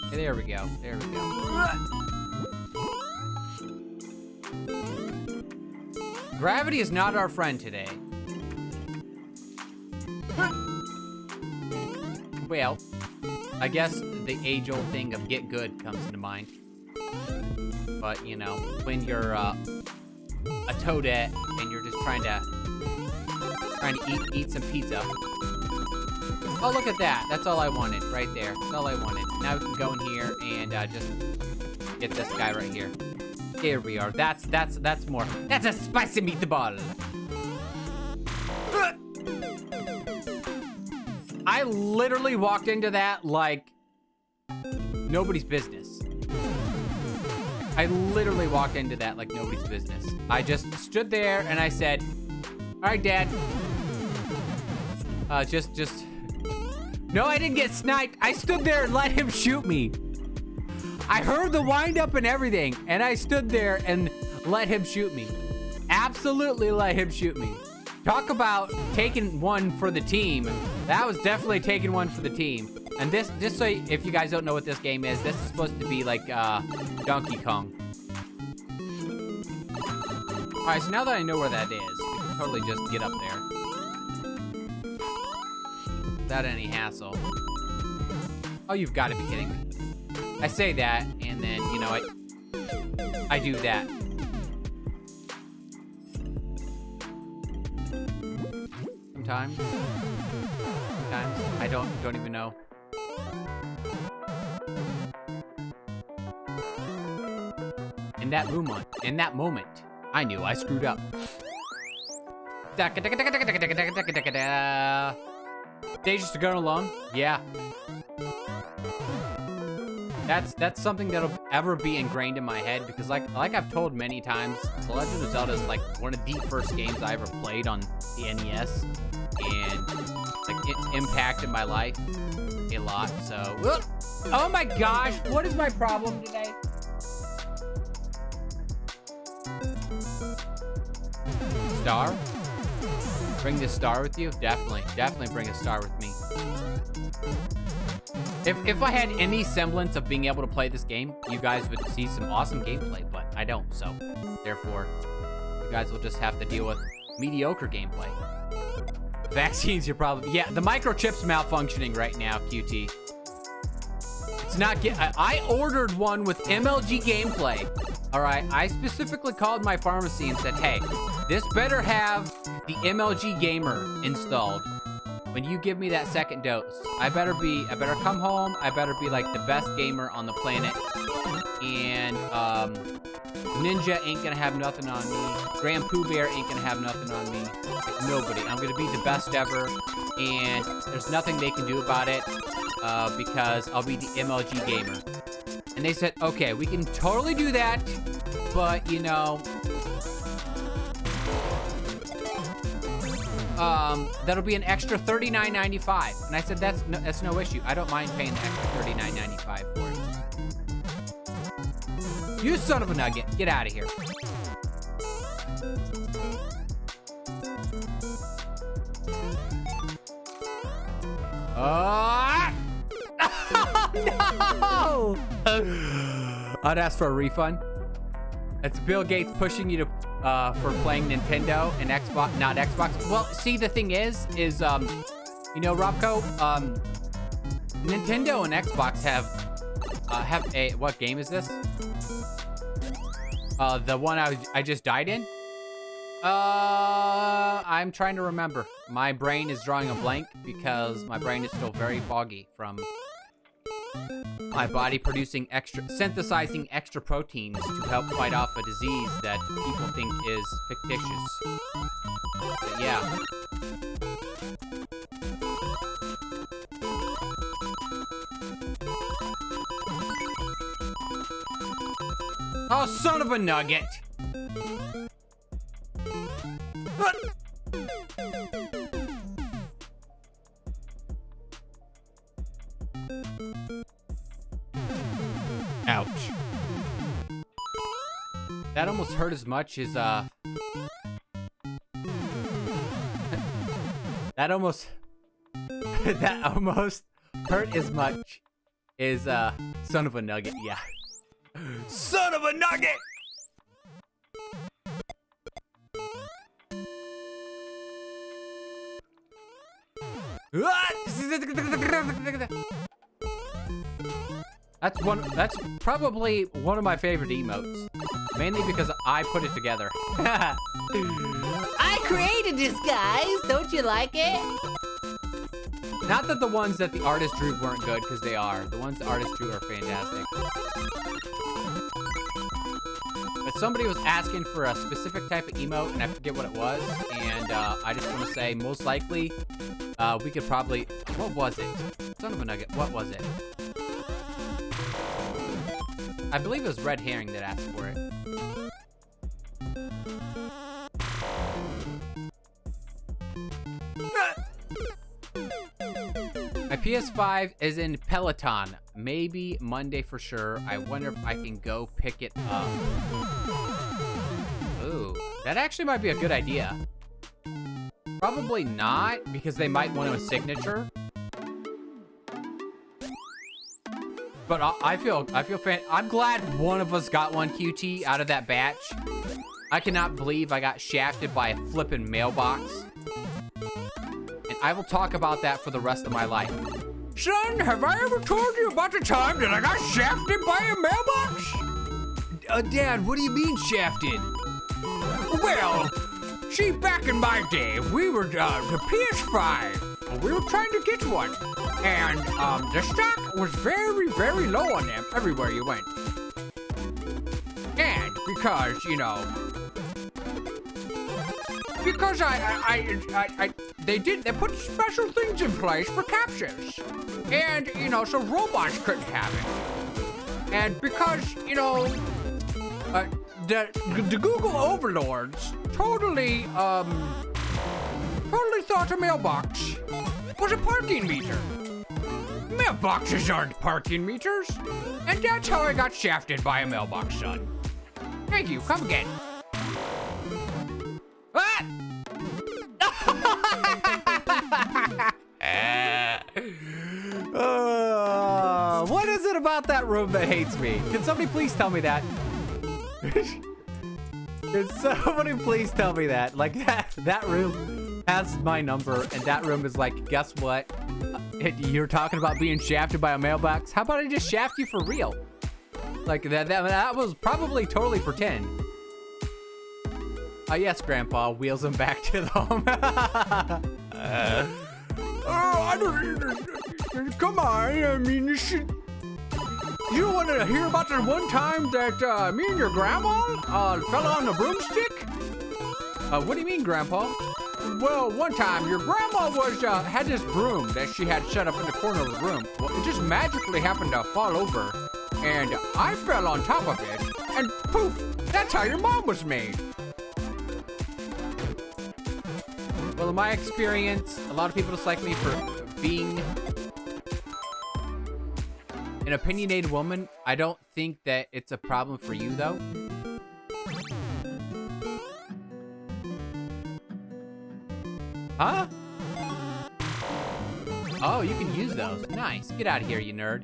Okay, there we go. There we go. Gravity is not our friend today. Well, I guess the age-old thing of get good comes into mind. But, you know, when you're a toadette and you're just trying to eat some pizza. Oh, look at that. That's all I wanted right there. That's all I wanted. Now we can go in here and just get this guy right here. There we are. That's more. That's a spicy meatball. I literally walked into that like nobody's business. I literally walked into that like nobody's business. I just stood there and I said, all right, Dad. Just. No, I didn't get sniped. I stood there and let him shoot me. I heard the wind up and everything, and I stood there and let him shoot me. Absolutely let him shoot me. Talk about taking one for the team. That was definitely taking one for the team. And this, just so if you guys don't know what this game is, this is supposed to be like Donkey Kong. All right, so now that I know where that is, we can totally just get up there. Without any hassle. Oh, you've got to be kidding me. I say that, and then, you know, I do that. Sometimes I don't even know. In that moment, I knew I screwed up. Days just going alone? Yeah. That's something that'll ever be ingrained in my head because like I've told many times, The Legend of Zelda is like one of the first games I ever played on the NES, and like it impacted my life a lot. So, oh my gosh, what is my problem today? Star? Bring this star with you? Definitely bring a star with me. If I had any semblance of being able to play this game, you guys would see some awesome gameplay, but I don't, so therefore, you guys will just have to deal with mediocre gameplay. Vaccines, you're probably... Yeah, the microchip's malfunctioning right now, QT. It's not... I ordered one with MLG gameplay. All right, I specifically called my pharmacy and said, hey, this better have the MLG Gamer installed. When you give me that second dose, I better come home. I better be like the best gamer on the planet. And Ninja ain't gonna have nothing on me. Grand Pooh Bear ain't gonna have nothing on me. Nobody. I'm gonna be the best ever, and there's nothing they can do about it because I'll be the MLG gamer. And they said, okay, we can totally do that, but you know, that'll be an extra $39.95. And I said, that's no issue. I don't mind paying the extra $39.95 for it. You son of a nugget, get out of here. Oh, no! I'd ask for a refund. It's Bill Gates pushing you to for playing Nintendo and Xbox, not Xbox. Well, see, the thing is you know, Robco, Nintendo and Xbox have a, what game is this? The one I just died in? I'm trying to remember. My brain is drawing a blank because my brain is still very foggy from my body synthesizing extra proteins to help fight off a disease that people think is fictitious. But yeah. Oh, son of a nugget! Ouch. That almost hurt as much as, that almost hurt as much as, son of a nugget, yeah. Son of a nugget! That's probably one of my favorite emotes. Mainly because I put it together. I created this, guys. Don't you like it? Not that the ones that the artist drew weren't good, because they are. The ones the artist drew are fantastic. But somebody was asking for a specific type of emote, and I forget what it was. And I just want to say, most likely, we could probably... What was it? Son of a nugget, what was it? I believe it was Red Herring that asked for it. My PS5 is in Peloton. Maybe Monday for sure. I wonder if I can go pick it up. Ooh, that actually might be a good idea. Probably not, because they might want a signature. But I feel I'm glad one of us got one, QT, out of that batch. I cannot believe I got shafted by a flippin' mailbox. And I will talk about that for the rest of my life. Son, have I ever told you about the time that I got shafted by a mailbox? Dad, what do you mean shafted? Well, see, back in my day, we were, the PS5. We were trying to get one. And, the stock was very, very low on them everywhere you went. And because, you know, because they put special things in place for captures. And, you know, so robots couldn't have it. And because, you know, the Google overlords totally thought a mailbox was a parking meter. Mailboxes aren't parking meters. And that's how I got shafted by a mailbox, son. Thank you, come again. Ah! What is it about that room that hates me? Can somebody please tell me that? Can somebody please tell me that? Like, that room has my number, and that room is like, guess what? You're talking about being shafted by a mailbox? How about I just shaft you for real? Like, that was probably totally pretend. Yes, Grandpa, wheels him back to the home. I don't... Come on, I mean, You want to hear about that one time that me and your grandma fell on a broomstick? What do you mean, Grandpa? Well, one time your grandma had this broom that she had set up in the corner of the room. Well, it just magically happened to fall over, and I fell on top of it, and poof, that's how your mom was made. Well, in my experience, a lot of people dislike me for being an opinionated woman. I don't think that it's a problem for you, though. Huh? Oh, you can use those. Nice. Get out of here, you nerd.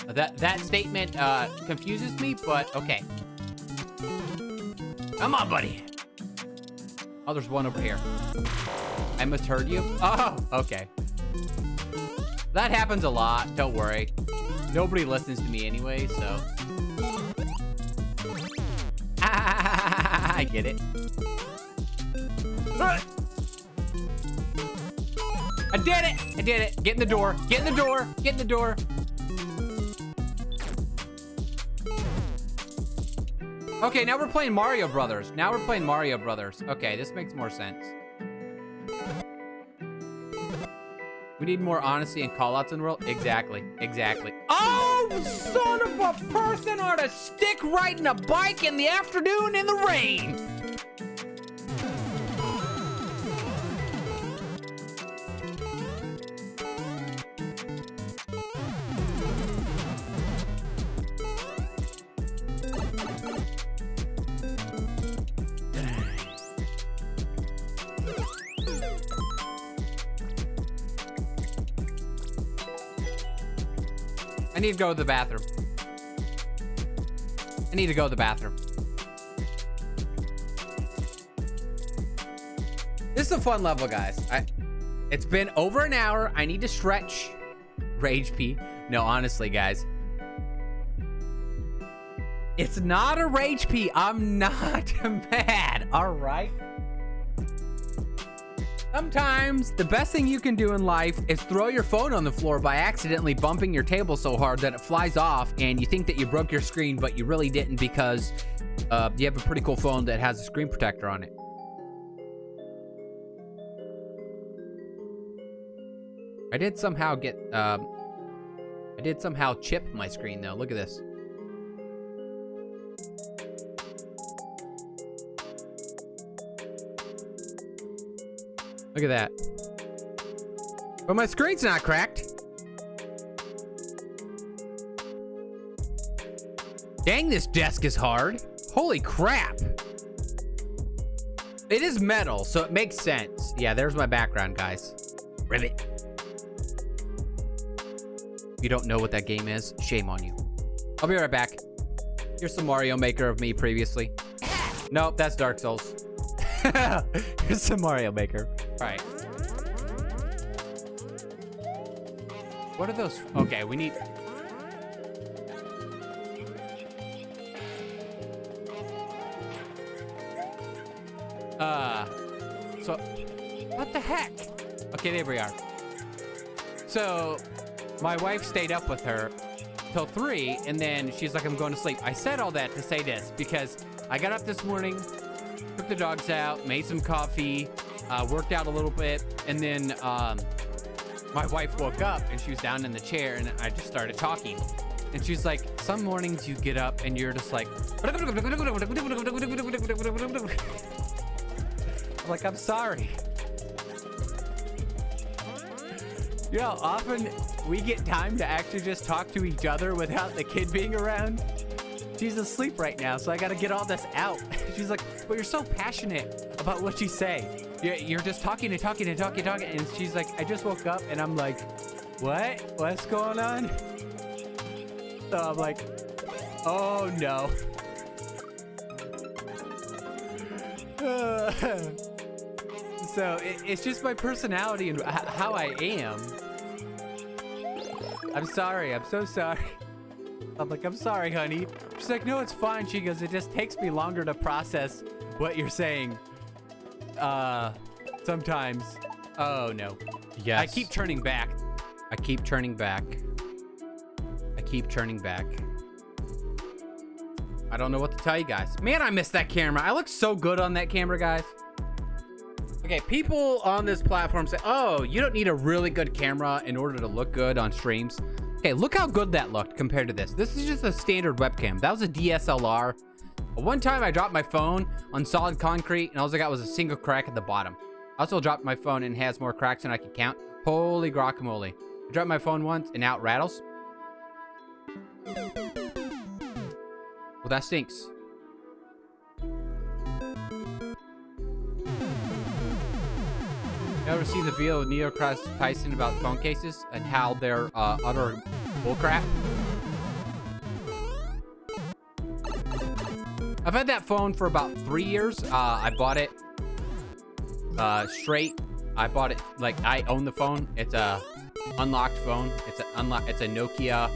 That statement confuses me, but okay. Come on, buddy. Oh, there's one over here. I misheard you? Oh, okay. That happens a lot. Don't worry. Nobody listens to me anyway, so. I get it. I did it! I did it! Get in the door! Get in the door! Get in the door! Okay, now we're playing Mario Brothers. Now we're playing Mario Brothers. Okay, this makes more sense. We need more honesty and callouts in the world. Exactly. Exactly. Oh, son of a person on a stick riding a bike in the afternoon in the rain. I need to go to the bathroom. I need to go to the bathroom. This is a fun level, guys. It's been over an hour. I need to stretch. Rage pee. No, honestly, guys. It's not a rage pee. I'm not mad, all right? Sometimes the best thing you can do in life is throw your phone on the floor by accidentally bumping your table so hard that it flies off and you think that you broke your screen, but you really didn't because you have a pretty cool phone that has a screen protector on it. I did somehow chip my screen though. Look at this. Look at that. But my screen's not cracked. Dang, this desk is hard. Holy crap. It is metal, so it makes sense. Yeah, there's my background, guys. Ribbit. If you don't know what that game is, shame on you. I'll be right back. Here's some Mario Maker of me previously. Nope, that's Dark Souls. Here's some Mario Maker. All right. What are those? Okay, we need... So, what the heck? Okay, there we are. So, my wife stayed up with her till 3, and then she's like, I'm going to sleep. I said all that to say this, because I got up this morning, took the dogs out, made some coffee, worked out a little bit, and then my wife woke up, and she was down in the chair, and I just started talking. And she's like, some mornings you get up, and you're just like... I'm like, I'm sorry. You know, often we get time to actually just talk to each other without the kid being around. She's asleep right now, so I gotta get all this out. She's like, but you're so passionate about what you say. You're just talking and talking and talking and talking. And she's like, I just woke up, and I'm like, what? What's going on? So I'm like, oh no. So it's just my personality and how I am. I'm sorry. I'm so sorry. I'm like, I'm sorry, honey. She's like, no, it's fine. She goes, it just takes me longer to process what you're saying. Sometimes. Oh, no. Yes. I keep turning back. I keep turning back. I keep turning back. I don't know what to tell you guys. Man, I missed that camera. I look so good on that camera, guys. Okay, people on this platform say, oh, you don't need a really good camera in order to look good on streams. Okay, look how good that looked compared to this. This is just a standard webcam. That was a DSLR. One time I dropped my phone on solid concrete and all I got was a single crack at the bottom. I also dropped my phone and it has more cracks than I can count. Holy guacamole. I dropped my phone once and now it rattles. Well, that stinks. You ever see the video with Neil deGrasse Tyson about phone cases and how they're utter bullcrap? I've had that phone for about 3 years. I bought it straight. I bought it like I own the phone. It's a unlocked phone. It's a Nokia.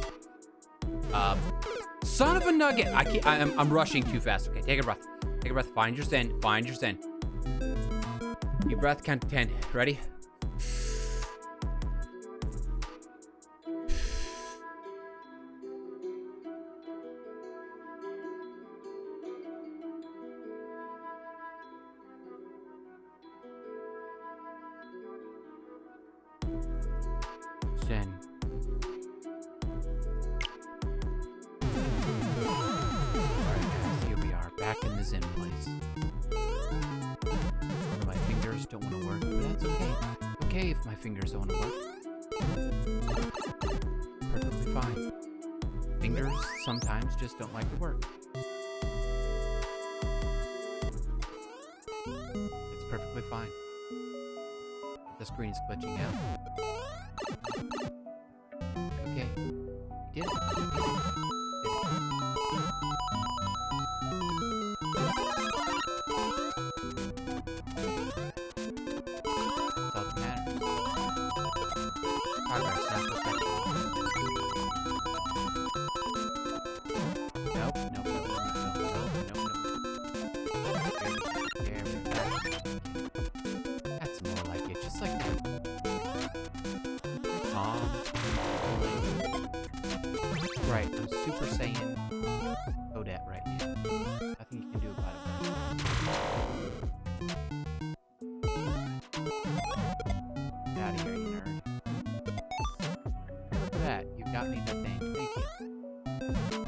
Son of a nugget. I'm rushing too fast. Okay, take a breath. Take a breath. Find your zen. Find your zen. Deep breath, count to 10. Ready? Zen. Alright guys, here we are, back in the Zen place. My fingers don't want to work, but that's okay. Okay if my fingers don't want to work. Perfectly fine. Fingers sometimes just don't like to work. It's perfectly fine. The screen is glitching out. Okay. You did it. Progress, not perfection. Nope, nope, nope, nope, nope, nope, nope. There we go. That's more like it, just like that. Right, I'm Super Saiyan qotd right now. Nothing you can do about it. Get out of here, you nerd. Look at that, you got me the thing. Thank you.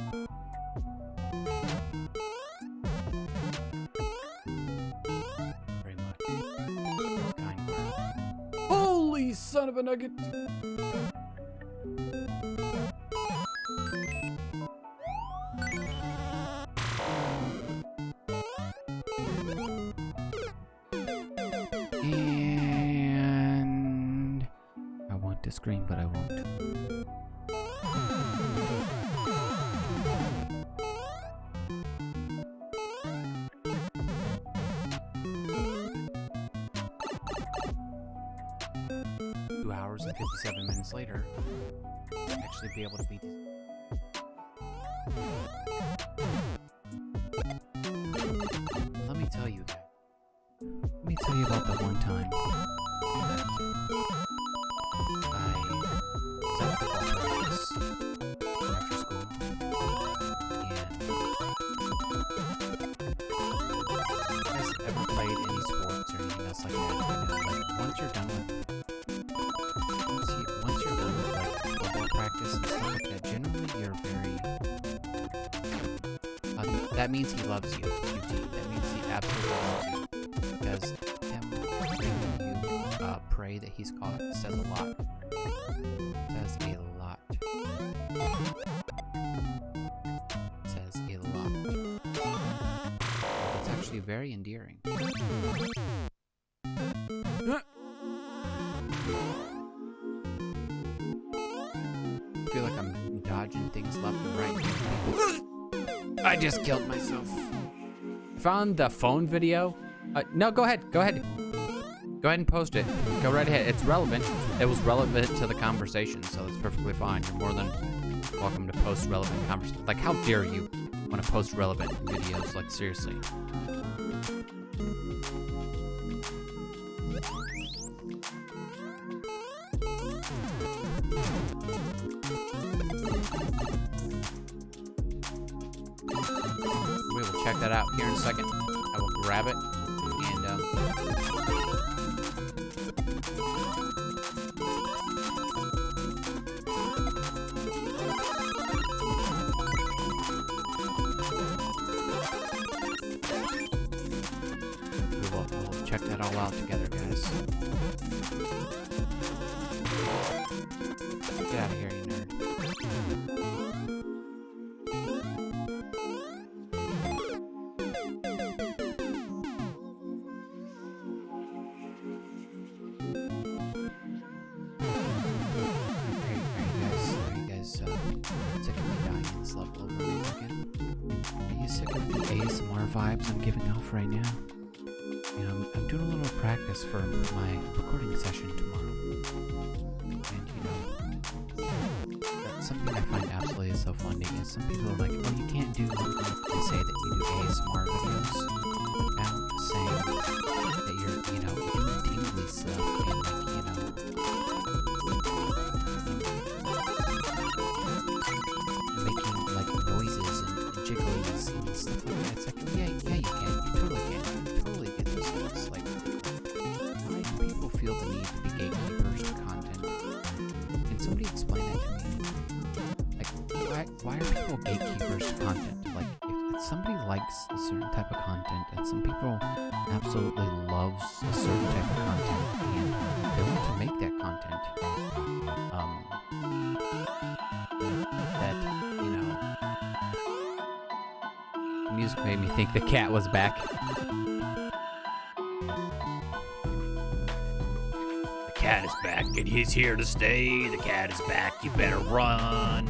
Very much. Those kind words. Holy son of a nugget! And I want to scream, but I won't. Hours and 57 minutes later, actually be able to beat these. Let me tell you guys. Let me tell you about the one time that I was at football practice after school, and you guys ever played any sports or anything else like that? You know, like once you're done with like football practice and stuff like that, generally you're very that means he loves you, QT. That means he absolutely loves you. Because him hearing you pray that he's caught says a lot. Says a lot. Says a lot. It's actually very endearing. I feel like I'm dodging things left and right. I just killed myself. I found the phone video. No, go ahead. Go ahead. Go ahead and post it. Go right ahead. It's relevant. It was relevant to the conversation, so it's perfectly fine. You're more than welcome to post relevant conversation. Like, how dare you want to post relevant videos? Like, seriously. check that out here in a second. I will grab it and we'll check that all out together, guys. Get out of here, you nerd. Are you guys sick of me dying in this level over and over again? Are you sick of the ASMR vibes I'm giving off right now? You know, I'm doing a little practice for my recording session tomorrow. And, you know, that's something I find absolutely so funny is some people are like, oh, you can't do, they say that you do ASMR videos without saying that you're, you know, doing tingly stuff and, like, you know, making, like, noises and jigglies and stuff like that. It's like, yeah, you can. You totally can. You totally get those things. Like, why do people feel the need to be gatekeepers to content? Can somebody explain that to me? Like, why are people gatekeepers to content? Like, if somebody likes a certain type of content, and some people absolutely loves a certain type of content, and they want to make that content, that, you know, the music made me think the cat was back. The cat is back and he's here to stay. The cat is back, you better run.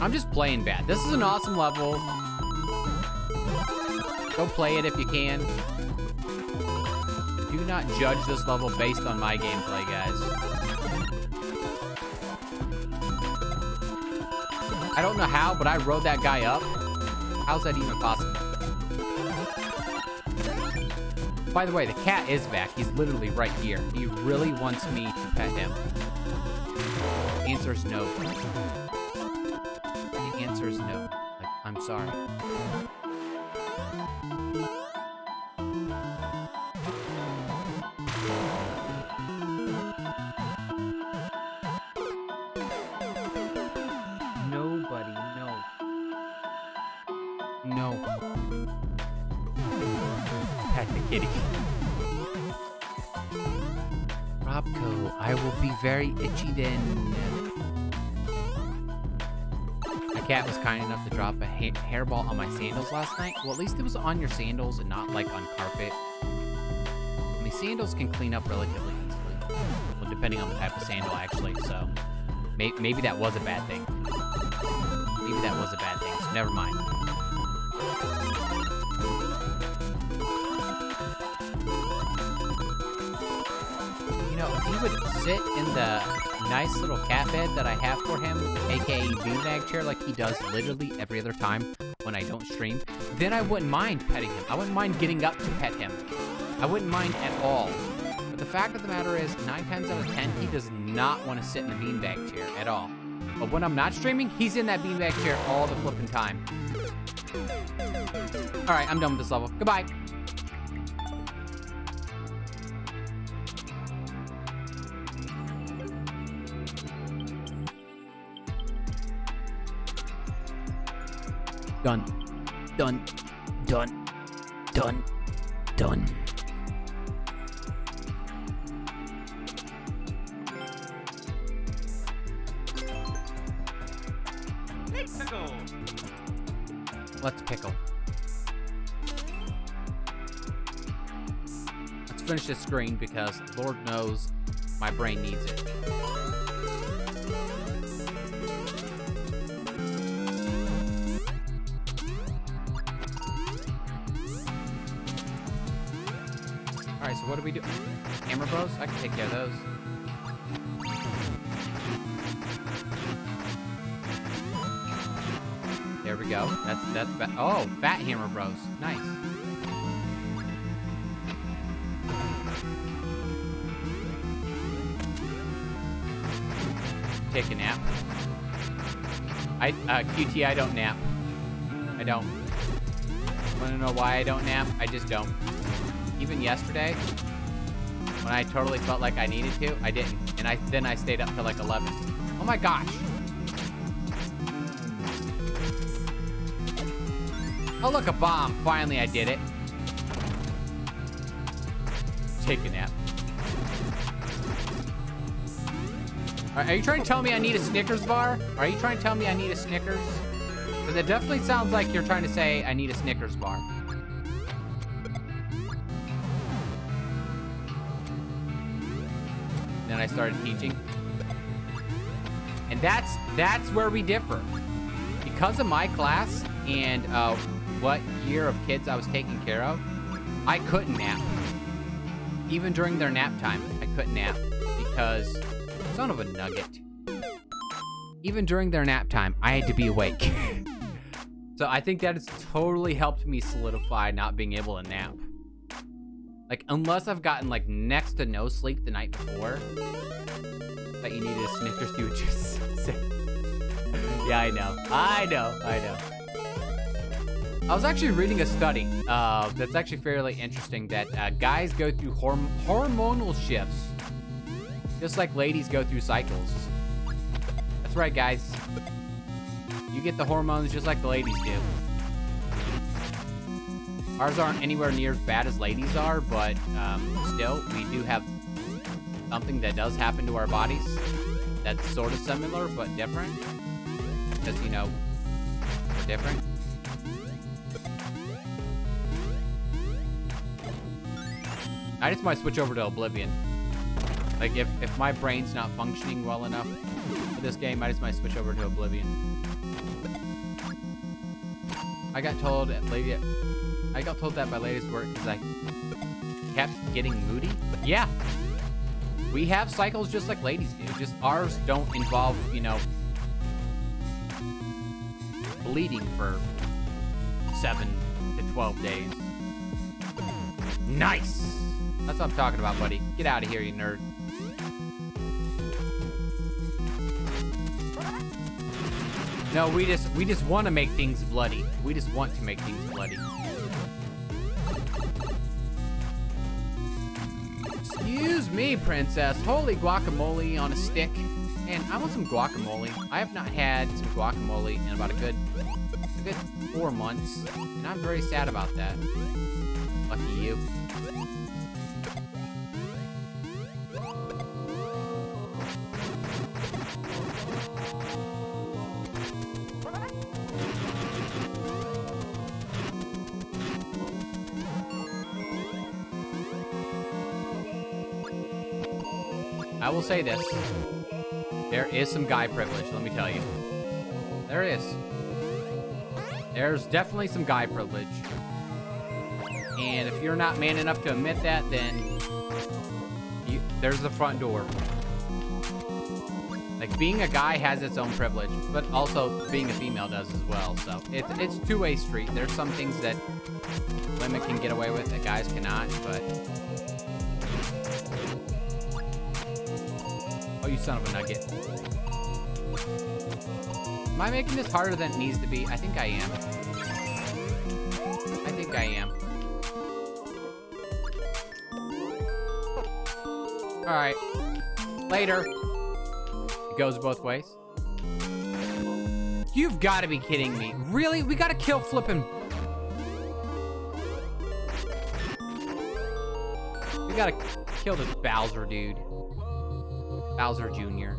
I'm just playing bad. This is an awesome level. Go play it if you can. Do not judge this level based on my gameplay, guys. I don't know how, but I rode that guy up. How's that even possible? By the way, the cat is back. He's literally right here. He really wants me to pet him. The answer is no. The answer is no. Like, I'm sorry. Nobody, no. No. Pet the kitty. Robco, I will be very itchy then. My cat was kind enough to drop a hairball on my sandals last night. Well, at least it was on your sandals and not like on carpet. I mean, sandals can clean up relatively easily. Well, depending on the type of sandal, actually. So maybe that was a bad thing. Maybe that was a bad thing. So never mind. You know, if he would sit in the nice little cat bed that I have for him, aka beanbag chair, like he does literally every other time when I don't stream, then I wouldn't mind petting him. I wouldn't mind getting up to pet him. I wouldn't mind at all. But the fact of the matter is, 9 times out of 10, he does not want to sit in the beanbag chair at all. But when I'm not streaming, he's in that beanbag chair all the flipping time. Alright, I'm done with this level. Goodbye. Done. Done. Done. Done. Done. Let's pickle. Let's finish this screen because Lord knows my brain needs it. Alright, so what do we do? Hammer bows? I can take care of those. There we go. That's oh, fat hammer bros. Nice. take a nap. QT, I don't nap. I don't. Want to know why I don't nap? I just don't. Even yesterday, when I totally felt like I needed to, I didn't. And then I stayed up till like 11. Oh my gosh. Oh, look, a bomb. Finally, I did it. Take a nap. Are you trying to tell me I need a Snickers bar? Are you trying to tell me I need a Snickers? Because it definitely sounds like you're trying to say I need a Snickers bar. Then I started teaching. And that's where we differ. Because of my class and what year of kids I was taking care of, I couldn't nap. Even during their nap time, I couldn't nap because, son of a nugget. Even during their nap time, I had to be awake. So I think that has totally helped me solidify not being able to nap. Like, unless I've gotten like next to no sleep the night before, that you needed a Snickers, you would just say. Yeah, I know. I was actually reading a study that's actually fairly interesting that guys go through hormonal shifts, just like ladies go through cycles. That's right, guys. You get the hormones just like the ladies do. Ours aren't anywhere near as bad as ladies are, but still, we do have something that does happen to our bodies that's sort of similar but different. Because, you know, we're different. I just might switch over to Oblivion. Like, if my brain's not functioning well enough for this game, I just might switch over to Oblivion. I got told that by ladies at work because I kept getting moody. Yeah. We have cycles just like ladies do. Just ours don't involve, you know, bleeding for 7 to 12 days. Nice. That's what I'm talking about, buddy. Get out of here, you nerd. No, we just want to make things bloody. We just want to make things bloody. Excuse me, princess. Holy guacamole on a stick. Man, I want some guacamole. I have not had some guacamole in about a good 4 months, and I'm very sad about that. Lucky you. I will say this. There is some guy privilege, let me tell you. There is. There's definitely some guy privilege. And if you're not man enough to admit that, then there's the front door. Like, being a guy has its own privilege, but also being a female does as well. So it's a two-way street. There's some things that women can get away with that guys cannot, but... Oh, you son of a nugget. Am I making this harder than it needs to be? I think I am. Alright. Later. It goes both ways. You've got to be kidding me. Really? We got to kill flippin'... We got to kill this Bowser dude. Bowser Jr.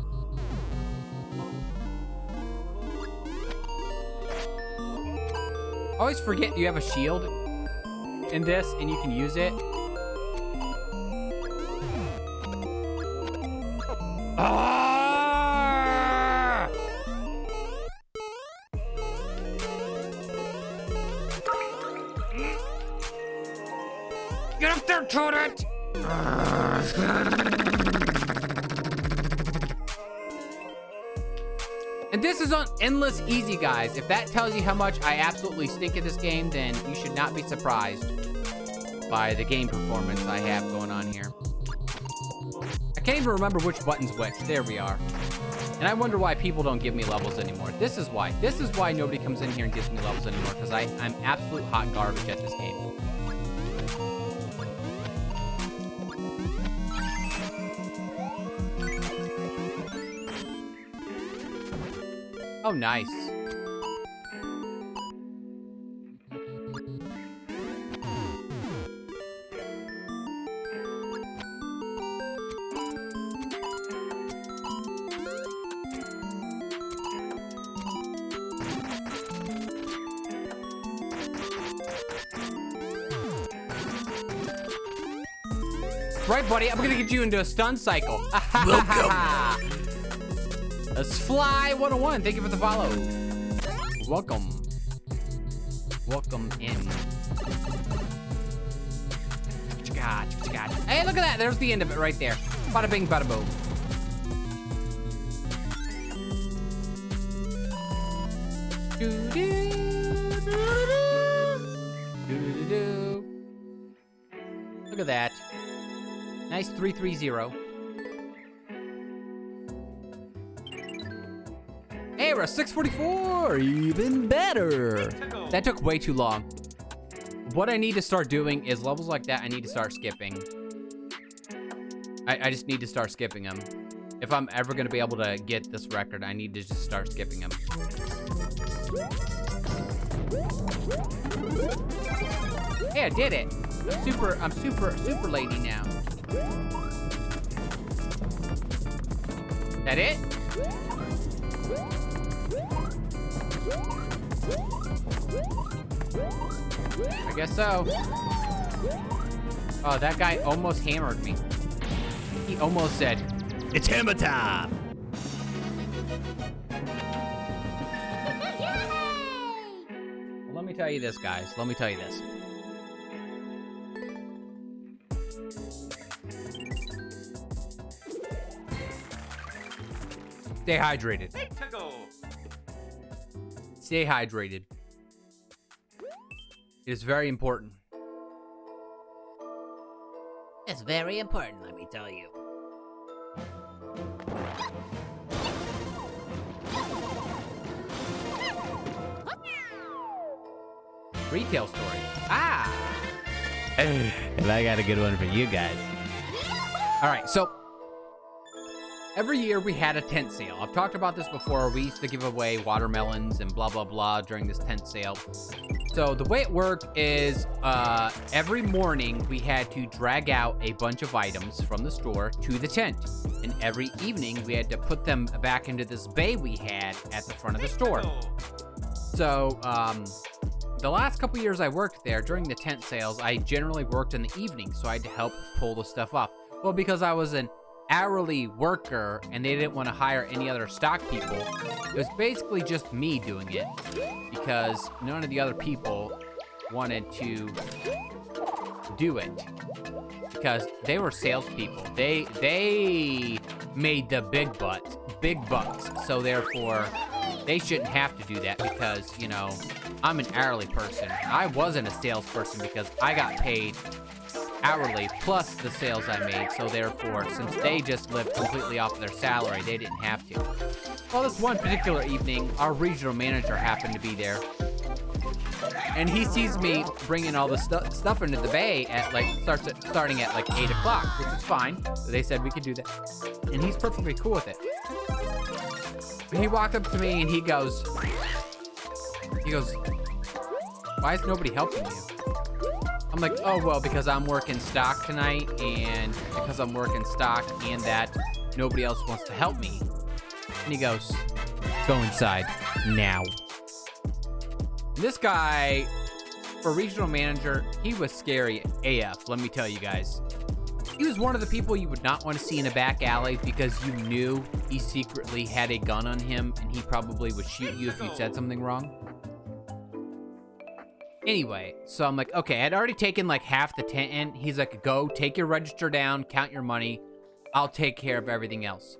Always forget you have a shield in this and you can use it. Ah! Get up there, turret! And this is on endless easy, guys. If that tells you how much I absolutely stink at this game, then you should not be surprised by the game performance I have going on here. I can't even remember which button's which. There we are. And I wonder why people don't give me levels anymore. This is why. This is why nobody comes in here and gives me levels anymore, because I'm absolute hot garbage at this game. Oh, nice. Right, buddy, I'm gonna get you into a stun cycle. Welcome. Let's fly 101. Thank you for the follow. Welcome. Welcome in. Hey, look at that. There's the end of it right there. Bada bing, bada boom. Look at that. Nice 330. Hey, we're at 644. Even better. That took way too long. What I need to start doing is levels like that. I need to start skipping. I just need to start skipping them. If I'm ever going to be able to get this record, I need to just start skipping them. Hey, I did it. I'm super lady now. That it? I guess so. Oh, that guy almost hammered me. He almost said, It's hammer time. well, let me tell you this, guys. Let me tell you this. Stay hydrated. Stay hydrated. It is very important. It's very important, let me tell you. Retail story. Ah! And I got a good one for you guys. All right, so every year we had a tent sale. I've talked about this before. We used to give away watermelons and blah, blah, blah during this tent sale. So the way it worked is every morning we had to drag out a bunch of items from the store to the tent. And every evening we had to put them back into this bay we had at the front of the store. So the last couple years I worked there, during the tent sales, I generally worked in the evening, so I had to help pull the stuff off. Well, because I was an hourly worker and they didn't want to hire any other stock people, it was basically just me doing it because none of the other people wanted to do it because they were salespeople. They made the big bucks, so therefore they shouldn't have to do that because, you know, I'm an hourly person. I wasn't a salesperson because I got paid hourly plus the sales I made, so therefore, since they just lived completely off of their salary, they didn't have to. Well, this one particular evening, our regional manager happened to be there, and he sees me bringing all the stuff into the bay at starting at like 8 o'clock, which is fine. So they said we could do that, and he's perfectly cool with it. And he walked up to me and he goes, "Why is nobody helping you?" I'm like, "Oh, well, because I'm working stock tonight, and because I'm working stock and that nobody else wants to help me." And he goes, "Go inside now." And this guy, for regional manager, he was scary AF, let me tell you guys. He was one of the people you would not want to see in a back alley because you knew he secretly had a gun on him and he probably would shoot you if you said something wrong. Anyway, so I'm like, okay, I'd already taken like half the tent in. He's like, "Go, take your register down, count your money. I'll take care of everything else."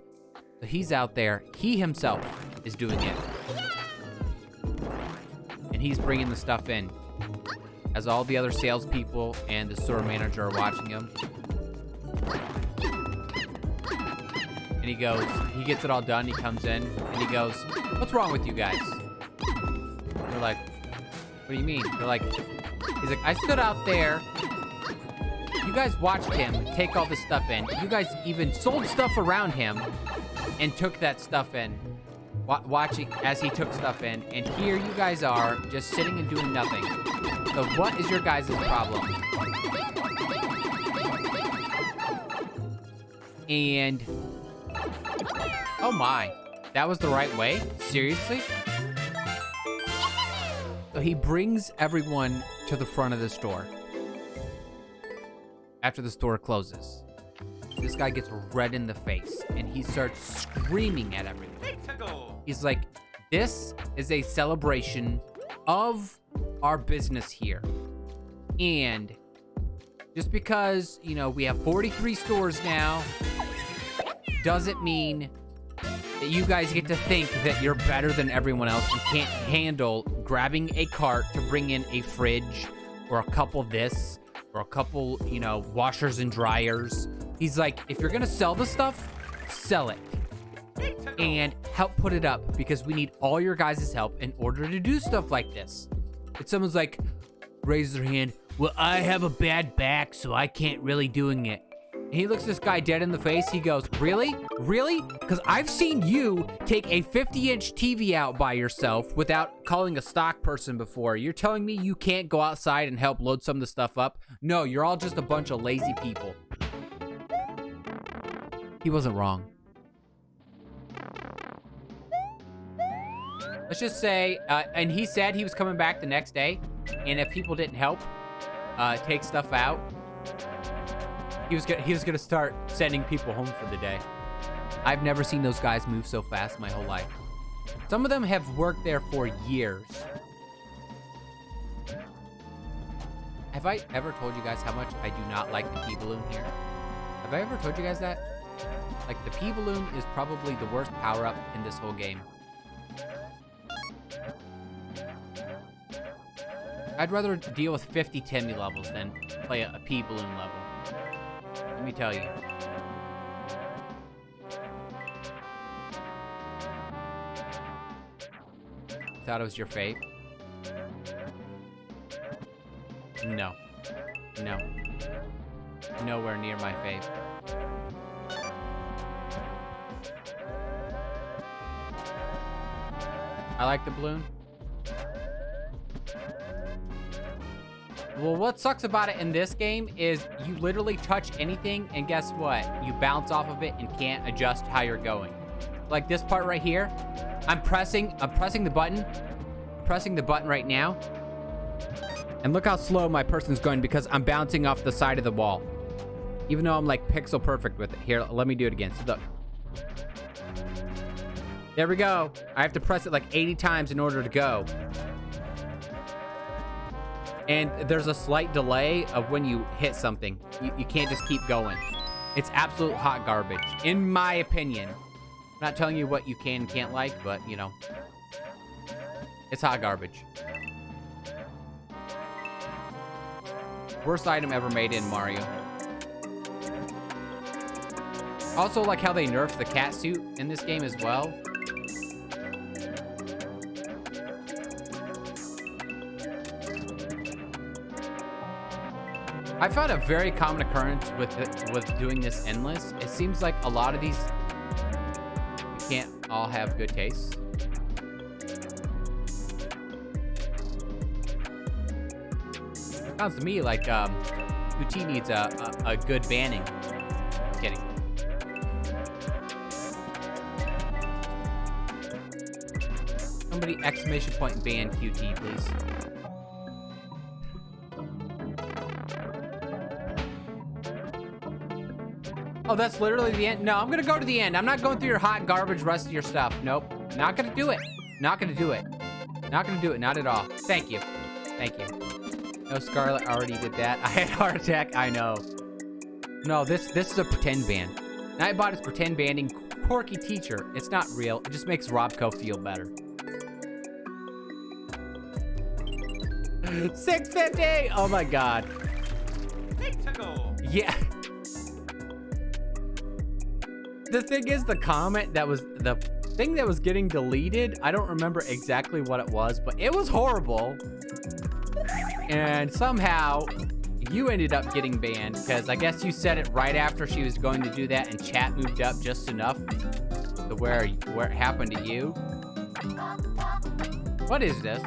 So he's out there. He himself is doing it. And he's bringing the stuff in. As all the other salespeople and the store manager are watching him. And he goes, he gets it all done. He comes in and he goes, what's wrong with you guys? They're like, what do you mean? They're like, he's like, I stood out there. You guys watched him take all this stuff in. You guys even sold stuff around him and took that stuff in. Watching as he took stuff in. And here you guys are just sitting and doing nothing. So what is your guys' problem? And oh my, that was the right way? Seriously? So he brings everyone to the front of the store after the store closes. This guy gets red in the face and he starts screaming at everyone. He's like, this is a celebration of our business here. And just because, you know, we have 43 stores now, doesn't mean that you guys get to think that you're better than everyone else and can't handle grabbing a cart to bring in a fridge or a couple this or a couple, you know, washers and dryers. He's like, if you're gonna sell the stuff, sell it. And help put it up because we need all your guys' help in order to do stuff like this. If someone's like, raises their hand, well, I have a bad back, so I can't really doing it. And he looks this guy dead in the face. He goes, really? Really? Because I've seen you take a 50-inch TV out by yourself without calling a stock person before. You're telling me you can't go outside and help load some of the stuff up? No, you're all just a bunch of lazy people. He wasn't wrong. Let's just say, and he said he was coming back the next day, and if people didn't help take stuff out, he was gonna start sending people home for the day. I've never seen those guys move so fast my whole life. Some of them have worked there for years. Have I ever told you guys how much I do not like the pea balloon here? Have I ever told you guys that? Like, the pea balloon is probably the worst power-up in this whole game. I'd rather deal with 50 Timmy levels than play a pea balloon level. Let me tell you. Thought it was your fave? No. No. Nowhere near my fave. I like the balloon. Well, what sucks about it in this game is you literally touch anything and guess what? You bounce off of it and can't adjust how you're going. Like this part right here, I'm pressing the button. I'm pressing the button right now. And look how slow my person's going because I'm bouncing off the side of the wall. Even though I'm like pixel perfect with it. Here, let me do it again. So look. There we go. I have to press it like 80 times in order to go. And there's a slight delay of when you hit something. You can't just keep going. It's absolute hot garbage, in my opinion. I'm not telling you what you can and can't like, but, you know. It's hot garbage. Worst item ever made in Mario. Also, like how they nerfed the cat suit in this game as well. I found a very common occurrence with doing this endless. It seems like a lot of these, you can't all have good tastes. Sounds to me like qotd needs a good banning. Just kidding. Somebody exclamation point ban qt, please. Oh, that's literally the end? No, I'm gonna go to the end. I'm not going through your hot garbage rest of your stuff. Nope. Not gonna do it. Not gonna do it. Not gonna do it. Not at all. Thank you. Thank you. No, Scarlet already did that. I had a heart attack. I know. No, this is a pretend ban. Nightbot is pretend banning Quirky Teacher. It's not real. It just makes Robco feel better. 650! Oh my god. Yeah. The thing is, the comment that was the thing that was getting deleted, I don't remember exactly what it was, but it was horrible. And somehow you ended up getting banned because I guess you said it right after she was going to do that, and chat moved up just enough to where it happened to you. What is this?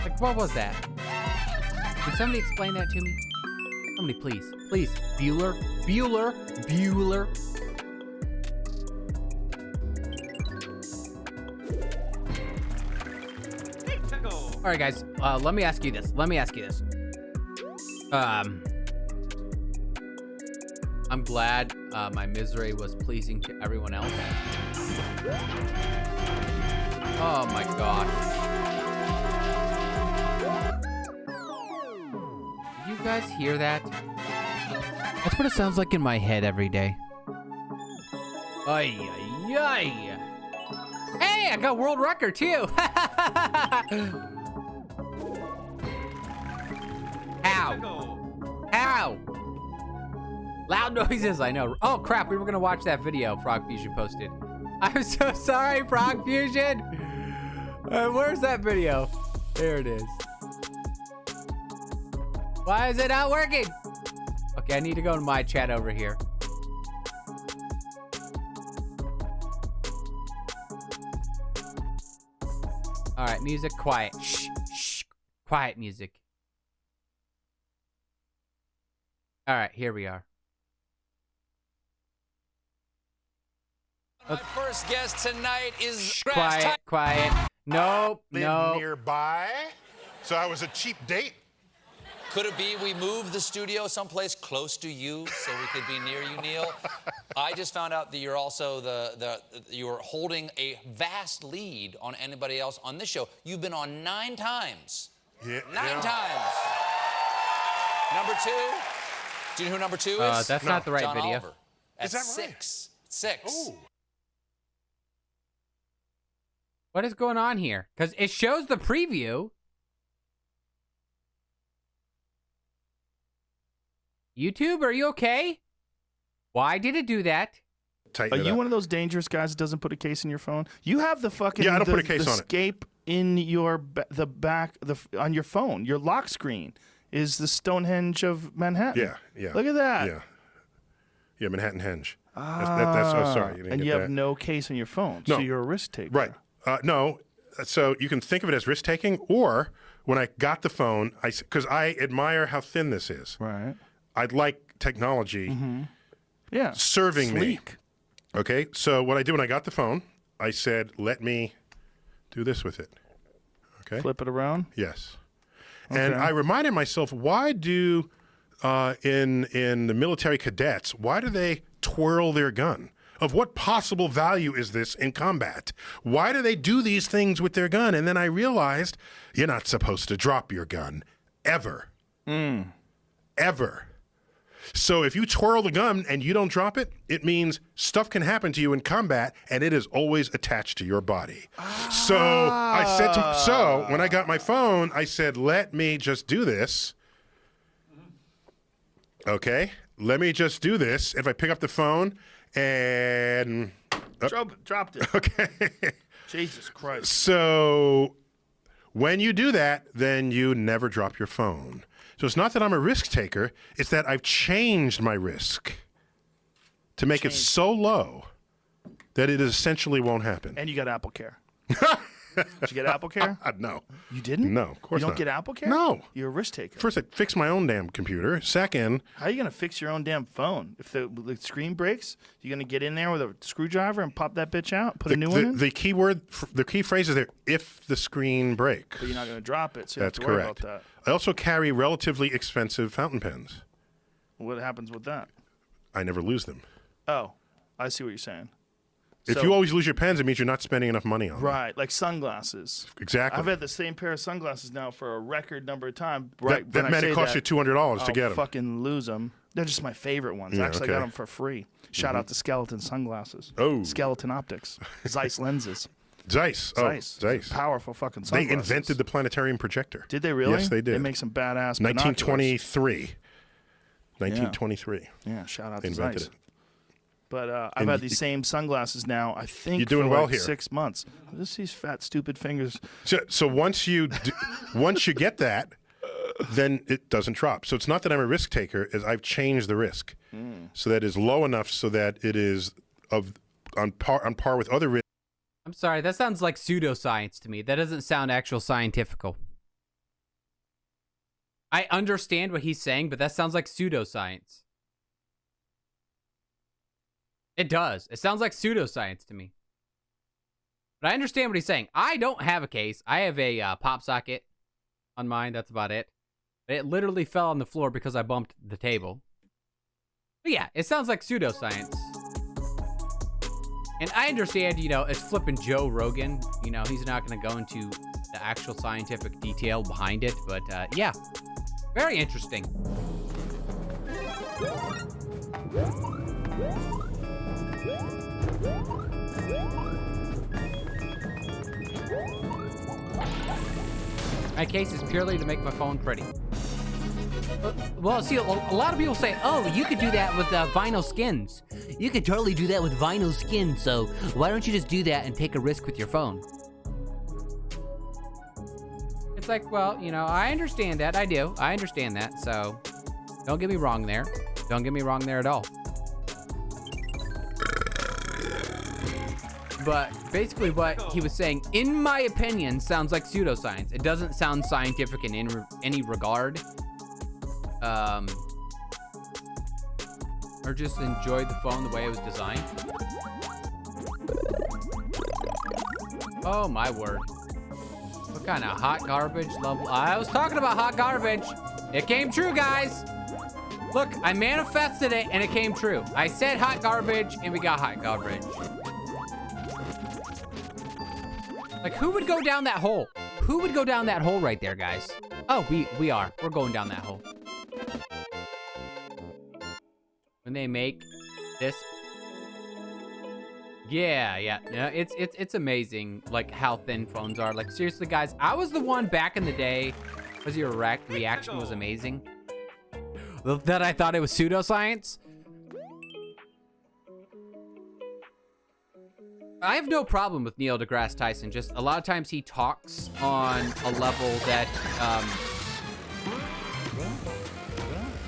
Like, what was that? Can somebody explain that to me? Somebody, please. Please. Bueller? All right, guys. Let me ask you this. I'm glad my misery was pleasing to everyone else. Oh my gosh. You guys hear that? That's what it sounds like in my head every day. Ay, ay, ay. Hey, I got world record too. How? Loud noises, I know. Oh crap, we were gonna watch that video Frog Fusion posted. I'm so sorry, Frog Fusion. Where's that video? There it is. Why is it not working? Okay, I need to go to my chat over here. All right, music, quiet. Shh. Quiet music. All right, here we are. My first guest tonight is Shh, quiet. Nope. Nearby, so I was a cheap date. Could it be we moved the studio someplace close to you so we could be near you, Neil? I just found out that you're also you're holding a vast lead on anybody else on this show. You've been on 9 times. Yeah. 9 times. Number 2. Do you know who number 2 is? That's not the right John video. Oliver. At Is that right? 6. 6. Ooh. What is going on here? Because it shows the preview. YouTube, are you okay? Why did it do that? Are you one of those dangerous guys that doesn't put a case in your phone? You have the fucking I don't put a case on it. escape in your on your phone. Your lock screen is the Stonehenge of Manhattan. Yeah. Look at that. Yeah, Manhattan Henge. That's sorry. And you have no case on your phone, No. so you're a risk taker. Right. No. So you can think of it as risk taking, or when I got the phone, because I admire how thin this is. Right. I'd like technology serving Sleek. me. Okay, so what I did when I got the phone, I said, let me do this with it. Okay. Flip it around. Yes. And I reminded myself, why do, in the military cadets, why do they twirl their gun? Of what possible value is this in combat? Why do they do these things with their gun? And then I realized, you're not supposed to drop your gun. Ever. Ever. So if you twirl the gun and you don't drop it, it means stuff can happen to you in combat, and it is always attached to your body. So I said so when I got my phone, I said, let me just do this. Okay, let me just do this. If I pick up the phone and Dropped it. okay. Jesus Christ. So when you do that, then you never drop your phone. So it's not that I'm a risk taker, it's that I've changed my risk to make it so low that it essentially won't happen. And you got Apple Care. Did you get Apple Care? No. You didn't? No, of course You don't not. get Apple Care? No. You're a risk taker. First, I fix my own damn computer. Second, How are you going to fix your own damn phone? If the screen breaks, you're going to get in there with a screwdriver and pop that bitch out, put a new one in? the key phrase is there, if the screen breaks. But you're not going to drop it, so you That's have to worry correct. about I also carry relatively expensive fountain pens. that. What happens with that? I never lose them. Oh, I see what you're saying. If So- you always lose your pens, it means you're not spending enough money on them. Right, like sunglasses. Exactly. I've had the same pair of sunglasses now for a record number of time. That Right, when I meant say it cost that, you $200 I'll to get them. fucking lose them. They're just my favorite ones. Yeah, Actually, I got okay. them for free. Shout out to Skeleton Sunglasses. Oh. Skeleton Optics. Zeiss lenses. Zeiss. Zeiss. Zeiss. Powerful fucking They sunglasses. invented the planetarium projector. Did they really? Yes, they did. They make some badass 1923. 1923. Yeah, shout out They to invented Zeiss. it. But I've had these same sunglasses now, I think, You're doing for well like here. 6 months. Just these fat, stupid fingers. So once you once you get that, then it doesn't drop. So it's not that I'm a risk taker, is I've changed the risk. So that is low enough so that it is on par with other risks. I'm sorry, that sounds like pseudoscience to me. That doesn't sound actual scientifical. I understand what he's saying, but that sounds like pseudoscience. It does. It sounds like pseudoscience to me. But I understand what he's saying. I don't have a case. I have a pop socket on mine. That's about it. But it literally fell on the floor because I bumped the table. But yeah, it sounds like pseudoscience. And I understand, you know, it's flipping Joe Rogan. You know, he's not going to go into the actual scientific detail behind it. But yeah, very interesting. My case is purely to make my phone pretty. Well, see, a lot of people say, oh, you could do that with vinyl skins. You could totally do that with vinyl skins, so why don't you just do that and take a risk with your phone? It's like, well, you know, I understand that. I do. I understand that, so don't get me wrong there. Don't get me wrong there at all. But basically what he was saying, in my opinion, sounds like pseudoscience. It doesn't sound scientific in any regard. Or just enjoy the phone the way it was designed. Oh my word. What kind of hot garbage level? I was talking about hot garbage. It came true, guys. Look, I manifested it and it came true. I said hot garbage and we got hot garbage. Like, who would go down that hole? Who would go down that hole right there, guys? Oh, we are. We're going down that hole. When they make this, yeah, it's amazing, like how thin phones are. Like seriously, guys, I was the one back in the day, because your reaction was amazing, that I thought it was pseudoscience. I have no problem with Neil deGrasse Tyson. Just a lot of times he talks on a level that,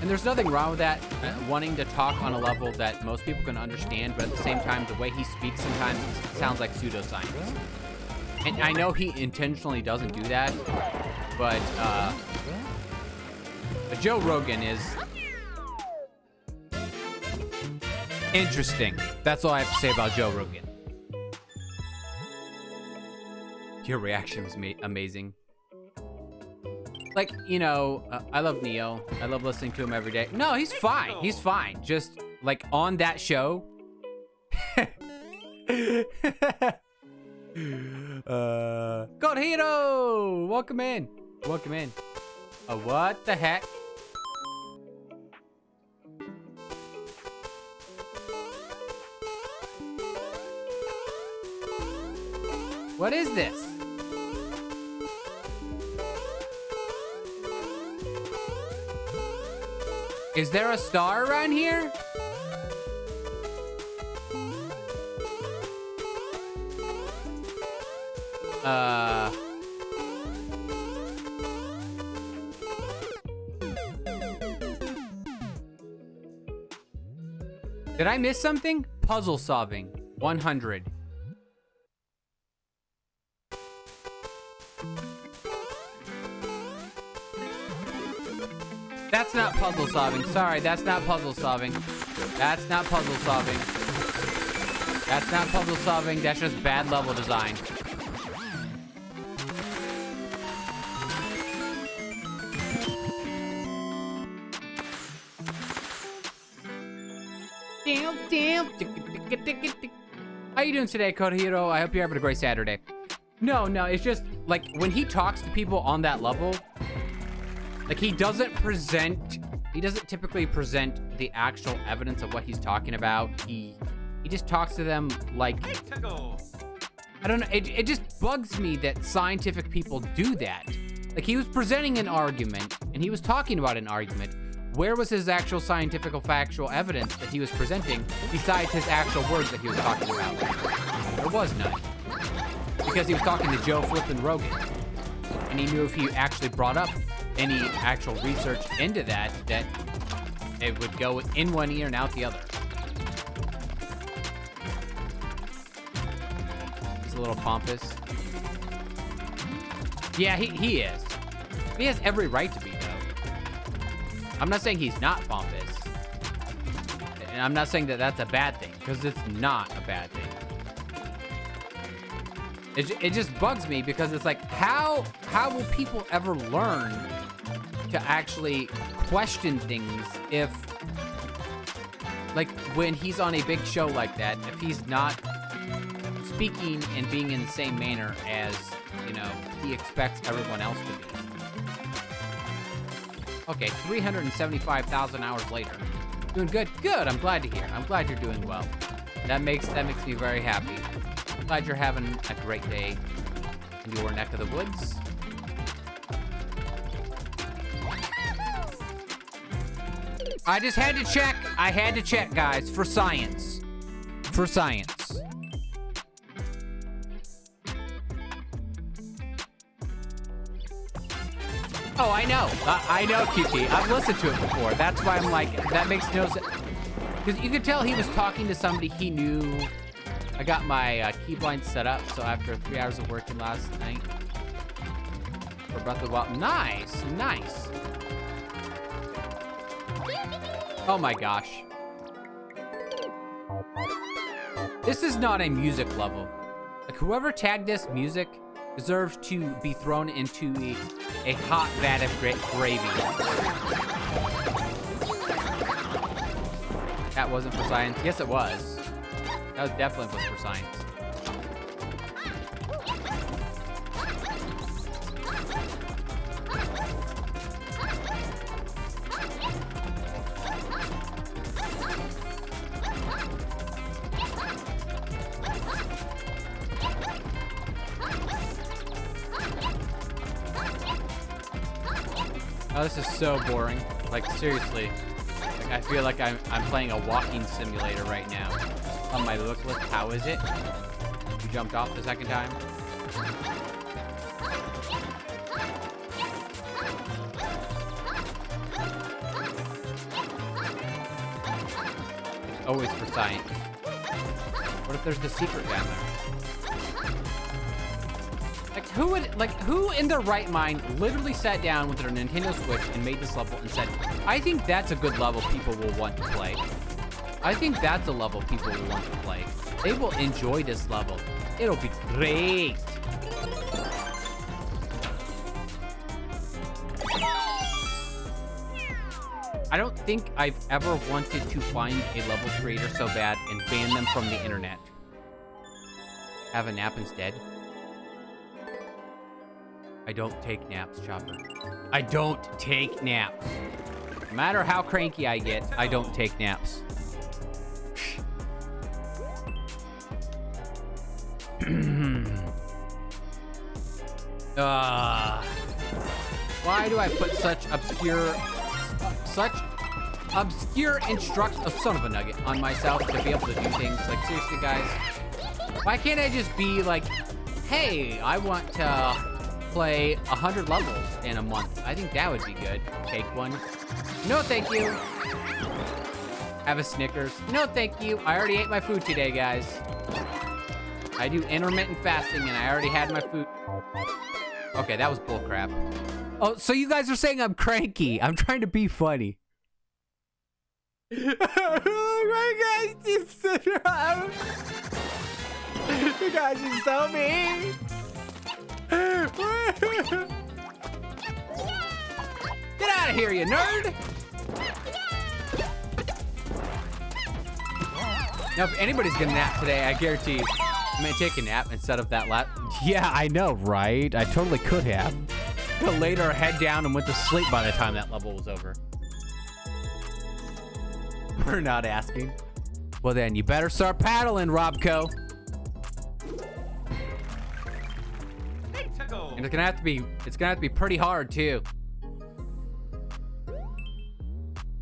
and there's nothing wrong with that, wanting to talk on a level that most people can understand, but at the same time, the way he speaks sometimes sounds like pseudoscience. And I know he intentionally doesn't do that, but Joe Rogan is interesting. That's all I have to say about Joe Rogan. Your reaction was amazing. Like, you know, I love Neo. I love listening to him every day. No, he's fine. He's fine. Just, like, on that show. qotd! Welcome in. Welcome in. What the heck? What is this? Is there a star around here? Did I miss something? Puzzle solving. 100. That's not puzzle solving. Sorry, that's not puzzle solving. That's not puzzle solving. That's not puzzle solving. That's just bad level design. How you doing today, qotd? I hope you're having a great Saturday. No, it's just, like, when he talks to people on that level, like, he doesn't typically present the actual evidence of what he's talking about. He just talks to them like, I don't know. It just bugs me that scientific people do that. Like, he was presenting an argument, and he was talking about an argument. Where was his actual scientific or factual evidence that he was presenting besides his actual words that he was talking about? There was none. Because he was talking to Joe Flippin' Rogan. And he knew if he actually brought up any actual research into that it would go in one ear and out the other. He's a little pompous. Yeah, he is. He has every right to be, though. I'm not saying he's not pompous. And I'm not saying that that's a bad thing, because it's not a bad thing. It just bugs me because it's like, how will people ever learn to actually question things if, like, when he's on a big show like that, if he's not speaking and being in the same manner as, you know, he expects everyone else to be. Okay, 375,000 hours later. Doing good? Good, I'm glad to hear. I'm glad you're doing well. That makes me very happy. I'm glad you're having a great day in your neck of the woods. I just had to check. I had to check, guys, for science. For science. Oh, I know. I know, QT. I've listened to it before. That's why I'm like, that makes no sense. Because you could tell he was talking to somebody he knew. I got my keyblind set up, so after 3 hours of working last night for Breath of the Wild. Nice, nice. Oh my gosh. This is not a music level. Like, whoever tagged this music deserves to be thrown into a hot vat of gravy. That wasn't for science. Yes, it was. That was definitely was for science. Oh, this is so boring. Like, seriously. Like, I feel like I'm playing a walking simulator right now. On my look list, how is it? You jumped off the second time? It's always for science. What if there's the secret down there? Like, who in their right mind literally sat down with their Nintendo Switch and made this level and said, I think that's a good level people will want to play. I think that's a level people will want to play. They will enjoy this level. It'll be great. I don't think I've ever wanted to find a level creator so bad and ban them from the internet. Have a nap instead. I don't take naps, Chopper. I don't take naps. No matter how cranky I get, I don't take naps. Why do I put such obscure instructions, oh, son of a nugget, on myself to be able to do things? Like, seriously, guys, why can't I just be like, hey, I want to play 100 levels in a month? I think that would be good. Take one. No, thank you. Have a Snickers. No, thank you. I already ate my food today, guys. I do intermittent fasting, and I already had my food. Okay, that was bullcrap. Oh, so you guys are saying I'm cranky. I'm trying to be funny. You guys are so mean. Get out of here, you nerd. Now, if anybody's gonna nap today, I guarantee I'm gonna take a nap instead of that lap. Yeah, I know, right? I totally could have. Laid our head down and went to sleep by the time that level was over. We're not asking. Well then, you better start paddling, Robco. And it's gonna have to be pretty hard too.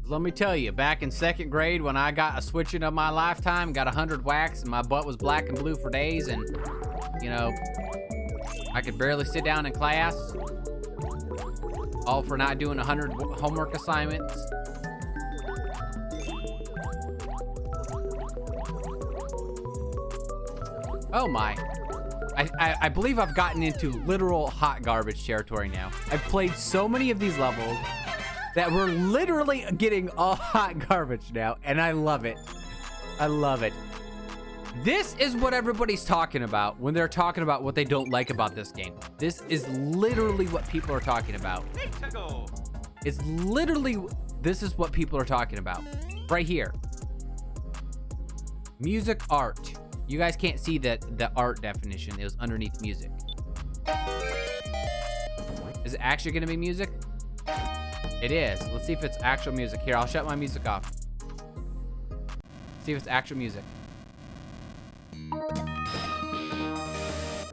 Let me tell you, back in 2nd grade when I got a switching of my lifetime, got 100 whacks, and my butt was black and blue for days, and, you know, I could barely sit down in class, all for not doing 100 homework assignments. Oh my. I believe I've gotten into literal hot garbage territory now. I've played so many of these levels that we're literally getting all hot garbage now, and I love it. I love it. This is what everybody's talking about when they're talking about what they don't like about this game. This is literally what people are talking about. It's literally, this is what people are talking about. Right here. Music art. You guys can't see the art definition. It was underneath music. Is it actually gonna be music? It is. Let's see if it's actual music. Here, I'll shut my music off. See if it's actual music.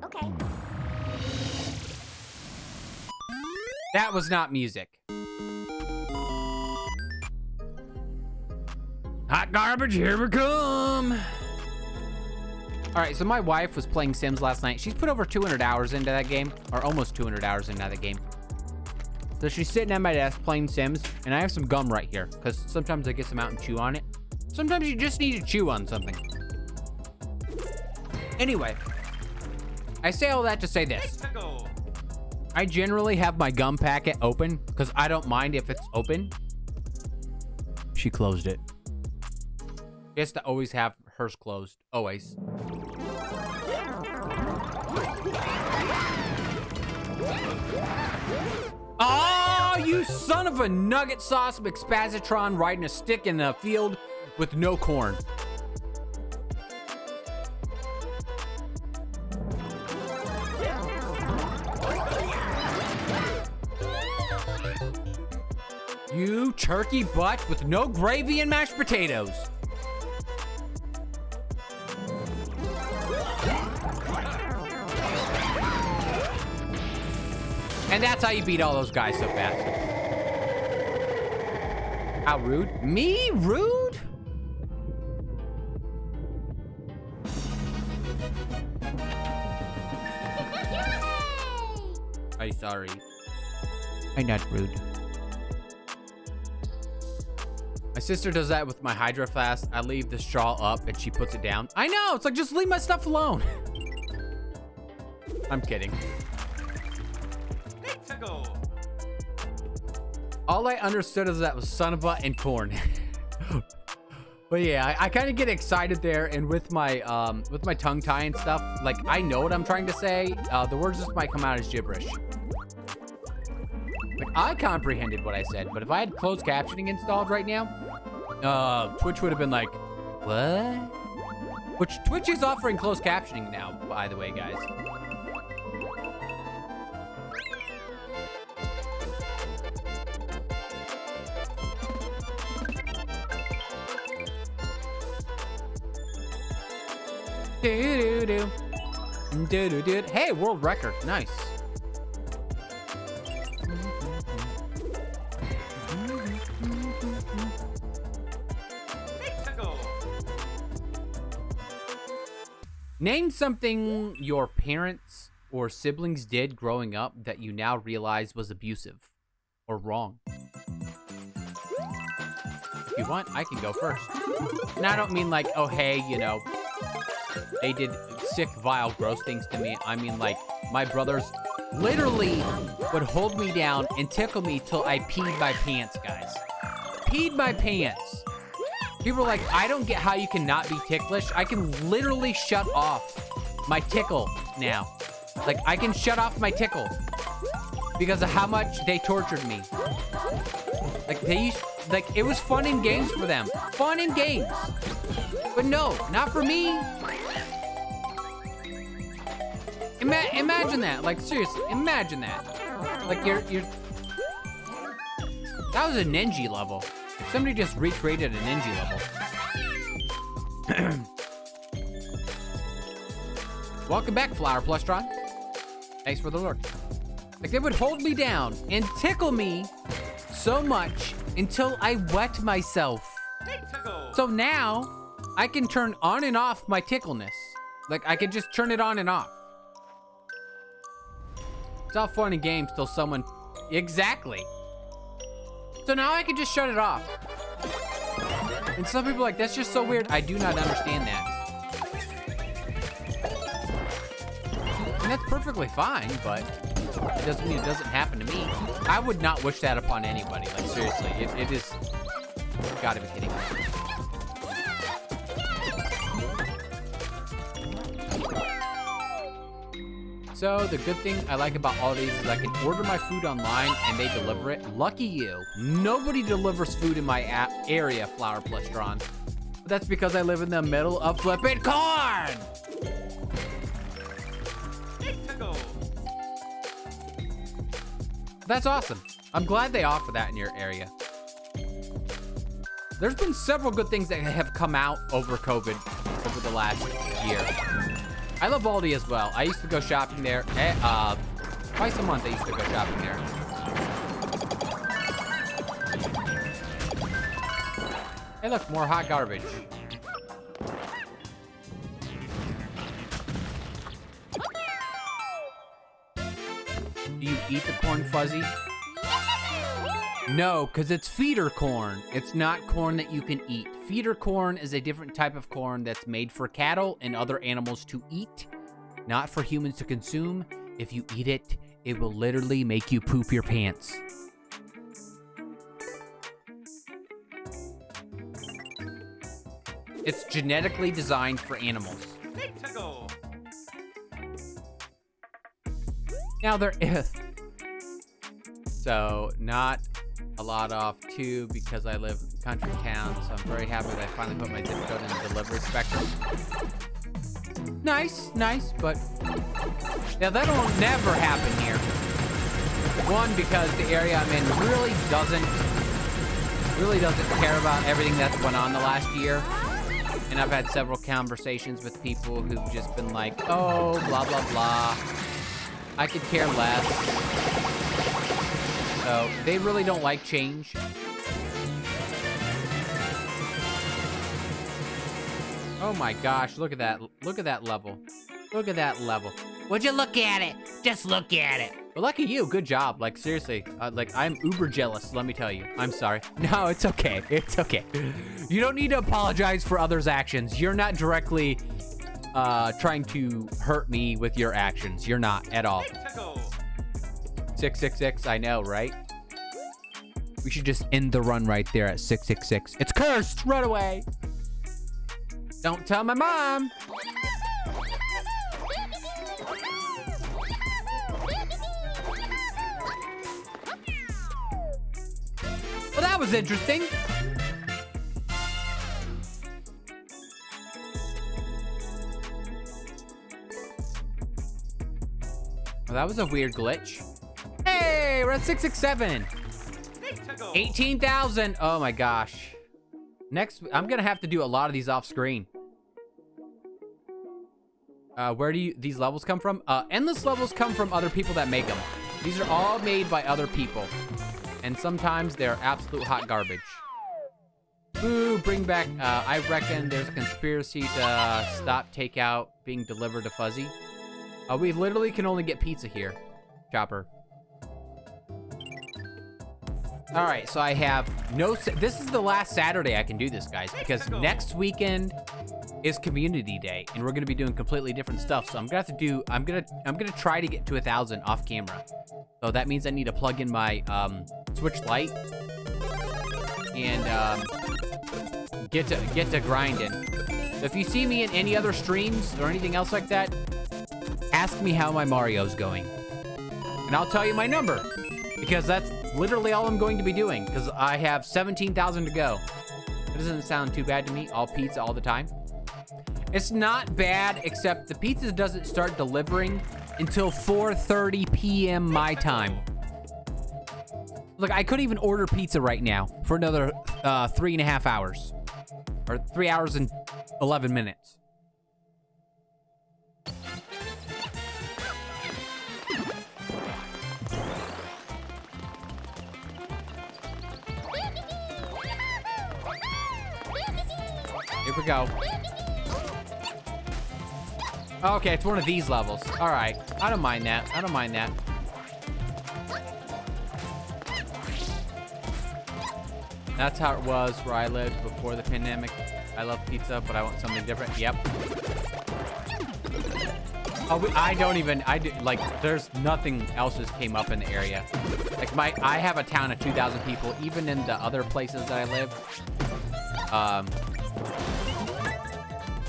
Okay. That was not music. Hot garbage, here we come. All right, so my wife was playing Sims last night. She's put over 200 hours into that game, or almost 200 hours into that game. So she's sitting at my desk playing Sims, and I have some gum right here, because sometimes I get some out and chew on it. Sometimes you just need to chew on something. Anyway, I say all that to say this. I generally have my gum packet open, because I don't mind if it's open. She closed it. She has to always have hers closed. Always. Oh, you son of a nugget sauce McSpazitron riding a stick in a field with no corn. You turkey butt with no gravy and mashed potatoes. And that's how you beat all those guys so fast. How rude? Me? Rude? I'm sorry. I'm not rude. My sister does that with my Hydro Flask. I leave the straw up and she puts it down. I know, it's like, just leave my stuff alone. I'm kidding. All I understood is that was son of a and corn. But yeah, I kind of get excited there, and with my tongue tie and stuff, like, I know what I'm trying to say. The words just might come out as gibberish. Like, I comprehended what I said, but if I had closed captioning installed right now, Twitch would have been like, what? Which Twitch is offering closed captioning now, by the way, guys. Do-do-do. Hey, world record. Nice. Name something your parents or siblings did growing up that you now realize was abusive or wrong. If you want, I can go first. And I don't mean like, oh, hey, you know, they did sick, vile, gross things to me. I mean, like, my brothers literally would hold me down and tickle me till I peed my pants, guys. Peed my pants. People are like, I don't get how you can not be ticklish. I can literally shut off my tickle now. Like, I can shut off my tickle because of how much they tortured me. Like, they used, like, it was fun in games for them. Fun in games. But no, not for me. Imagine that. Like, seriously, imagine that. Like, you're... That was a Ninja level. Somebody just recreated a Ninja level. Welcome back, Flower Plustron. Thanks for the lurk. Like, they would hold me down and tickle me so much until I wet myself. So now, I can turn on and off my tickleness. Like, I can just turn it on and off. It's all fun and games till someone... Exactly. So now I can just shut it off. And some people are like, that's just so weird. I do not understand that. And that's perfectly fine, but it doesn't mean it doesn't happen to me. I would not wish that upon anybody. Like, seriously, it is... You gotta be kidding me. So the good thing I like about all these is I can order my food online and they deliver it. Lucky you. Nobody delivers food in my area, Flower Plustron. But that's because I live in the middle of flipping corn. That's awesome. I'm glad they offer that in your area. There's been several good things that have come out over COVID over the last year. I love Aldi as well. I used to go shopping there. Twice a month I used to go shopping there. Hey, look, more hot garbage. Do you eat the corn fuzzy? No, because it's feeder corn. It's not corn that you can eat. Feeder corn is a different type of corn that's made for cattle and other animals to eat, not for humans to consume. If you eat it, it will literally make you poop your pants. It's genetically designed for animals. Now there is... So, not a lot off too, because I live in country town, so I'm very happy that I finally put my zip code in the delivery spectrum. Nice, nice, but yeah, that'll never happen here. One, because the area I'm in really doesn't care about everything that's went on the last year. And I've had several conversations with people who've just been like, oh, blah, blah, blah. I could care less. So they really don't like change. Oh my gosh, look at that. Look at that level. Look at that level. Would you look at it? Just look at it. Well, lucky you, good job. Like, seriously, like, I'm uber jealous, let me tell you. I'm sorry. No, it's okay. It's okay. You don't need to apologize for others' actions. You're not directly trying to hurt me with your actions. You're not at all. 666, I know, right? We should just end the run right there at 666. It's cursed! Run away! Don't tell my mom! Well, that was interesting. Well, that was a weird glitch. Hey, we're at 667. 18,000. Oh my gosh. Next, I'm gonna have to do a lot of these off screen. Where do these levels come from? Endless levels come from other people that make them. These are all made by other people. And sometimes they're absolute hot garbage. Boo, bring back, I reckon there's a conspiracy to stop takeout being delivered to Fuzzy. We literally can only get pizza here, Chopper. All right, so I have no, this is the last Saturday I can do this, guys, because next weekend is Community Day, and we're gonna be doing completely different stuff. So I'm gonna have to do, I'm gonna try to get to 1,000 off camera. So that means I need to plug in my Switch Lite and get to grinding. So if you see me in any other streams or anything else like that, ask me how my Mario's going, and I'll tell you my number, because that's literally all I'm going to be doing, because I have 17,000 to go. It doesn't sound too bad to me. All pizza all the time. It's not bad, except the pizza doesn't start delivering until 4:30 p.m. my time. Look, I could even order pizza right now for another 3.5 hours. Or 3 hours and 11 minutes. Here we go. Okay, it's one of these levels. All right. I don't mind that. I don't mind that. That's how it was where I lived before the pandemic. I love pizza, but I want something different. Yep. Oh, I don't even, like, there's nothing else just came up in the area. Like, I have a town of 2,000 people, even in the other places that I live.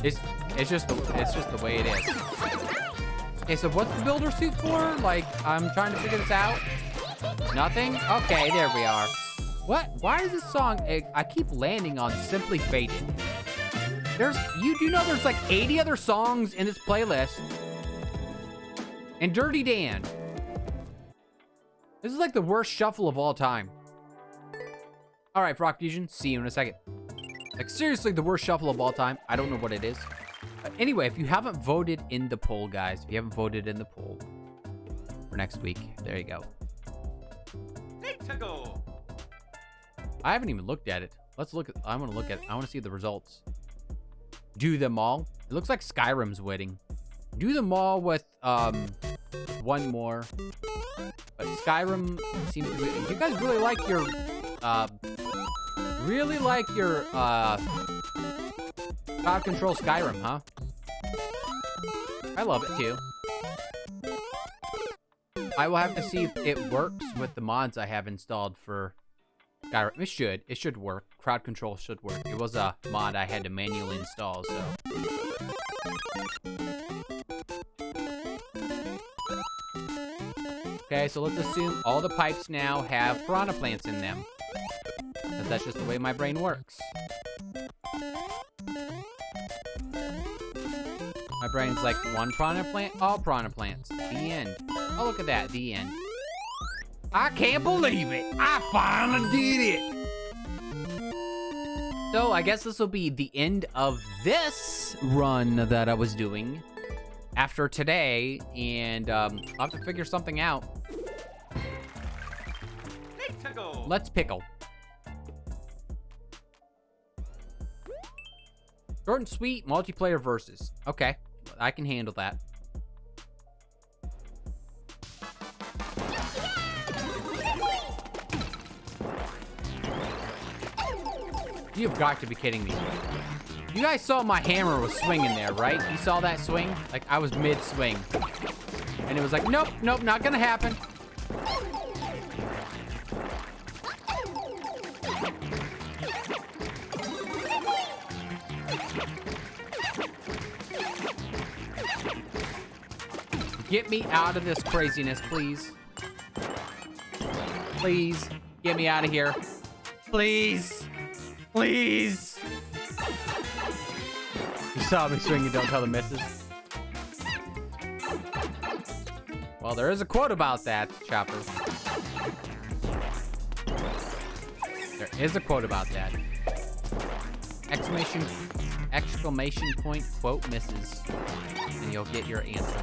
It's just the way it is. Okay, so what's the builder suit for? Like, I'm trying to figure this out. Nothing? Okay, there we are. What? Why is this song, I keep landing on Simply Faded. You do know there's like 80 other songs in this playlist. And Dirty Dan. This is like the worst shuffle of all time. All right, Frog Fusion, see you in a second. Like, seriously, the worst shuffle of all time. I don't know what it is. Anyway, if you haven't voted in the poll, guys, if you haven't voted in the poll for next week, there you go. I haven't even looked at it. Let's look at, I want to look at it. I want to see the results. Do them all. It looks like Skyrim's winning. Do them all with, one more. But Skyrim seems to be, you guys really like your, crowd control Skyrim, huh? I love it too. I will have to see if it works with the mods I have installed for Skyrim. It should work. Crowd control should work. It was a mod I had to manually install, so. Okay, so let's assume all the pipes now have piranha plants in them. Because that's just the way my brain works. My brain's like, one piranha plant, all piranha plants. The end. Oh, look at that, the end. I can't believe it. I finally did it. So I guess this will be the end of this run that I was doing after today. And I'll have to figure something out. Let's pickle. Short and sweet multiplayer versus. Okay, I can handle that. You've got to be kidding me. You guys saw my hammer was swinging there, right? You saw that swing? Like, I was mid-swing. And it was like, nope, nope, not gonna happen. Get me out of this craziness, please. Please, get me out of here. Please. Please. You saw me swing and don't tell the missus. Well, there is a quote about that, Chopper. There is a quote about that. Exclamation point, quote misses. And you'll get your answer.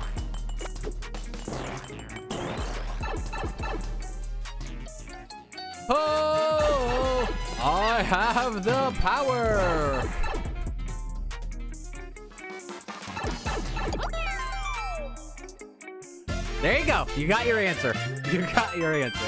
Oh, I have the power. There you go. You got your answer. You got your answer.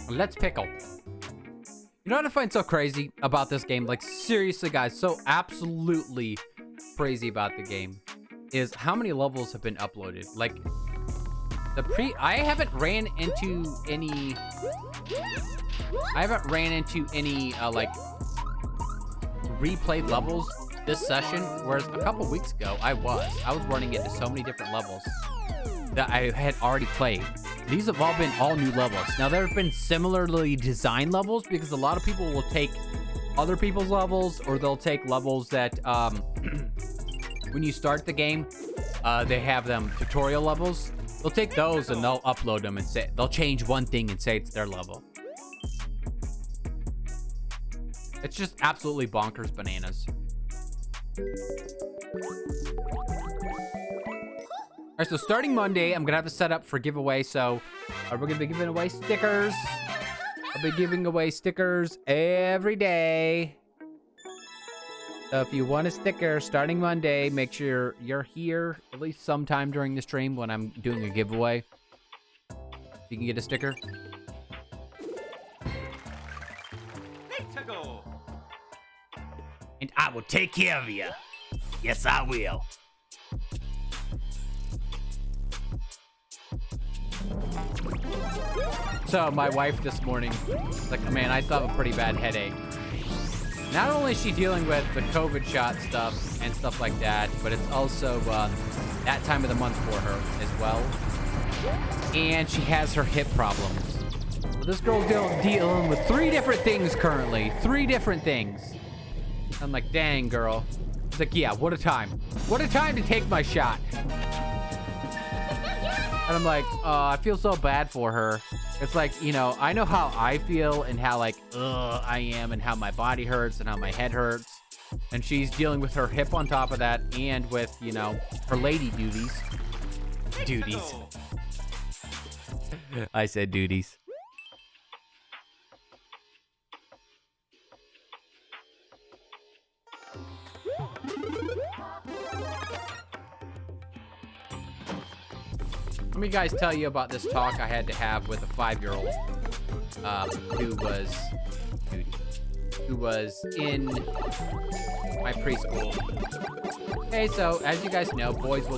Let's pickle. You know what I find so crazy about this game? Like, seriously, guys, so absolutely crazy about the game is how many levels have been uploaded. Like, I haven't ran into any like replayed levels this session, whereas a couple weeks ago I was running into so many different levels that I had already played. These have all been all new levels. Now, there have been similarly designed levels because a lot of people will take other people's levels, or they'll take levels that when you start the game, they have them tutorial levels. They'll take those and they'll upload them and say, they'll change one thing and say it's their level. It's just absolutely bonkers bananas. right, so starting Monday, I'm gonna have to set up for giveaway. So we're gonna be giving away stickers. I'll be giving away stickers every day. So if you want a sticker starting Monday, make sure you're here at least sometime during the stream when I'm doing a giveaway. You can get a sticker. And I will take care of you. Yes, I will. So my wife this morning, like, man, I still have a pretty bad headache. Not only is she dealing with the COVID shot stuff and stuff like that, but it's also that time of the month for her as well. And she has her hip problems. So this girl's dealing with 3 different things currently. 3 different things. I'm like, dang, girl. It's like, yeah, what a time. What a time to take my shot. And I'm like, I feel so bad for her. It's like, you know, I know how I feel and how, like, I am and how my body hurts and how my head hurts. And she's dealing with her hip on top of that and with, you know, her lady duties. Duties. I said duties. Let me guys tell you about this talk I had to have with a 5-year-old who was in my preschool. Okay, so as you guys know, boys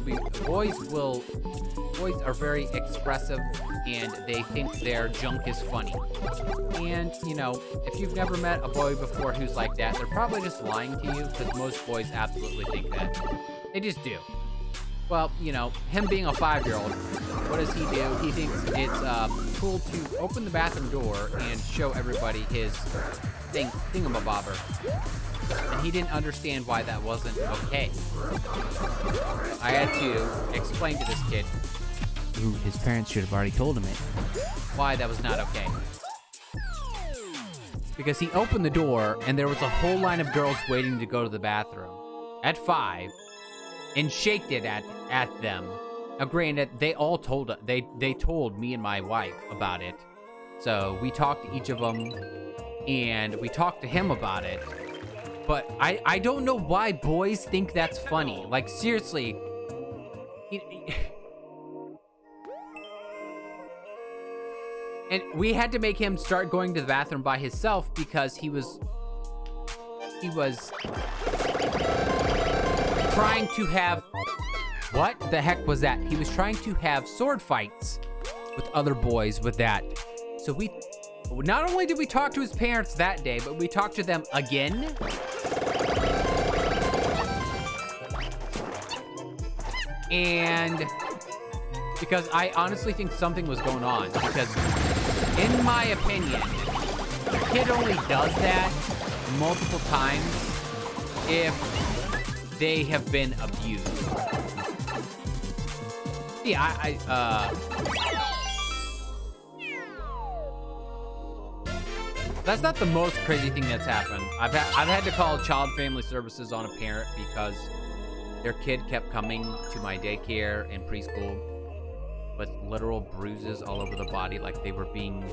are very expressive and they think their junk is funny. And, you know, if you've never met a boy before who's like that, they're probably just lying to you because most boys absolutely think that. They just do. Well, you know, him being a 5-year-old, what does he do? He thinks it's cool to open the bathroom door and show everybody his thingamabobber. And he didn't understand why that wasn't okay. I had to explain to this kid who his parents should have already told him it, why that was not okay. Because he opened the door and there was a whole line of girls waiting to go to the bathroom at 5 and shaked it at them. Now granted, they all told they told me and my wife about it. So we talked to each of them and we talked to him about it. But I don't know why boys think that's funny. Like, seriously. And we had to make him start going to the bathroom by himself because he was trying to have... What the heck was that? He was trying to have sword fights with other boys with that. So we... Not only did we talk to his parents that day, but we talked to them again. And because I honestly think something was going on. Because in my opinion, the kid only does that multiple times if they have been abused. Yeah, that's not the most crazy thing that's happened. I've had to call Child Family Services on a parent because their kid kept coming to my daycare and preschool with literal bruises all over the body, like they were being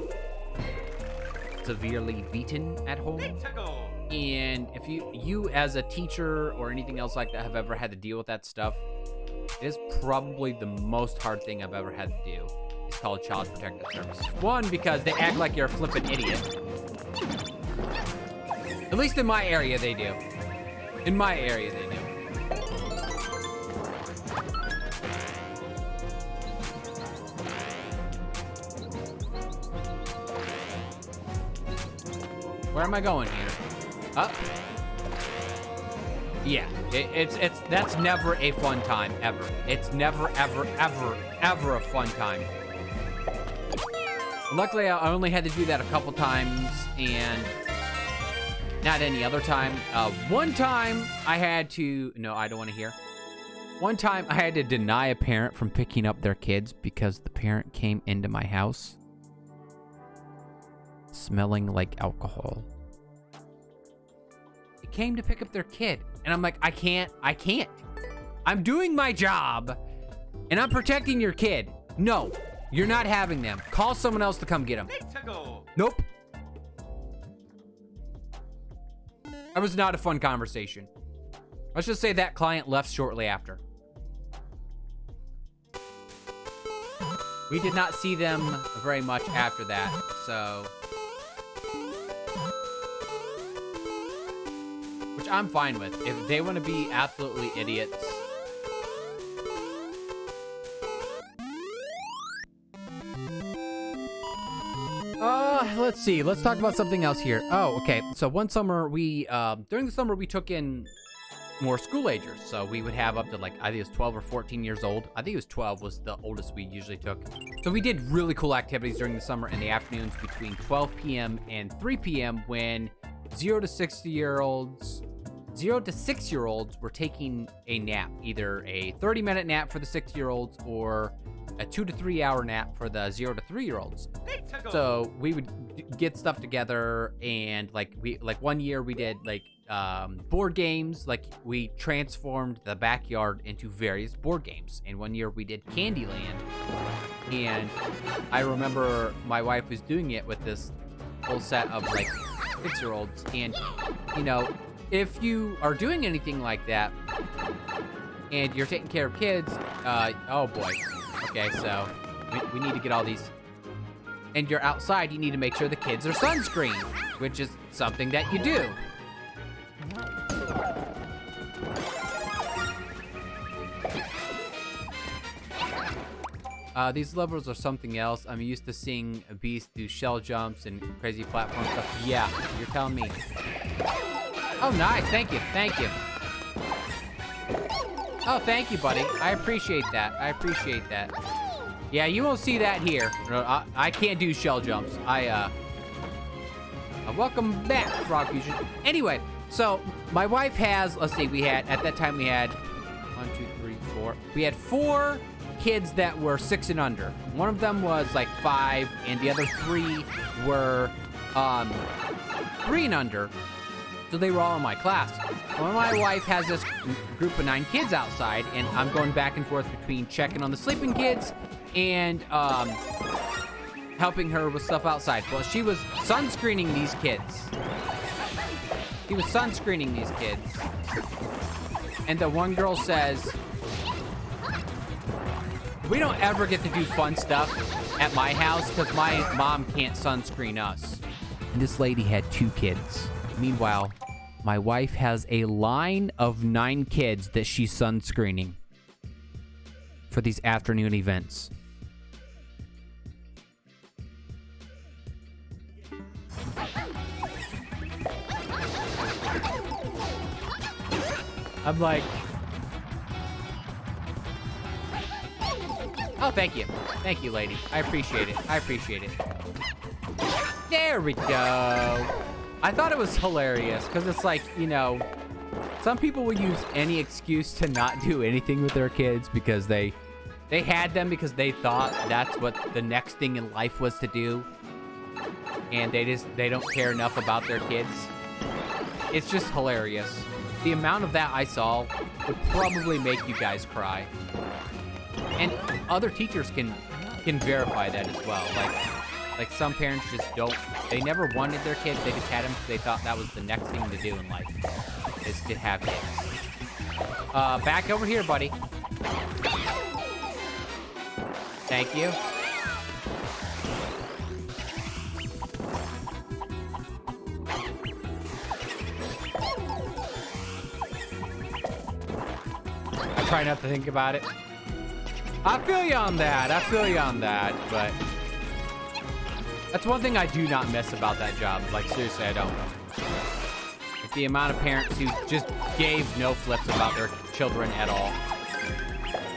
severely beaten at home. And if you as a teacher or anything else like that have ever had to deal with that stuff, it is probably the most hard thing I've ever had to do. It's called Child Protective Services. One, because they act like you're a flippin' idiot. At least in my area, they do. In my area, they do. Where am I going here? Up? Yeah, that's never a fun time, ever. It's never, ever, ever, ever a fun time. Luckily, I only had to do that a couple times, and not any other time. One time, I had to... No, I don't want to hear. One time, I had to deny a parent from picking up their kids because the parent came into my house smelling like alcohol. They came to pick up their kid, and I'm like, I can't. I'm doing my job, And I'm protecting your kid. No, you're not having them. Call someone else to come get them. Nope. That was not a fun conversation. Let's just say that client left shortly after. We did not see them very much after that, so... Which I'm fine with. If they want to be absolutely idiots... Let's see. Let's talk about something else here. Oh, okay. So one summer, during the summer, we took in more school agers. So we would have up to like, I think it was 12 or 14 years old. I think it was 12 was the oldest we usually took. So we did really cool activities during the summer in the afternoons between 12 p.m. and 3 p.m. when 0 to 6-year-olds were taking a nap, either a 30-minute nap for the 6-year-olds or a 2 to 3 hour nap for the 0 to 3-year-olds. So we would get stuff together, and like 1 year we did like board games. Like we transformed the backyard into various board games. And 1 year we did Candyland, and I remember my wife was doing it with this whole set of like 6-year-olds. And you know, if you are doing anything like that and you're taking care of kids, oh boy. Okay, so we need to get all these. And you're outside, you need to make sure the kids are sunscreened, which is something that you do. These levels are something else. I'm used to seeing a beast do shell jumps and crazy platform stuff. Yeah, you're telling me. Oh, nice. Thank you. Thank you. Oh, thank you, buddy. I appreciate that. I appreciate that. Yeah, you won't see that here. I can't do shell jumps. Welcome back, Frog Fusion. Anyway, so my wife has, let's see, at that time we had 1, 2, 3, 4. We had 4 kids that were 6 and under. One of them was like 5, and the other 3 were 3 and under. So they were all in my class. Well, my wife has this group of 9 kids outside, and I'm going back and forth between checking on the sleeping kids and helping her with stuff outside. Well, she was sunscreening these kids. And the one girl says, "We don't ever get to do fun stuff at my house because my mom can't sunscreen us." And this lady had 2 kids. Meanwhile, my wife has a line of 9 kids that she's sunscreening for these afternoon events. I'm like, oh, thank you. Thank you, lady. I appreciate it. I appreciate it. There we go. I thought it was hilarious because it's like, you know, some people will use any excuse to not do anything with their kids because they had them because they thought that's what the next thing in life was to do. And they don't care enough about their kids. It's just hilarious. The amount of that I saw would probably make you guys cry. And other teachers can verify that as well. Like some parents just don't, they never wanted their kids, they just had them because they thought that was the next thing to do in life, is to have kids. Back over here, buddy. Thank you. I try not to think about it. I feel you on that, but that's one thing I do not miss about that job. Like, seriously, I don't. Like, the amount of parents who just gave no flips about their children at all.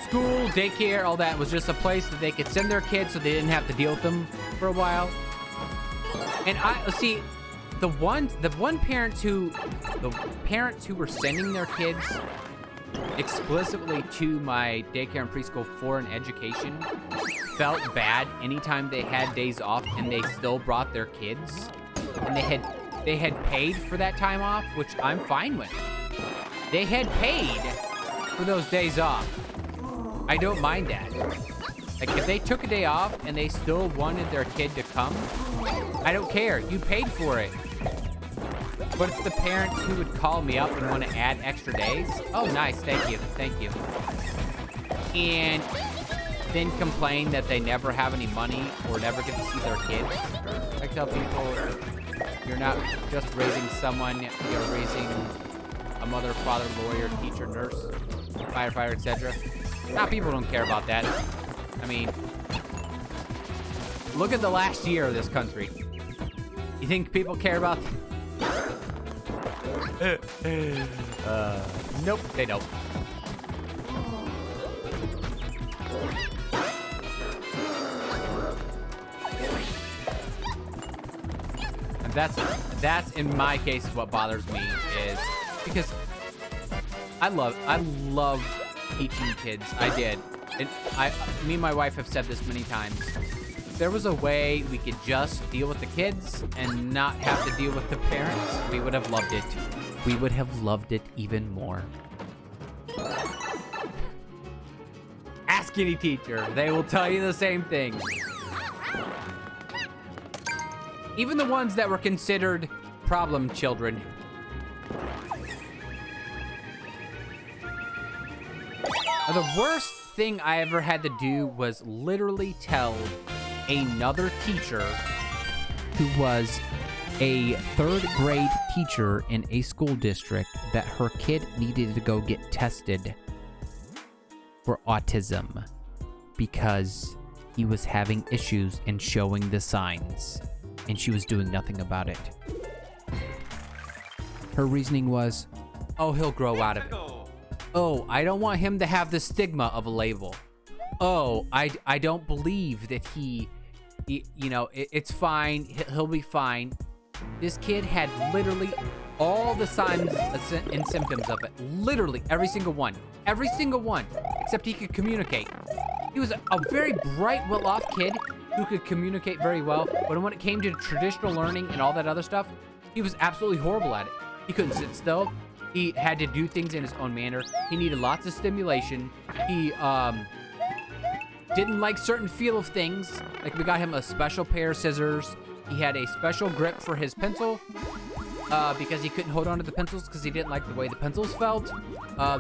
School, daycare, all that was just a place that they could send their kids so they didn't have to deal with them for a while. And see, the parents who were sending their kids explicitly to my daycare and preschool for an education felt bad anytime they had days off and they still brought their kids, and they had paid for that time off, which I'm fine with. They had paid for those days off. I don't mind that. Like, if they took a day off and they still wanted their kid to come, I don't care. You paid for it. But it's the parents who would call me up and want to add extra days. Oh, nice. Thank you. Thank you. And then complain that they never have any money or never get to see their kids. I tell people, you're not just raising someone, you're raising a mother, father, lawyer, teacher, nurse, firefighter, etc. Now, people don't care about that. I mean, look at the last year of this country. You think people care about... Nope, they don't. And that's in my case what bothers me is because I love teaching kids. I did. And me and my wife have said this many times. If there was a way we could just deal with the kids and not have to deal with the parents, we would have loved it. We would have loved it even more. Ask any teacher. They will tell you the same thing. Even the ones that were considered problem children. The worst thing I ever had to do was literally tell another teacher who was a 3rd grade teacher in a school district that her kid needed to go get tested for autism because he was having issues and showing the signs, and she was doing nothing about it. Her reasoning was, oh, he'll grow out of it. Oh, I don't want him to have the stigma of a label. Oh, I don't believe that he you know, it's fine. He'll be fine. This kid had literally all the signs and symptoms of it. Literally every single one. Every single one. Except he could communicate. He was a very bright, well-off kid who could communicate very well. But when it came to traditional learning and all that other stuff, he was absolutely horrible at it. He couldn't sit still. He had to do things in his own manner. He needed lots of stimulation. He didn't like certain feel of things. Like, we got him a special pair of scissors. He had a special grip for his pencil because he couldn't hold on to the pencils because he didn't like the way the pencils felt.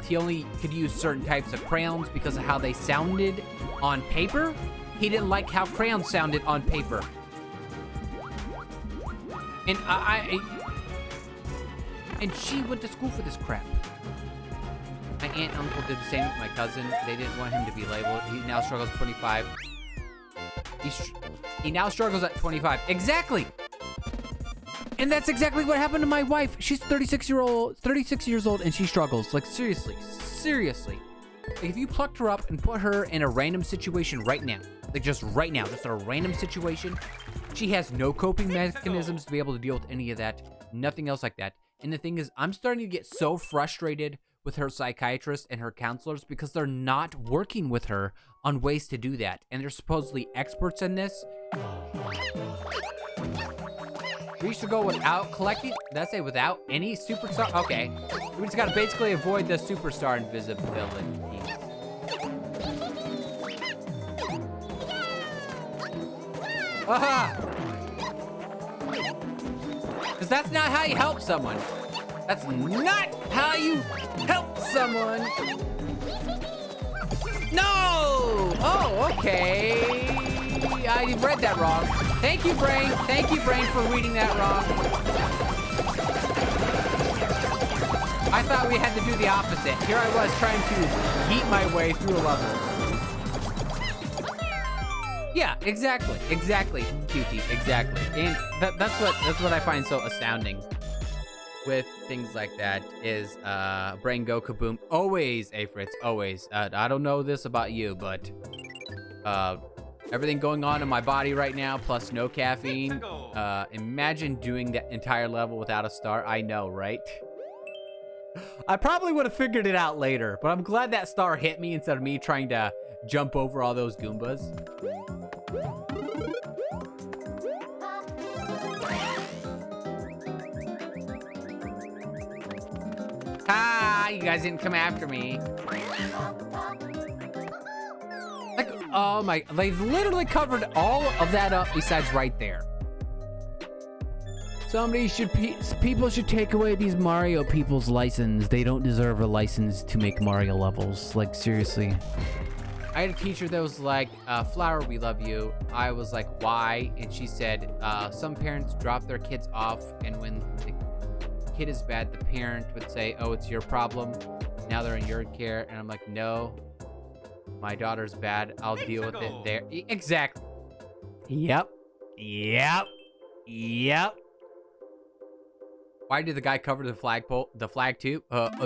He only could use certain types of crayons because of how they sounded on paper. He didn't like how crayons sounded on paper. And and she went to school for this crap. My aunt and uncle did the same with my cousin. They didn't want him to be labeled. He now struggles at 25. He now struggles at 25. Exactly! And that's exactly what happened to my wife. She's 36 years old, and she struggles. Like, seriously. Like, if you plucked her up and put her in a random situation right now, like just right now, just a random situation, she has no coping mechanisms to be able to deal with any of that. Nothing else like that. And the thing is, I'm starting to get so frustrated with her psychiatrist and her counselors because they're not working with her on ways to do that. And they're supposedly experts in this. We should go without collecting, let's say without any superstar. Okay, we just gotta basically avoid the superstar invisibility. Aha! Because that's not how you help someone. That's not how you help someone. No! Oh, okay. I read that wrong. Thank you, Brain. Thank you, Brain, for reading that wrong. I thought we had to do the opposite. Here I was trying to yeet my way through a level. Yeah, exactly, QT, exactly. And that's what I find so astounding with things like that is Brain Go Kaboom. Always, Fritz, always. I don't know this about you, but everything going on in my body right now, plus no caffeine. Imagine doing that entire level without a star. I know, right? I probably would have figured it out later, but I'm glad that star hit me instead of me trying to jump over all those Goombas. Ah, you guys didn't come after me. Oh my, they've literally covered all of that up besides right there. People should take away these Mario people's license. They don't deserve a license to make Mario levels. Like, seriously. I had a teacher that was like, Flower, we love you. I was like, why? And she said, some parents drop their kids off, and when the kid is bad, the parent would say, oh, it's your problem. Now they're in your care. And I'm like, no, my daughter's bad. I'll deal with it there. Exactly. Yep. Why did the guy cover the flagpole, the flag too?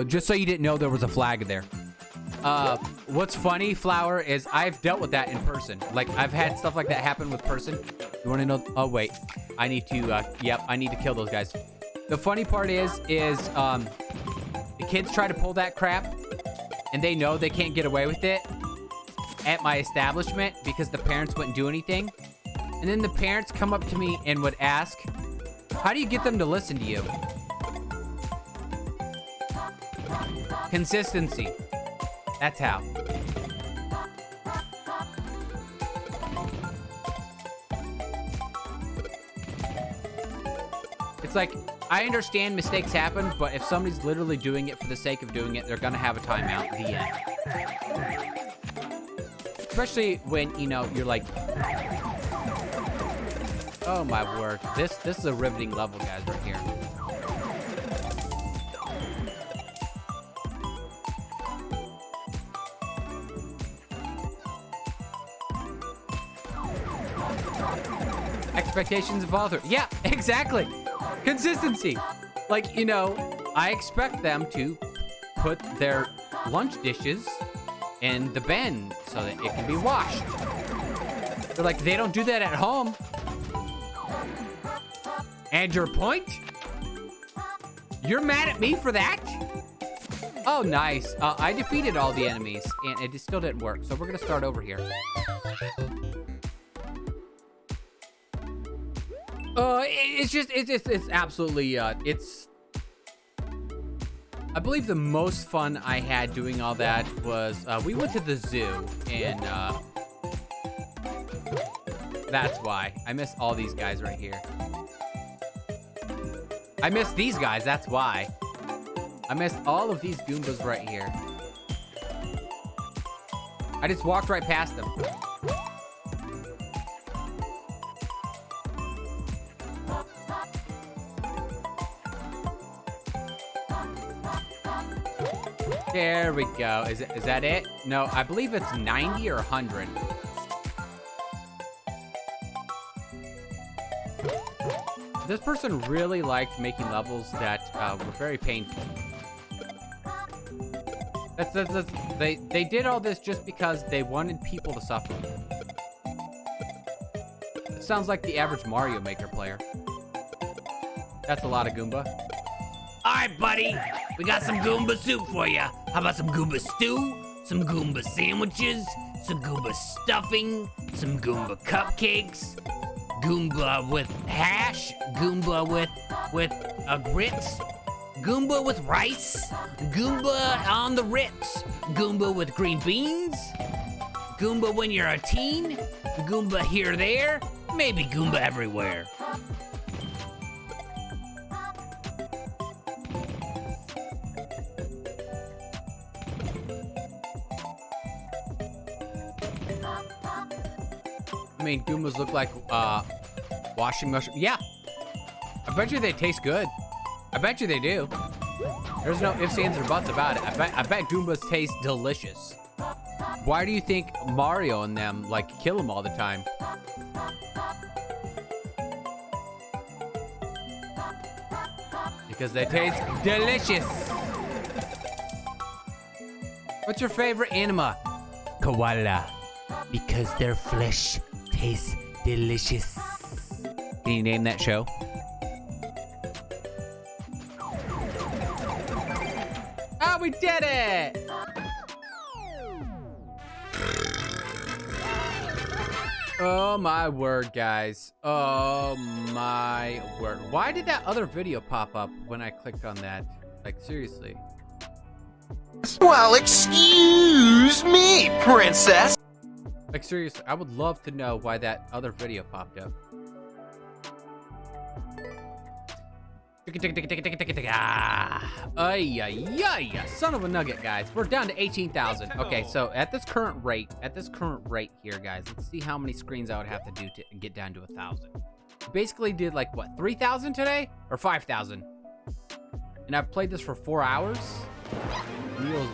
Just so you didn't know there was a flag there. What's funny, Flower, is I've dealt with that in person. Like, I've had stuff like that happen with person. You want to know? Oh, wait. I need to, I need to kill those guys. The funny part is the kids try to pull that crap, and they know they can't get away with it at my establishment because the parents wouldn't do anything. And then the parents come up to me and would ask, how do you get them to listen to you? Consistency. That's how. It's like, I understand mistakes happen, but if somebody's literally doing it for the sake of doing it, they're gonna have a timeout. The end. Especially when, you know, you're like, oh my word. This is a riveting level, guys, right here. Expectations of author. Yeah, exactly. Consistency. Like, you know, I expect them to put their lunch dishes in the bin so that it can be washed. They're like, they don't do that at home. And your point? You're mad at me for that? Oh, nice. I defeated all the enemies, and it still didn't work. So we're gonna start over here. It's absolutely, it's... I believe the most fun I had doing all that was, we went to the zoo, and, that's why. I miss all these guys right here. I miss these guys, that's why. I missed all of these Goombas right here. I just walked right past them. There we go. Is that it? No, I believe it's 90 or 100. This person really liked making levels that were very painful. They did all this just because they wanted people to suffer. It sounds like the average Mario Maker player. That's a lot of Goomba. All right, buddy. We got some Goomba soup for you. How about some Goomba stew? Some Goomba sandwiches? Some Goomba stuffing? Some Goomba cupcakes? Goomba with hash? Goomba with grits? Goomba with rice? Goomba on the Ritz? Goomba with green beans? Goomba when you're a teen? Goomba here, there? Maybe Goomba everywhere. I mean, Goombas look like washing mushroom. Yeah, I bet you they taste good. I bet you they do. There's no ifs, ands, or buts about it. I bet Goombas taste delicious. Why do you think Mario and them like kill them all the time? Because they taste delicious. What's your favorite anima? Koala. Because their flesh tastes delicious. Can you name that show? Oh, we did it! Oh my word, guys. Oh my word. Why did that other video pop up when I clicked on that? Like, seriously. Well, excuse me, princess. Like, seriously, I would love to know why that other video popped up. Ay, ay, ay, son of a nugget, guys. We're down to 18,000. Okay, so at this current rate here, guys, let's see how many screens I would have to do to get down to 1,000. Basically did like, what, 3,000 today? Or 5,000? And I've played this for 4 hours. Neil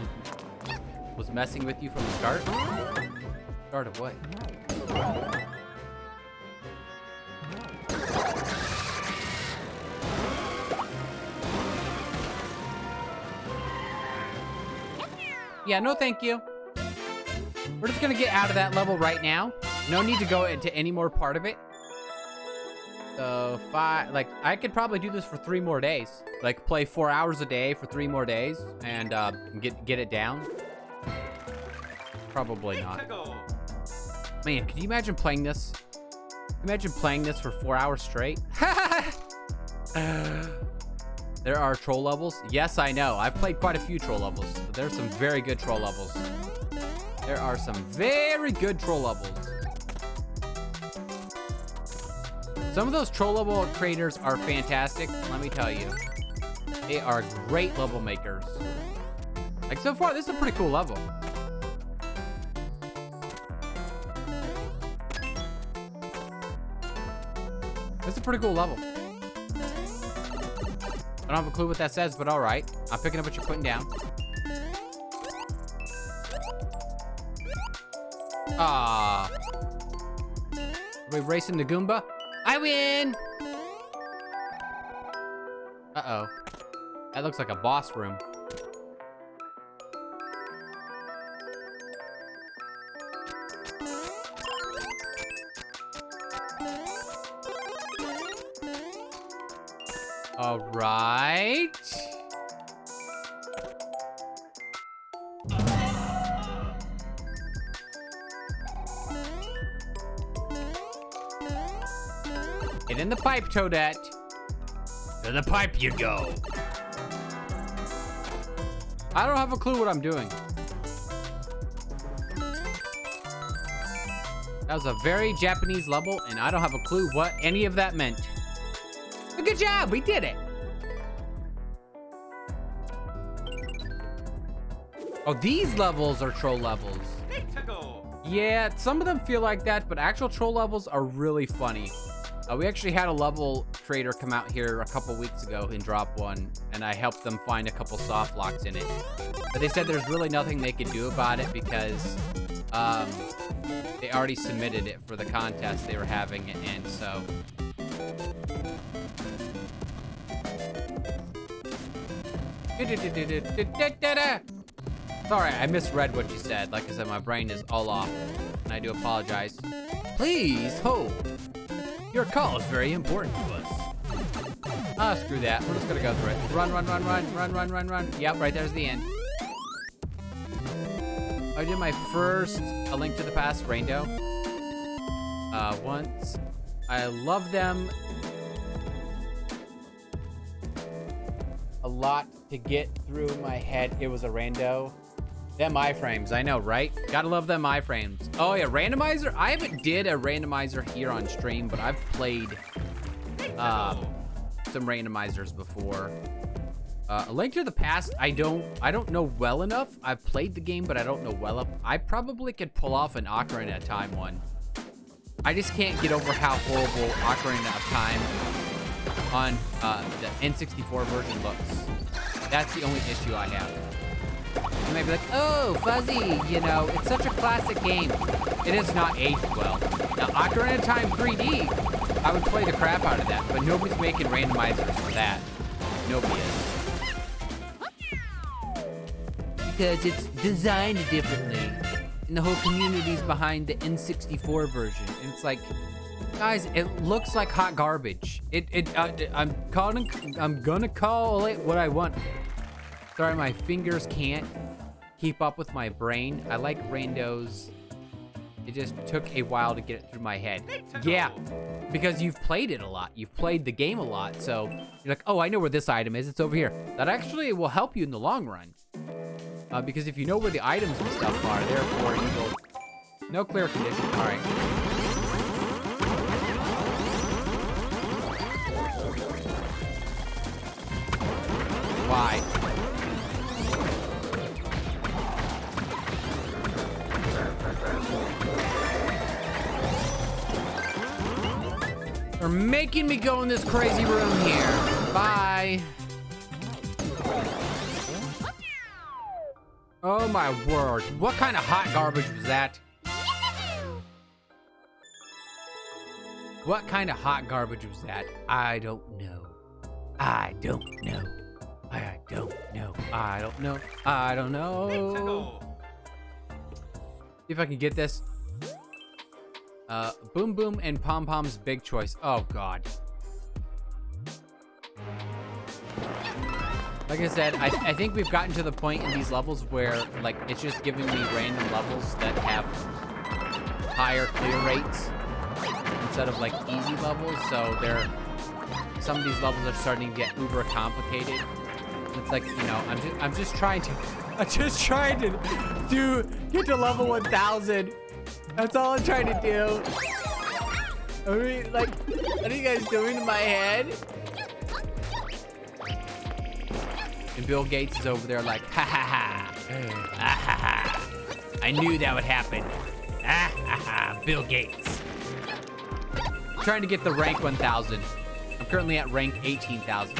was messing with you from the start. Start of what? Yeah, no thank you. We're just gonna get out of that level right now. No need to go into any more part of it. So, I could probably do this for 3 more days. Like, play 4 hours a day for 3 more days and get it down. Probably not. Man, can you imagine playing this? Imagine playing this for 4 hours straight. There are troll levels. Yes, I know. I've played quite a few troll levels. But there's some very good troll levels. There are some very good troll levels. Some of those troll level creators are fantastic, let me tell you. They are great level makers. Like, so far, this is a pretty cool level. This is a pretty cool level. I don't have a clue what that says, but all right. I'm picking up what you're putting down. Ah. Are we racing the Goomba? I win! Uh-oh. That looks like a boss room. All right. Get in the pipe, Toadette. To the pipe you go. I don't have a clue what I'm doing. That was a very Japanese level, and I don't have a clue what any of that meant. But good job, we did it. Oh, these levels are troll levels. Yeah, some of them feel like that, but actual troll levels are really funny. We actually had a level creator come out here a couple weeks ago and drop one, and I helped them find a couple soft locks in it. But they said there's really nothing they can do about it because they already submitted it for the contest they were having, and so. Sorry, I misread what you said. Like I said, my brain is all off, and I do apologize. Please hold. Your call is very important to us. Ah, screw that. We're just gonna go through it. Run, run, run, run, run, run, run, run. Yep, right there's the end. I did my first A Link to the Past Rainbow. Once. I love them a lot to get through my head. It was a rando. Them iframes, I know, right? Gotta love them iframes. Oh yeah, randomizer. I haven't did a randomizer here on stream, but I've played some randomizers before. A Link to the Past, I don't know well enough. I've played the game, but I don't know well enough. I probably could pull off an Ocarina of Time one. I just can't get over how horrible Ocarina of Time on the N64 version looks. That's the only issue I have. You might be like, oh, Fuzzy, you know, it's such a classic game. It has not aged well. Now, Ocarina of Time 3D, I would play the crap out of that, but nobody's making randomizers for that. Nobody is. Because it's designed differently. And the whole community's behind the N64 version. And it's like, guys, it looks like hot garbage. I'm gonna call it what I want. Sorry, my fingers can't keep up with my brain. I like randos. It just took a while to get it through my head. Yeah, because you've played it a lot. You've played the game a lot. So you're like, oh, I know where this item is. It's over here. That actually will help you in the long run. Because if you know where the items and stuff are, therefore you will No clear condition. All right. Why? They're making me go in this crazy room here. Bye. Oh my word. What kind of hot garbage was that? What kind of hot garbage was that? I don't know. I don't know. I don't know. I don't know. I don't know. See if I can get this. Boom Boom and Pom Pom's big choice. Oh God. Like I said, I think we've gotten to the point in these levels where like it's just giving me random levels that have higher clear rates instead of like easy levels. So some of these levels are starting to get uber complicated. It's like, you know, I'm just trying to get to level 1000. That's all I'm trying to do. I mean, like, what are you guys doing to my head? And Bill Gates is over there like, ha ha ha, ah, ha ha. I knew that would happen. Ah ha ha, Bill Gates. Trying to get the rank 1000. I'm currently at rank 18,000.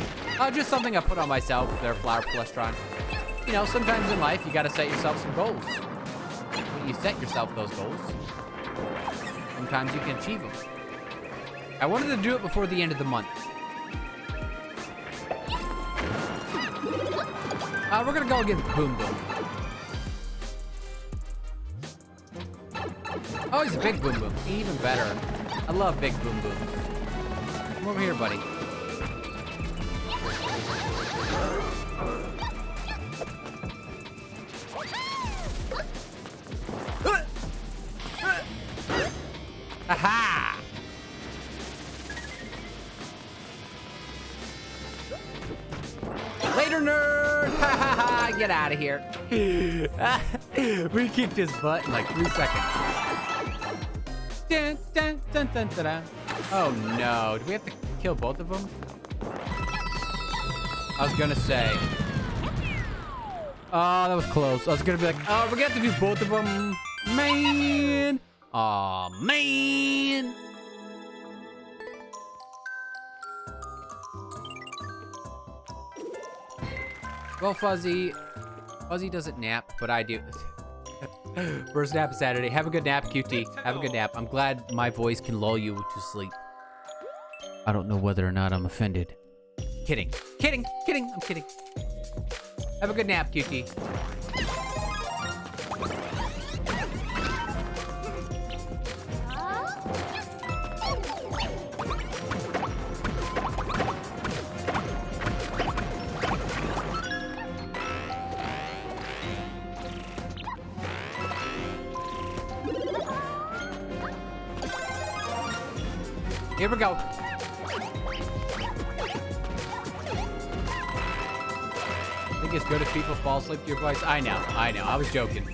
Just something I put on myself there, Flower Plestron. You know, sometimes in life you gotta set yourself some goals. When you set yourself those goals, sometimes you can achieve them. I wanted to do it before the end of the month. We're gonna go against Boom Boom. Oh, he's a big Boom Boom. Even better. I love big Boom Booms. Come over here, buddy. Aha! Later, nerd! Ha ha ha! Get out of here. We kicked his butt in like 3 seconds. Dun, dun, dun, dun, dun, dun. Oh no, do we have to kill both of them? I was gonna say. Oh, that was close. I was gonna be like, oh, we're gonna have to do both of them. Man! Aw, man! Well, Fuzzy doesn't nap, but I do. First nap is Saturday. Have a good nap, QT. Have a good nap. I'm glad my voice can lull you to sleep. I don't know whether or not I'm offended. Kidding. I'm kidding. Have a good nap, QT. Here we go. I think it's good if people fall asleep to your voice. I know. I was joking.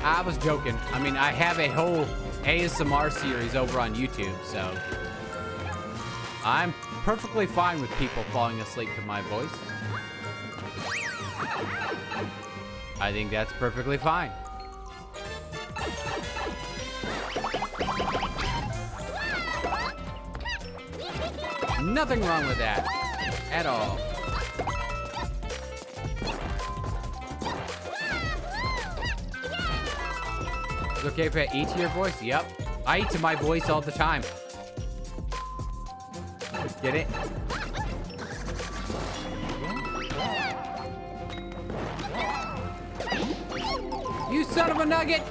I mean, I have a whole ASMR series over on YouTube, so I'm perfectly fine with people falling asleep to my voice. I think that's perfectly fine. Nothing wrong with that at all. It's okay if I eat to your voice? Yep. I eat to my voice all the time. Get it? You son of a nugget!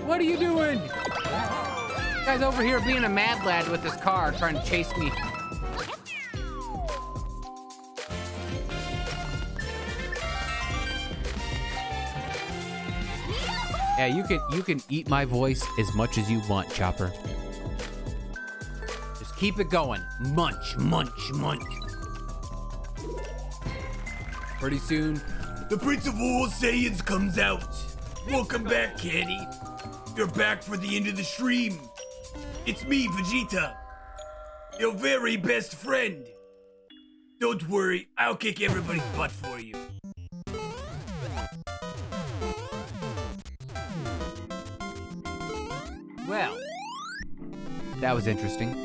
What are you doing? This guy's over here being a mad lad with his car trying to chase me. Yeah, you can eat my voice as much as you want, Chopper. Just keep it going. Munch, munch, munch. Pretty soon, the Prince of All Saiyans comes out. Welcome back, Candy. You're back for the end of the stream. It's me, Vegeta, your very best friend. Don't worry, I'll kick everybody's butt for you. Well, that was interesting.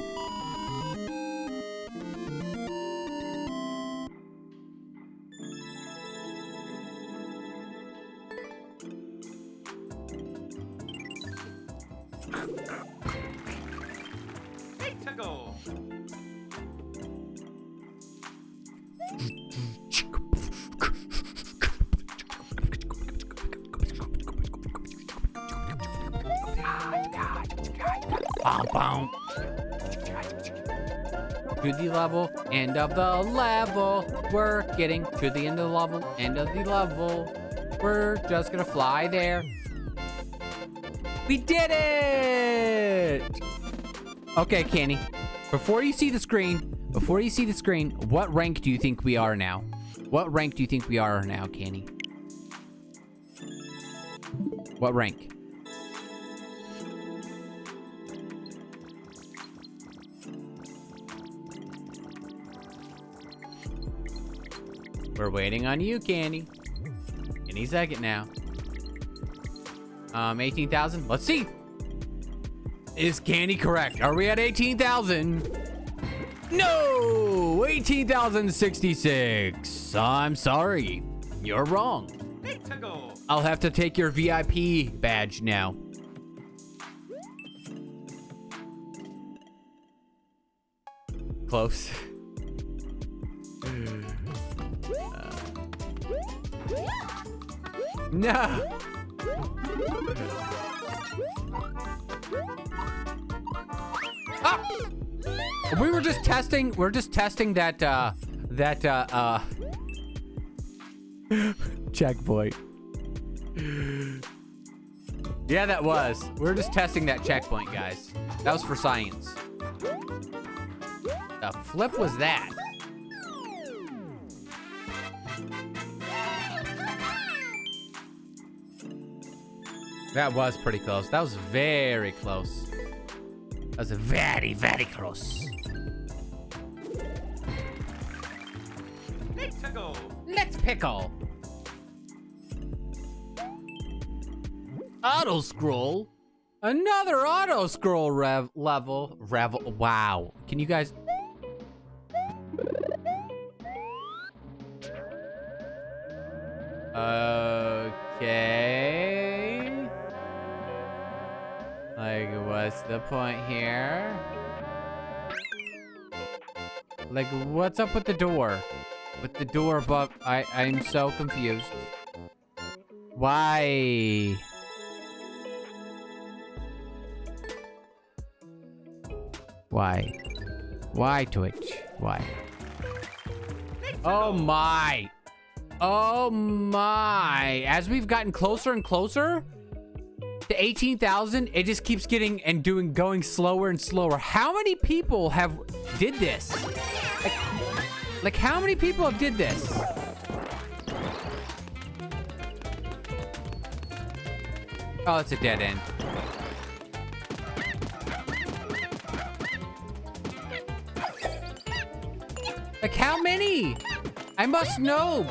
To the level, end of the level. We're getting to the end of the level, end of the level. We're just gonna fly there. We did it! Okay, Kenny. Before you see the screen, what rank do you think we are now? What rank do you think we are now, Kenny? What rank? We're waiting on you, Candy. Any second now. 18,000. Let's see. Is Candy correct? Are we at 18,000? No! 18,066. I'm sorry. You're wrong. I'll have to take your VIP badge now. Close. No. Ah! We're just testing that checkpoint. Yeah, that was. We're just testing that checkpoint, guys. That was for science. The flip was that? That was pretty close. That was very close. That was very, very close. Let's pickle. Auto scroll. Another auto scroll level. Wow. Can you guys? Okay. Like, what's the point here? Like, what's up with the door? With the door above, I'm so confused. Why? Why? Why, Twitch? Why? Oh my! Oh my! As we've gotten closer and closer to 18,000, it just keeps getting and going slower and slower. How many people have did this? Like how many people have did this? Oh, it's a dead end. Like how many? I must know.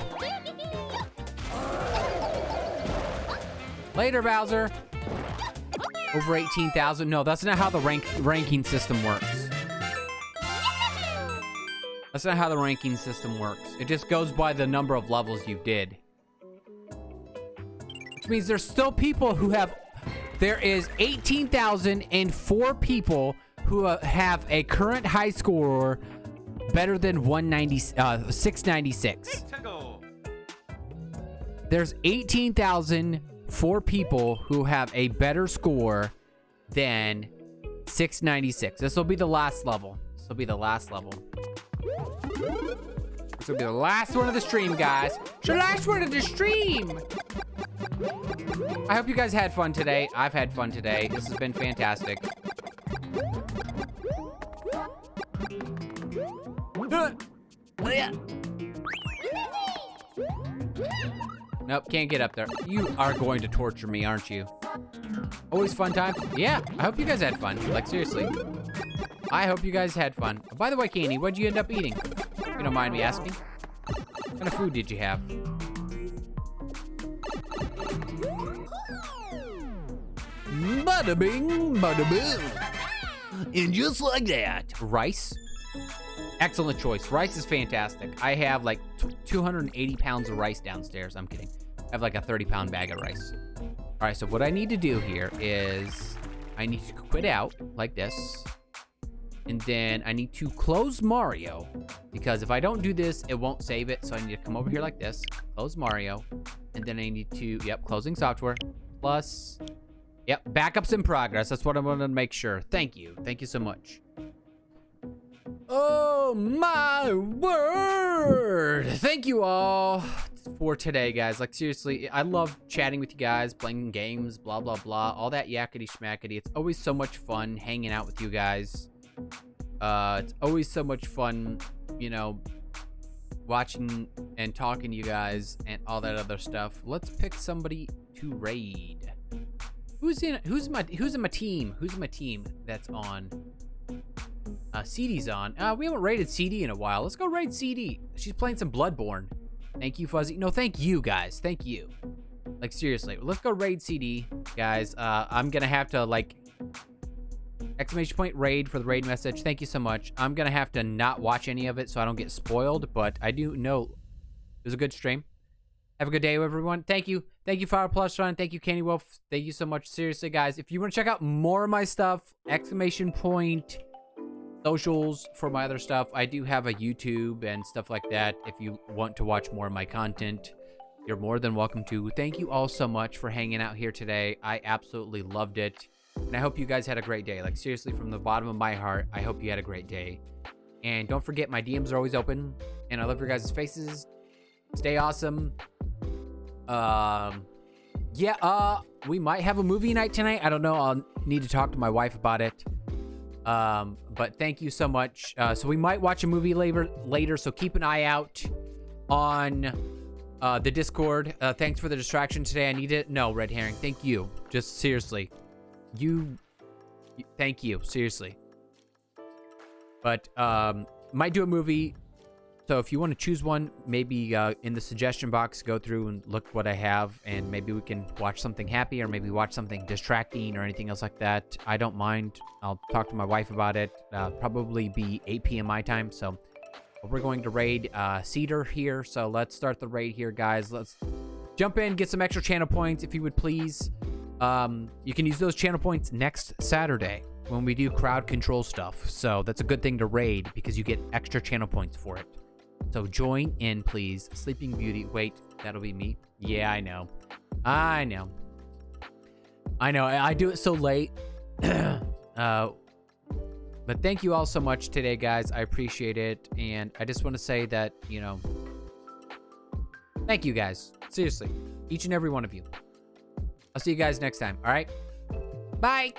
Later, Bowser. Over 18,000. No, that's not how the ranking system works. That's not how the ranking system works. It just goes by the number of levels you did. Which means there's still people who have... There is 18,004 people who have a current high score better than 696. There's 18,004 people who have a better score than 696. This will be the last level. This will be the last level. This will be the last one of the stream, guys. It's the last one of the stream. I hope you guys had fun today. I've had fun today. This has been fantastic. Nope, can't get up there. You are going to torture me, aren't you? Always fun times? Yeah, I hope you guys had fun. Like, seriously. I hope you guys had fun. By the way, Candy, what'd you end up eating? If you don't mind me asking. What kind of food did you have? Bada bing, bada boom. And just like that. Rice? Excellent choice. Rice is fantastic. I have like 280 pounds of rice downstairs. I'm kidding. I have like a 30-pound bag of rice. All right, so what I need to do here is I need to quit out like this. And then I need to close Mario, because if I don't do this, it won't save it. So I need to come over here like this, close Mario, and then I need to, closing software, plus, backups in progress. That's what I want to make sure. Thank you. Thank you so much. Oh, my word. Thank you all for today, guys. Like, seriously, I love chatting with you guys, playing games, blah, blah, blah, all that yakety schmackety. It's always so much fun hanging out with you guys. It's always so much fun, watching and talking to you guys and all that other stuff. Let's pick somebody to raid. Who's in my team? Who's in my team that's on? CD's on. We haven't raided CD in a while. Let's go raid CD. She's playing some Bloodborne. Thank you, Fuzzy. No, thank you, guys. Thank you. Like, seriously. Let's go raid CD, guys. I'm gonna have to, like, exclamation point raid for the raid message. Thank you so much. I'm gonna have to not watch any of it so I don't get spoiled, but I do know it was a good stream. Have a good day, everyone. Thank you. Thank you, Fire Plus Run. Thank you, Candy Wolf. Thank you so much. Seriously, guys. If you want to check out more of my stuff, exclamation point socials for my other stuff. I do have a YouTube and stuff like that. If you want to watch more of my content, you're more than welcome to. Thank you all so much for hanging out here today. I absolutely loved it. And I hope you guys had a great day. Like, seriously, from the bottom of my heart, I hope you had a great day. And don't forget, my DMs are always open. And I love your guys' faces. Stay awesome. We might have a movie night tonight. I don't know. I'll need to talk to my wife about it. But thank you so much. So we might watch a movie later. So keep an eye out on the Discord. Thanks for the distraction today. I need it. No, Red Herring. Thank you. Just seriously. Thank you. Seriously. But might do a movie. So if you want to choose one, maybe in the suggestion box, go through and look what I have, and maybe we can watch something happy or maybe watch something distracting or anything else like that. I don't mind. I'll talk to my wife about it. Probably be 8 p.m. my time. So we're going to raid Cedar here. So let's start the raid here, guys. Let's jump in, get some extra channel points if you would please. You can use those channel points next Saturday when we do crowd control stuff. So that's a good thing to raid because you get extra channel points for it. So join in, please. Sleeping Beauty. Wait, that'll be me. Yeah, I know. I do it so late. But thank you all so much today, guys. I appreciate it. And I just want to say that, thank you, guys. Seriously. Each and every one of you. I'll see you guys next time. All right? Bye.